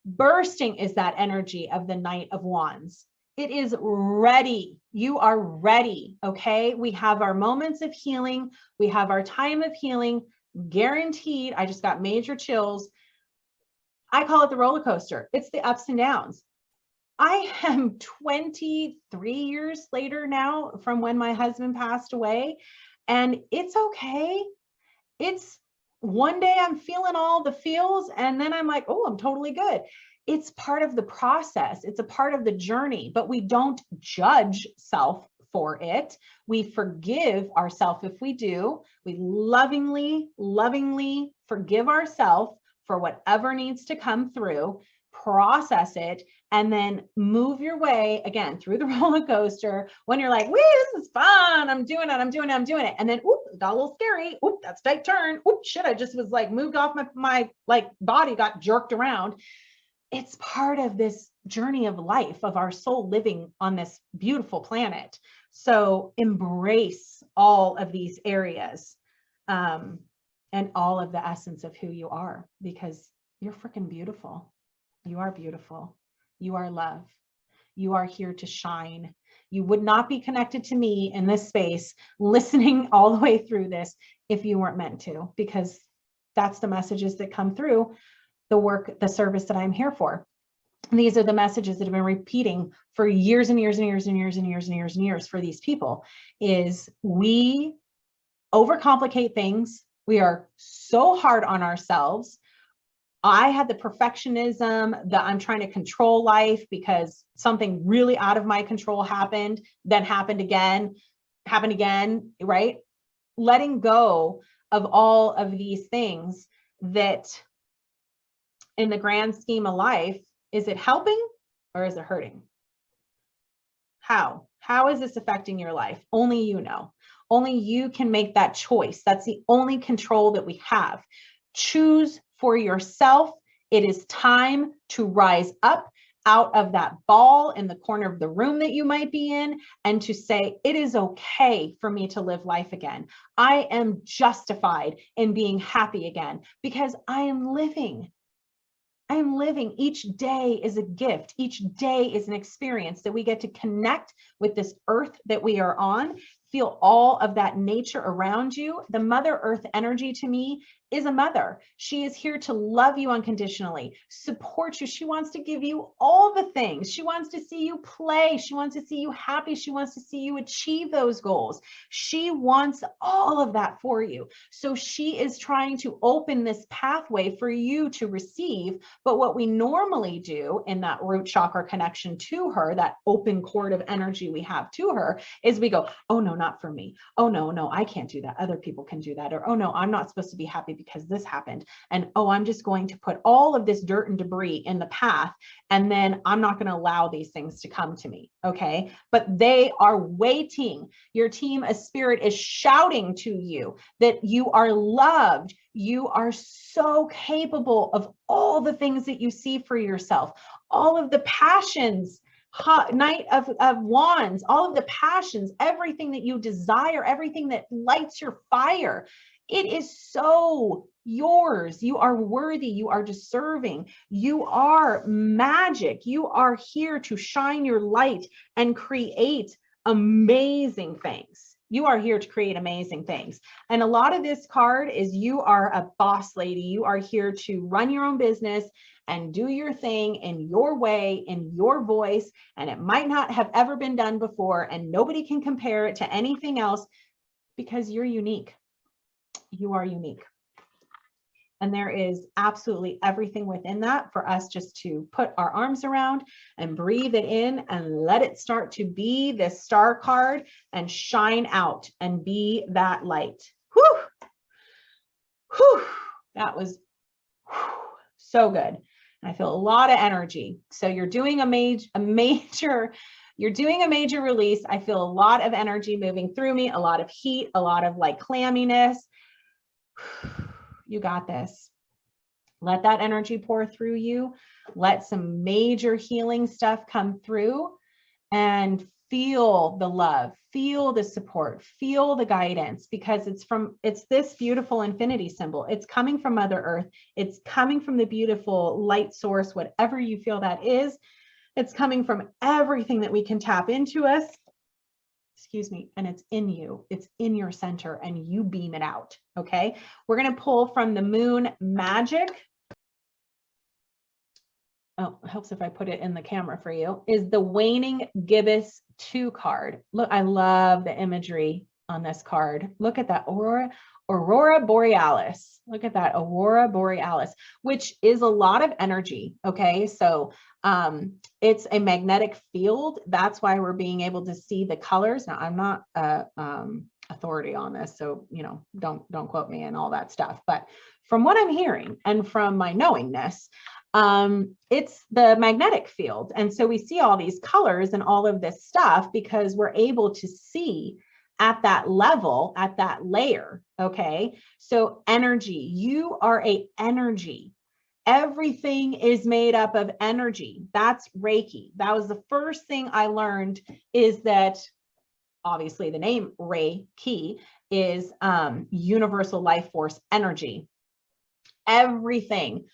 Speaker 1: Bursting is that energy of the Knight of Wands. It is ready. You are ready. Okay. We have our moments of healing. We have our time of healing guaranteed. I just got major chills. I call it the roller coaster. It's the ups and downs. I am 23 years later now from when my husband passed away, and it's okay. It's one day I'm feeling all the feels, and then I'm like, oh, I'm totally good. It's part of the process. It's a part of the journey, but we don't judge self for it. We forgive ourselves if we do. We lovingly forgive ourselves for whatever needs to come through, process it, and then move your way again through the roller coaster. When you're like, woo, this is fun. I'm doing it. And then, oop, it got a little scary. Oop, that's a tight turn. Oop, shit, I just was like moved off my body got jerked around. It's part of this journey of life, of our soul living on this beautiful planet. So embrace all of these areas and all of the essence of who you are, because you're freaking beautiful. You are beautiful. You are love. You are here to shine. You would not be connected to me in this space, listening all the way through this, if you weren't meant to, because that's the messages that come through the work, the service that I'm here for. And these are the messages that have been repeating for years and years and years and years and years and years and years for these people, is we overcomplicate things. We are so hard on ourselves. I had the perfectionism that I'm trying to control life because something really out of my control happened, then happened again, right? Letting go of all of these things that in the grand scheme of life, is it helping or is it hurting? How is this affecting your life? Only you know. Only you can make that choice. That's the only control that we have. Choose for yourself. It is time to rise up out of that ball in the corner of the room that you might be in, and to say, it is okay for me to live life again. I am justified in being happy again because I am living. Each day is a gift. Each day is an experience that we get to connect with this earth that we are on. Feel all of that nature around you. The Mother Earth energy to me is a mother. She is here to love you unconditionally, support you. She wants to give you all the things. She wants to see you play. She wants to see you happy. She wants to see you achieve those goals. She wants all of that for you. So she is trying to open this pathway for you to receive. But what we normally do in that root chakra connection to her, that open cord of energy we have to her, is we go, oh no, not for me. Oh no, I can't do that. Other people can do that. Or, oh no, I'm not supposed to be happy because this happened. And oh, I'm just going to put all of this dirt and debris in the path, and then I'm not going to allow these things to come to me. Okay. But they are waiting. Your team of spirit is shouting to you that you are loved. You are so capable of all the things that you see for yourself, all of the passions, Knight of Wands, all of the passions, everything that you desire, everything that lights your fire. It is so yours. You are worthy. You are deserving. You are magic. You are here to shine your light and create amazing things. You are here to create amazing things. And a lot of this card is you are a boss lady. You are here to run your own business and do your thing in your way, in your voice. And it might not have ever been done before, and nobody can compare it to anything else because you're unique. You are unique. And there is absolutely everything within that for us just to put our arms around and breathe it in and let it start to be this star card and shine out and be that light. Whew. Whew. That was so good. I feel a lot of energy. So you're doing a major release. I feel a lot of energy moving through me, a lot of heat, a lot of like clamminess. You got this. Let that energy pour through you. Let some major healing stuff come through, and feel the love, feel the support, feel the guidance, because it's this beautiful infinity symbol. It's coming from Mother Earth. It's coming from the beautiful light source, whatever you feel that is. It's coming from everything that we can tap into us. Excuse me. And it's in you. It's in your center, and you beam it out. Okay. We're going to pull from the Moon Magic. Oh, it helps if I put it in the camera for you, is the Waning Gibbous 2 card. Look, I love the imagery on this card. Look at that Aurora Borealis. Look at that Aurora Borealis, which is a lot of energy. Okay. So it's a magnetic field. That's why we're being able to see the colors. Now, I'm not authority on this, so, you know, don't quote me and all that stuff. But from what I'm hearing and from my knowingness, it's the magnetic field. And so we see all these colors and all of this stuff because we're able to see at that level, at that layer. Okay. So energy, you are a energy. Everything is made up of energy. That's Reiki. That was the first thing I learned, is that obviously the name Reiki is universal life force energy. Everything,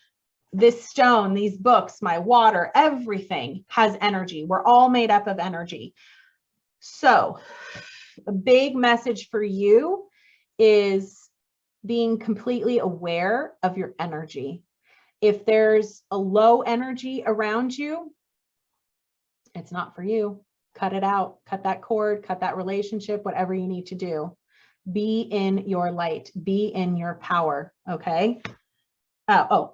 Speaker 1: this stone, these books, my water, everything has energy. We're all made up of energy. So a big message for you is being completely aware of your energy. If there's a low energy around you, it's not for you. Cut it out, cut that cord, cut that relationship, whatever you need to do. Be in your light, be in your power. Okay. Oh,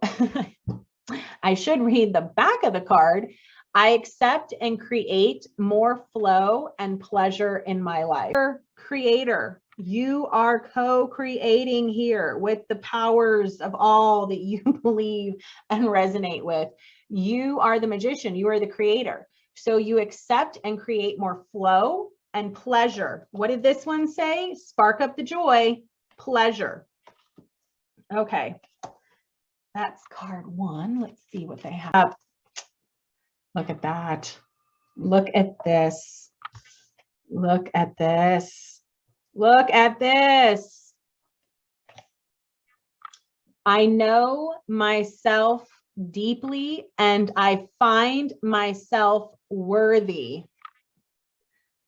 Speaker 1: I should read the back of the card. I accept and create more flow and pleasure in my life. Creator, you are co-creating here with the powers of all that you believe and resonate with. You are the magician. You are the creator. So you accept and create more flow and pleasure. What did this one say? Spark up the joy, pleasure. Okay. That's card 1. Let's see what they have. Look at that. Look at this. Look at this. Look at this. I know myself deeply and I find myself worthy.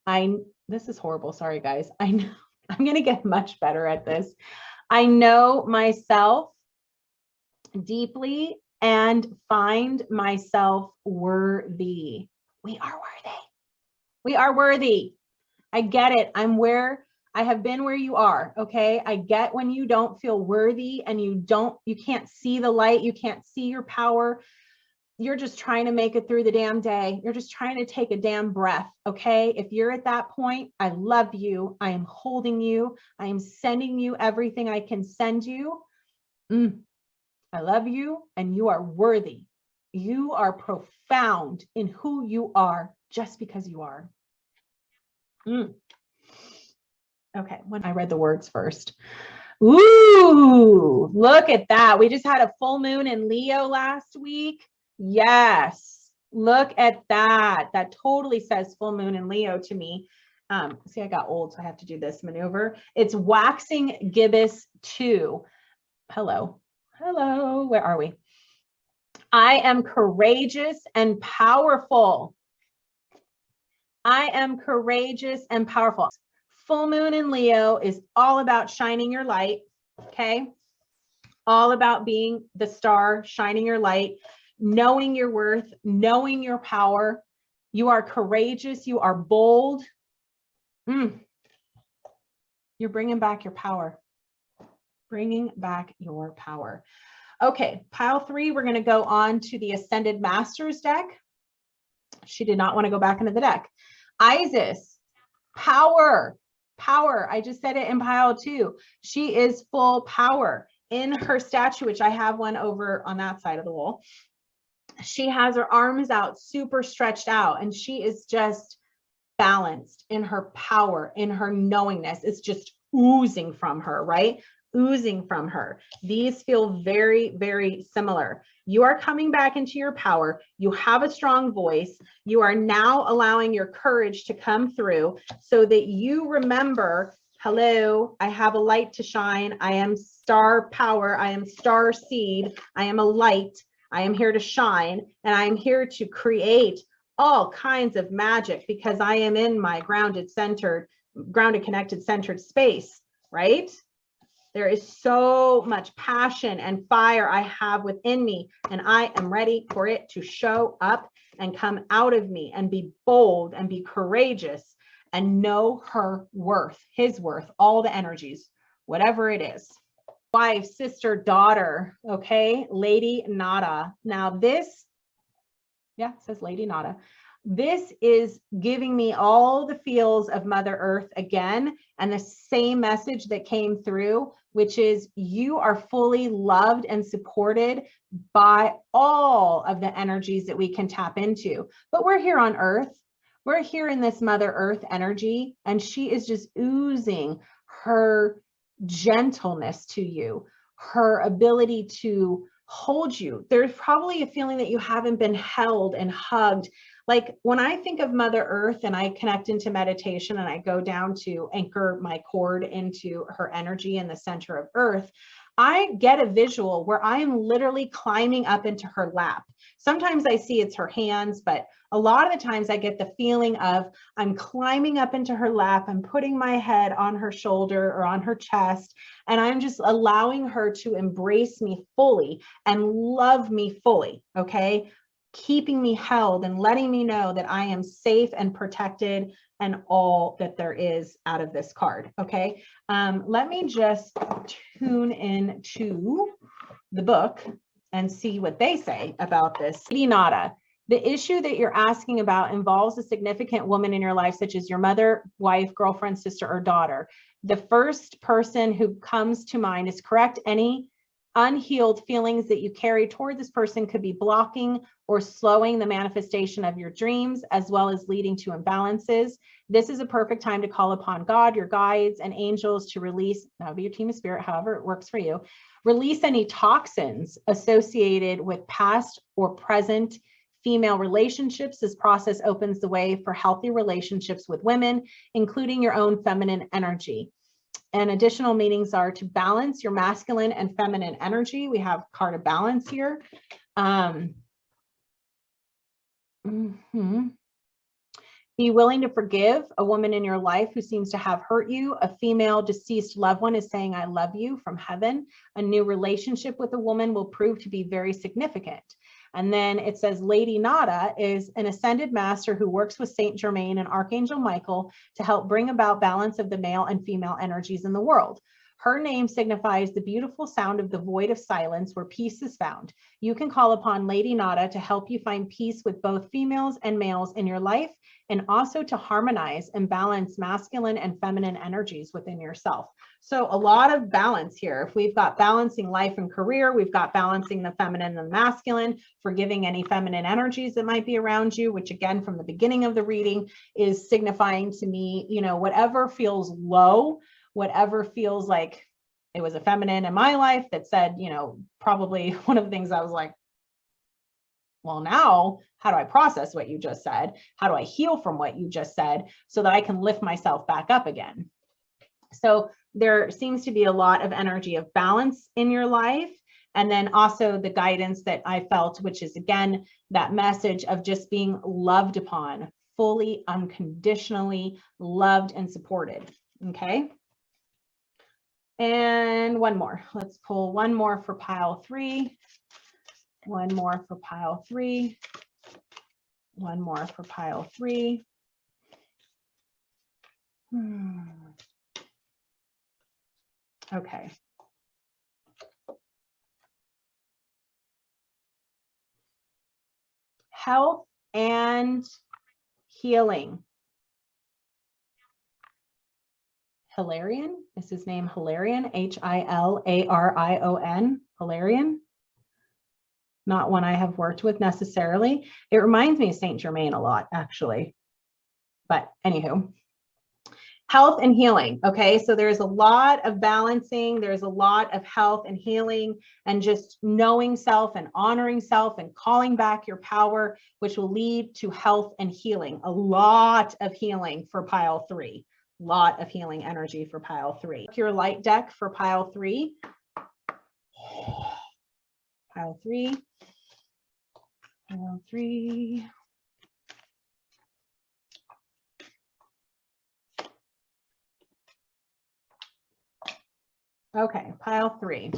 Speaker 1: This is horrible. Sorry, guys. I know I'm going to get much better at this. I know myself deeply and find myself worthy. We are worthy. We are worthy. I get it. I have been where you are. Okay. I get when you don't feel worthy and you can't see the light. You can't see your power. You're just trying to make it through the damn day. You're just trying to take a damn breath. Okay. If you're at that point, I love you. I am holding you. I am sending you everything I can send you. I love you and you are worthy. You are profound in who you are just because you are. Okay, when I read the words first. Ooh, look at that. We just had a full moon in Leo last week. Yes, look at that. That totally says full moon in Leo to me. See, I got old, so I have to do this maneuver. It's waxing gibbous 2. Hello. Hello. Where are we? I am courageous and powerful. I am courageous and powerful. Full moon in Leo is all about shining your light. Okay. All about being the star, shining your light, knowing your worth, knowing your power. You are courageous. You are bold. You're bringing back your power. Bringing back your power. Okay, pile 3, we're going to go on to the Ascended Masters deck. She did not want to go back into the deck. Isis, power. I just said it in pile 2. She is full power. In her statue, which I have one over on that side of the wall, she has her arms out, super stretched out, and she is just balanced in her power, in her knowingness. It's just oozing from her, right? Oozing from her. These feel very, very similar. You are coming back into your power. You have a strong voice. You are now allowing your courage to come through so that you remember, hello, I have a light to shine. I am star power. I am star seed. I am a light. I am here to shine, and I am here to create all kinds of magic because I am in my grounded, connected, centered space, right? There is so much passion and fire I have within me, and I am ready for it to show up and come out of me and be bold and be courageous and know her worth, his worth, all the energies, whatever it is. Wife, sister, daughter, okay? Lady Nada. Now this, it says Lady Nada. This is giving me all the feels of Mother Earth again, and the same message that came through, which is you are fully loved and supported by all of the energies that we can tap into. But we're here on Earth. We're here in this Mother Earth energy, and she is just oozing her gentleness to you, her ability to hold you. There's probably a feeling that you haven't been held and hugged. Like when I think of Mother Earth and I connect into meditation and I go down to anchor my cord into her energy in the center of Earth, I get a visual where I am literally climbing up into her lap. Sometimes I see it's her hands, but a lot of the times I get the feeling of I'm climbing up into her lap, I'm putting my head on her shoulder or on her chest, and I'm just allowing her to embrace me fully and love me fully, okay? Keeping me held and letting me know that I am safe and protected and all that there is out of this card, okay? Let me just tune in to the book and see what they say about this. Lady Nada, the issue that you're asking about involves a significant woman in your life, such as your mother, wife, girlfriend, sister, or daughter. The first person who comes to mind is correct. Any unhealed feelings that you carry toward this person could be blocking or slowing the manifestation of your dreams, as well as leading to imbalances. This is a perfect time to call upon God, your guides, and angels to release, that would be your team of spirit, however it works for you, release any toxins associated with past or present female relationships. This process opens the way for healthy relationships with women, including your own feminine energy. And additional meanings are to balance your masculine and feminine energy. We have card of balance here. Be willing to forgive a woman in your life who seems to have hurt you. A female deceased loved one is saying, I love you from heaven. A new relationship with a woman will prove to be very significant. And then it says Lady Nada is an ascended master who works with Saint Germain and Archangel Michael to help bring about balance of the male and female energies in the world. Her name signifies the beautiful sound of the void of silence where peace is found. You can call upon Lady Nada to help you find peace with both females and males in your life, and also to harmonize and balance masculine and feminine energies within yourself. So a lot of balance here. If we've got balancing life and career, we've got balancing the feminine and masculine, forgiving any feminine energies that might be around you, which again, from the beginning of the reading is signifying to me, you know, whatever feels low, whatever feels like it was a feminine in my life that said, you know, probably one of the things I was like, well, now how do I process what you just said? How do I heal from what you just said so that I can lift myself back up again? So there seems to be a lot of energy of balance in your life. And then also the guidance that I felt, which is again, that message of just being loved upon, fully, unconditionally loved and supported. Okay. And one more. Let's pull one more for pile 3. One more for pile 3. One more for pile 3. Okay. Health and healing. Hilarion, is his name Hilarion, Hilarion, Hilarion. Not one I have worked with necessarily. It reminds me of Saint Germain a lot, actually. But anywho, health and healing. Okay, so there's a lot of balancing. There's a lot of health and healing and just knowing self and honoring self and calling back your power, which will lead to health and healing. A lot of healing for pile 3. Lot of healing energy for pile 3. Your light deck for pile 3. Pile 3. Pile 3. Okay, pile 3.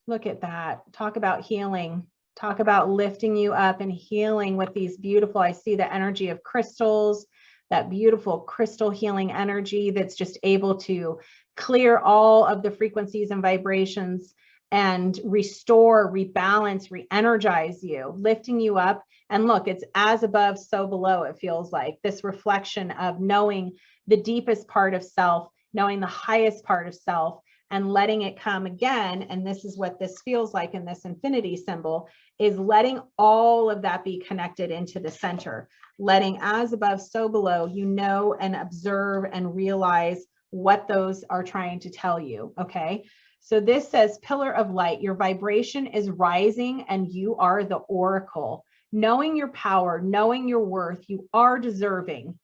Speaker 1: Look at that. Talk about healing. Talk about lifting you up and healing with these beautiful, I see the energy of crystals, that beautiful crystal healing energy that's just able to clear all of the frequencies and vibrations and restore, rebalance, re-energize you, lifting you up. And look, it's as above, so below, it feels like this reflection of knowing the deepest part of self, knowing the highest part of self, and letting it come again. And this is what this feels like in this infinity symbol, is letting all of that be connected into the center, letting as above, so below, you know, and observe and realize what those are trying to tell you. Okay. So this says pillar of light, your vibration is rising and you are the oracle. Knowing your power, knowing your worth, you are deserving.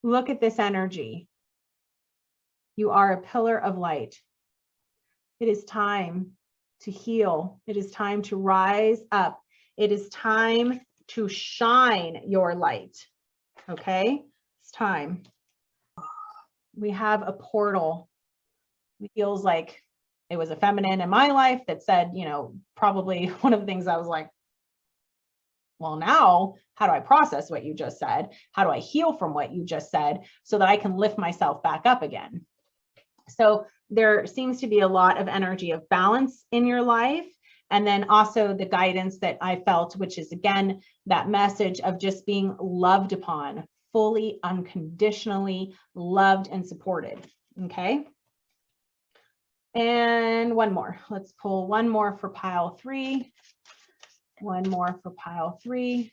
Speaker 1: Look at this energy. You are a pillar of light. It is time to heal. It is time to rise up. It is time to shine your light. Okay, it's time. We have a portal. It feels like it was a feminine in my life that said, you know, probably one of the things I was like, well, now how do I process what you just said? How do I heal from what you just said so that I can lift myself back up again? So there seems to be a lot of energy of balance in your life. And then also the guidance that I felt, which is again, that message of just being loved upon, fully, unconditionally loved and supported. Okay. And one more. Let's pull one more for pile 3. One more for pile 3.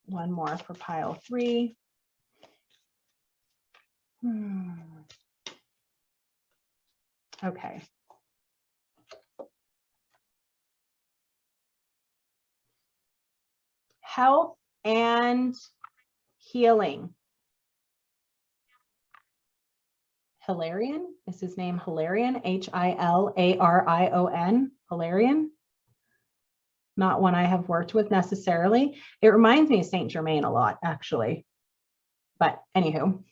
Speaker 1: One more for pile 3. Okay. Health and healing. Hilarion, is his name Hilarion, Hilarion, Hilarion. Not one I have worked with necessarily. It reminds me of Saint Germain a lot, actually. But anywho,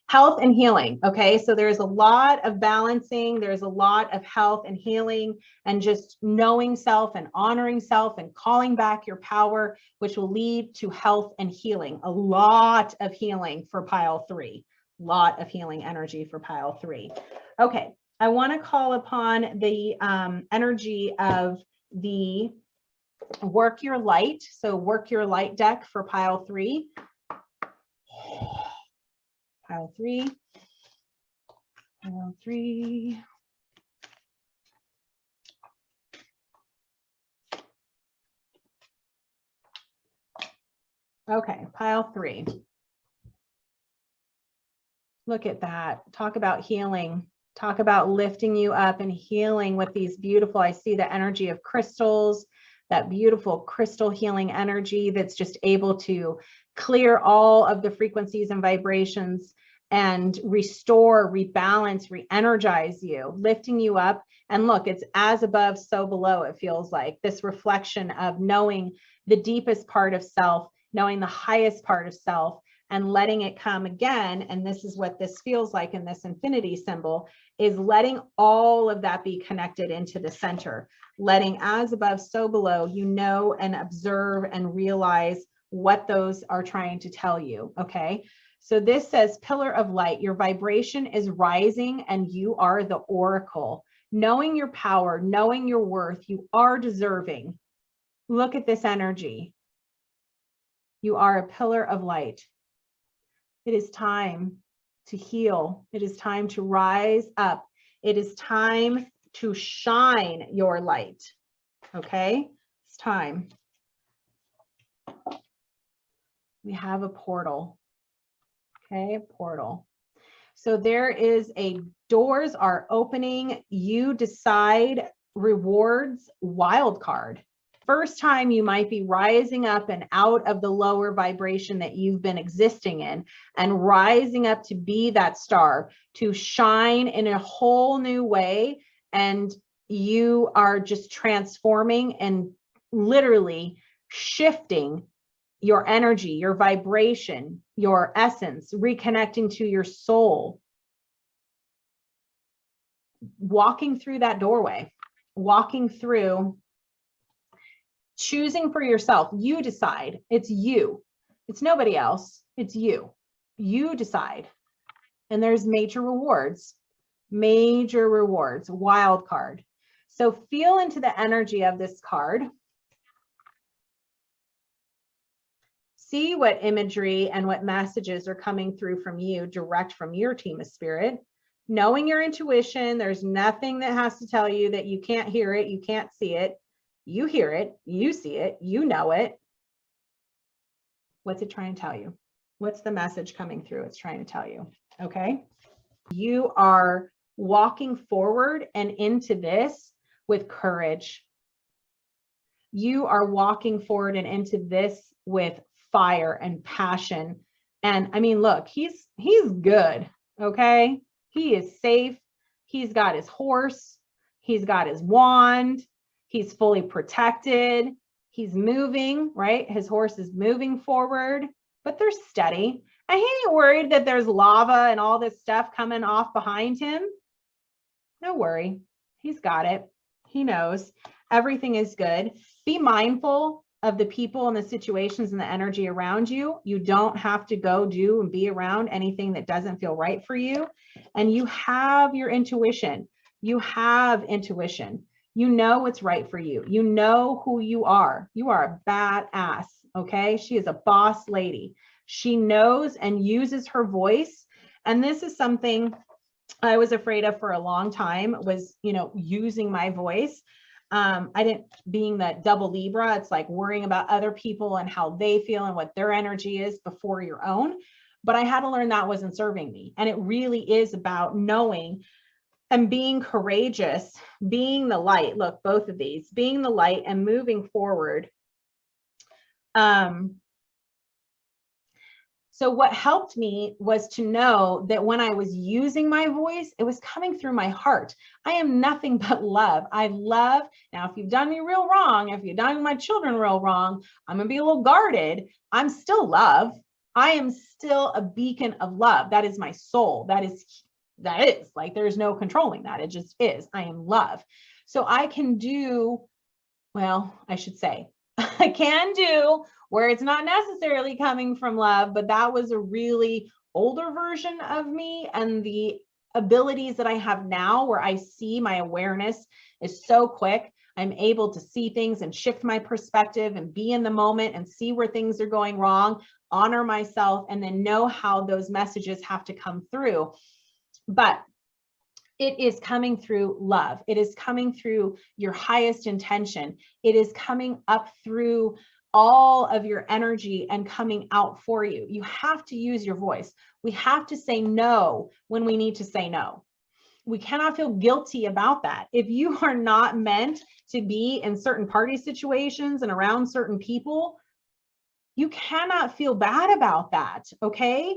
Speaker 1: health and healing. Okay, so there's a lot of balancing. There's a lot of health and healing and just knowing self and honoring self and calling back your power, which will lead to health and healing. A lot of healing for pile 3. lot of healing energy for pile 3. Okay, I want to call upon the energy of the work your light. So work your light deck for pile 3. Pile 3. Pile 3. Okay, pile 3. Look at that. Talk about healing. Talk about lifting you up and healing with these beautiful, I see the energy of crystals, that beautiful crystal healing energy that's just able to clear all of the frequencies and vibrations and restore, rebalance, re-energize you, lifting you up. And look, it's as above, so below, it feels like this reflection of knowing the deepest part of self, knowing the highest part of self, and letting it come again. And this is what this feels like in this infinity symbol, is letting all of that be connected into the center, letting as above, so below, you know, and observe and realize what those are trying to tell you. Okay. So this says pillar of light, your vibration is rising and you are the oracle. Knowing your power, knowing your worth, you are deserving. Look at this energy. You are a pillar of light. It is time to heal. It is time to rise up. It is time to shine your light. Okay, it's time. We have a portal. Okay, portal. So there is a doors are opening. You decide rewards wild card. First time you might be rising up and out of the lower vibration that you've been existing in and rising up to be that star, to shine in a whole new way. And you are just transforming and literally shifting your energy, your vibration, your essence, reconnecting to your soul, walking through that doorway, walking through, choosing for yourself. You decide. It's you. It's nobody else. It's you. You decide. And there's major rewards, wild card. So feel into the energy of this card. See what imagery and what messages are coming through from you, direct from your team of spirit. Knowing your intuition, there's nothing that has to tell you that you can't hear it, you can't see it. You hear it, you see it, you know it. What's it trying to tell you? What's the message coming through it's trying to tell you? Okay. You are walking forward and into this with courage. You are walking forward and into this with fire and passion. And I mean, look, he's good. Okay. He is safe. He's got his horse. He's got his wand. He's fully protected. He's moving, right? His horse is moving forward, but they're steady. And he ain't worried that there's lava and all this stuff coming off behind him. No worry. He's got it. He knows everything is good. Be mindful of the people and the situations and the energy around you. You don't have to go do and be around anything that doesn't feel right for you. And you have your intuition. You have intuition. You know what's right for you. You know who you are. You are a badass, okay? She is a boss lady. She knows and uses her voice. And this is something I was afraid of for a long time, was, using my voice. Being the double Libra, it's like worrying about other people and how they feel and what their energy is before your own. But I had to learn that wasn't serving me. And it really is about knowing and being courageous, being the light. Look, both of these, being the light and moving forward. So what helped me was to know that when I was using my voice, it was coming through my heart. I am nothing but love. I love. Now, if you've done me real wrong, if you've done my children real wrong, I'm going to be a little guarded. I'm still love. I am still a beacon of love. That is my soul. That is like, there's no controlling that. It just is. I am love. So I can do, well, I should say, I can do where it's not necessarily coming from love, but that was a really older version of me and the abilities that I have now, where I see my awareness is so quick. I'm able to see things and shift my perspective and be in the moment and see where things are going wrong, honor myself, and then know how those messages have to come through. But it is coming through love. It is coming through your highest intention. It is coming up through all of your energy and coming out for you. You have to use your voice. We have to say no when we need to say no. We cannot feel guilty about that. If you are not meant to be in certain party situations and around certain people, you cannot feel bad about that, okay?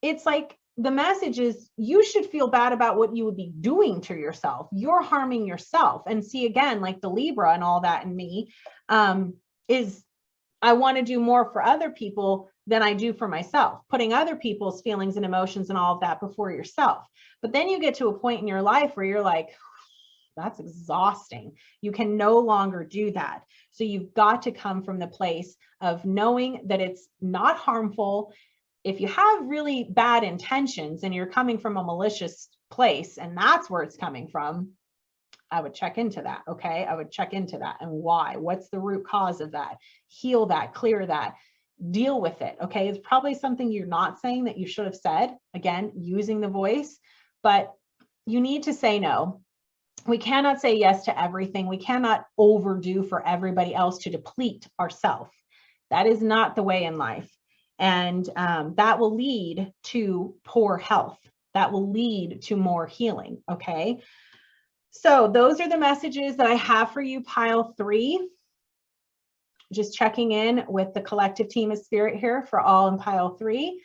Speaker 1: It's like, the message is you should feel bad about what you would be doing to yourself. You're harming yourself. And see, again, like the Libra and all that in me, is I want to do more for other people than I do for myself, putting other people's feelings and emotions and all of that before yourself. But then you get to a point in your life where you're like, that's exhausting. You can no longer do that. So you've got to come from the place of knowing that it's not harmful. If you have really bad intentions and you're coming from a malicious place, and that's where it's coming from, I would check into that. Okay. I would check into that and why. What's the root cause of that? Heal that, clear that, deal with it. Okay. It's probably something you're not saying that you should have said. Again, using the voice, but you need to say no. We cannot say yes to everything. We cannot overdo for everybody else to deplete ourselves. That is not the way in life. And that will lead to poor health. That will lead to more healing. Okay. So those are the messages that I have for you, pile 3. Just checking in with the collective team of spirit here for all in pile 3.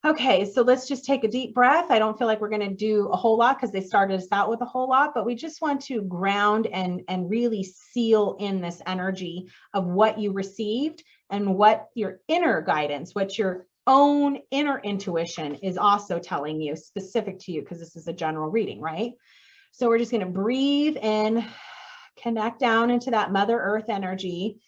Speaker 1: Okay, so let's just take a deep breath. I don't feel like we're going to do a whole lot because they started us out with a whole lot, but we just want to ground and really seal in this energy of what you received and what your inner guidance, what your own inner intuition is also telling you, specific to you, because this is a general reading, right? So we're just going to breathe in, connect down into that Mother Earth energy,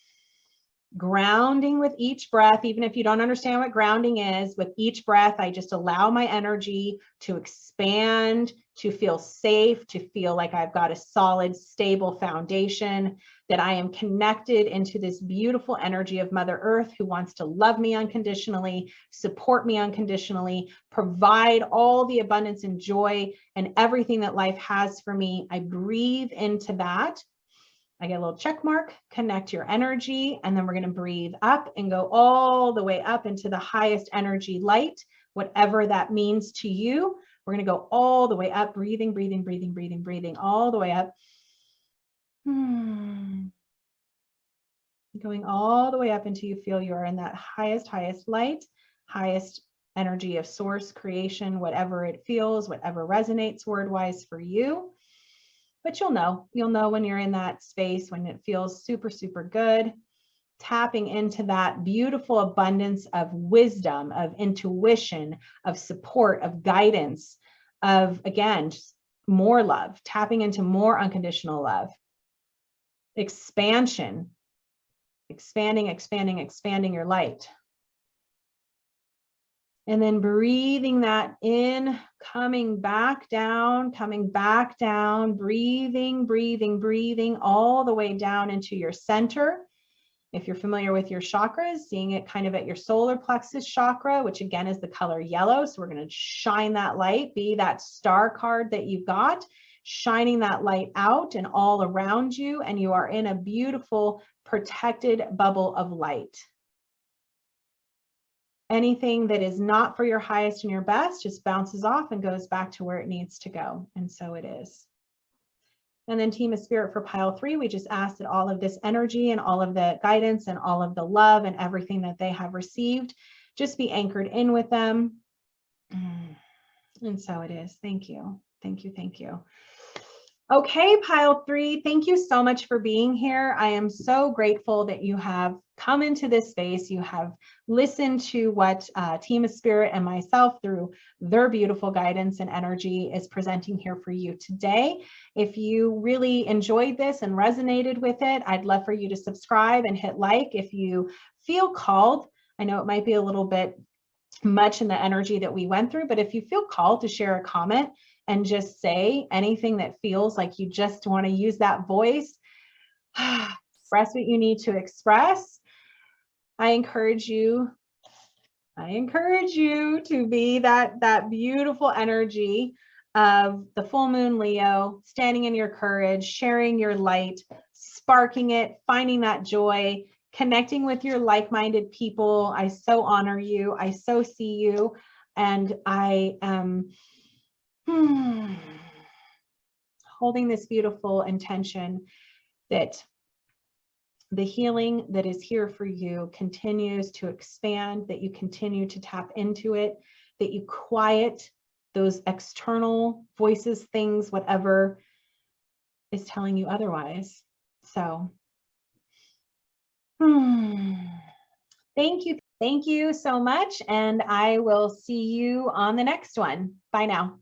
Speaker 1: grounding with each breath. Even if you don't understand what grounding is, with each breath, I just allow my energy to expand, to feel safe, to feel like I've got a solid, stable foundation, that I am connected into this beautiful energy of Mother Earth, who wants to love me unconditionally, support me unconditionally, provide all the abundance and joy and everything that life has for me. I breathe into that. I get a little check mark, connect your energy, and then we're going to breathe up and go all the way up into the highest energy light, whatever that means to you. We're going to go all the way up, breathing, breathing, breathing, breathing, breathing, all the way up. Going all the way up until you feel you are in that highest, highest light, highest energy of source, creation, whatever it feels, whatever resonates word-wise for you. But you'll know when you're in that space, when it feels super, super good, tapping into that beautiful abundance of wisdom, of intuition, of support, of guidance, of, again, just more love, tapping into more unconditional love, expansion, expanding, expanding, expanding your light. And then breathing that in, coming back down, breathing, breathing, breathing all the way down into your center. If you're familiar with your chakras, seeing it kind of at your solar plexus chakra, which again is the color yellow. So we're going to shine that light, be that star card that you've got, shining that light out and all around you. And you are in a beautiful protected bubble of light. Anything that is not for your highest and your best just bounces off and goes back to where it needs to go. And so it is. And then team of spirit for pile 3, we just ask that all of this energy and all of the guidance and all of the love and everything that they have received just be anchored in with them. And so it is. Thank you. Thank you. Thank you. Okay, pile 3, thank you so much for being here. I am so grateful that you have come into this space. You have listened to what Team of Spirit and myself, through their beautiful guidance and energy, is presenting here for you today. If you really enjoyed this and resonated with it, I'd love for you to subscribe and hit like if you feel called. I know it might be a little bit much in the energy that we went through, but if you feel called to share a comment and just say anything that feels like you just want to use that voice, express what you need to express. I encourage you to be that beautiful energy of the full moon Leo, standing in your courage, sharing your light, sparking it, finding that joy, connecting with your like-minded people. I so honor you. I so see you. And I am holding this beautiful intention that the healing that is here for you continues to expand, that you continue to tap into it, that you quiet those external voices, things, whatever is telling you otherwise. So, thank you. Thank you so much. And I will see you on the next one. Bye now.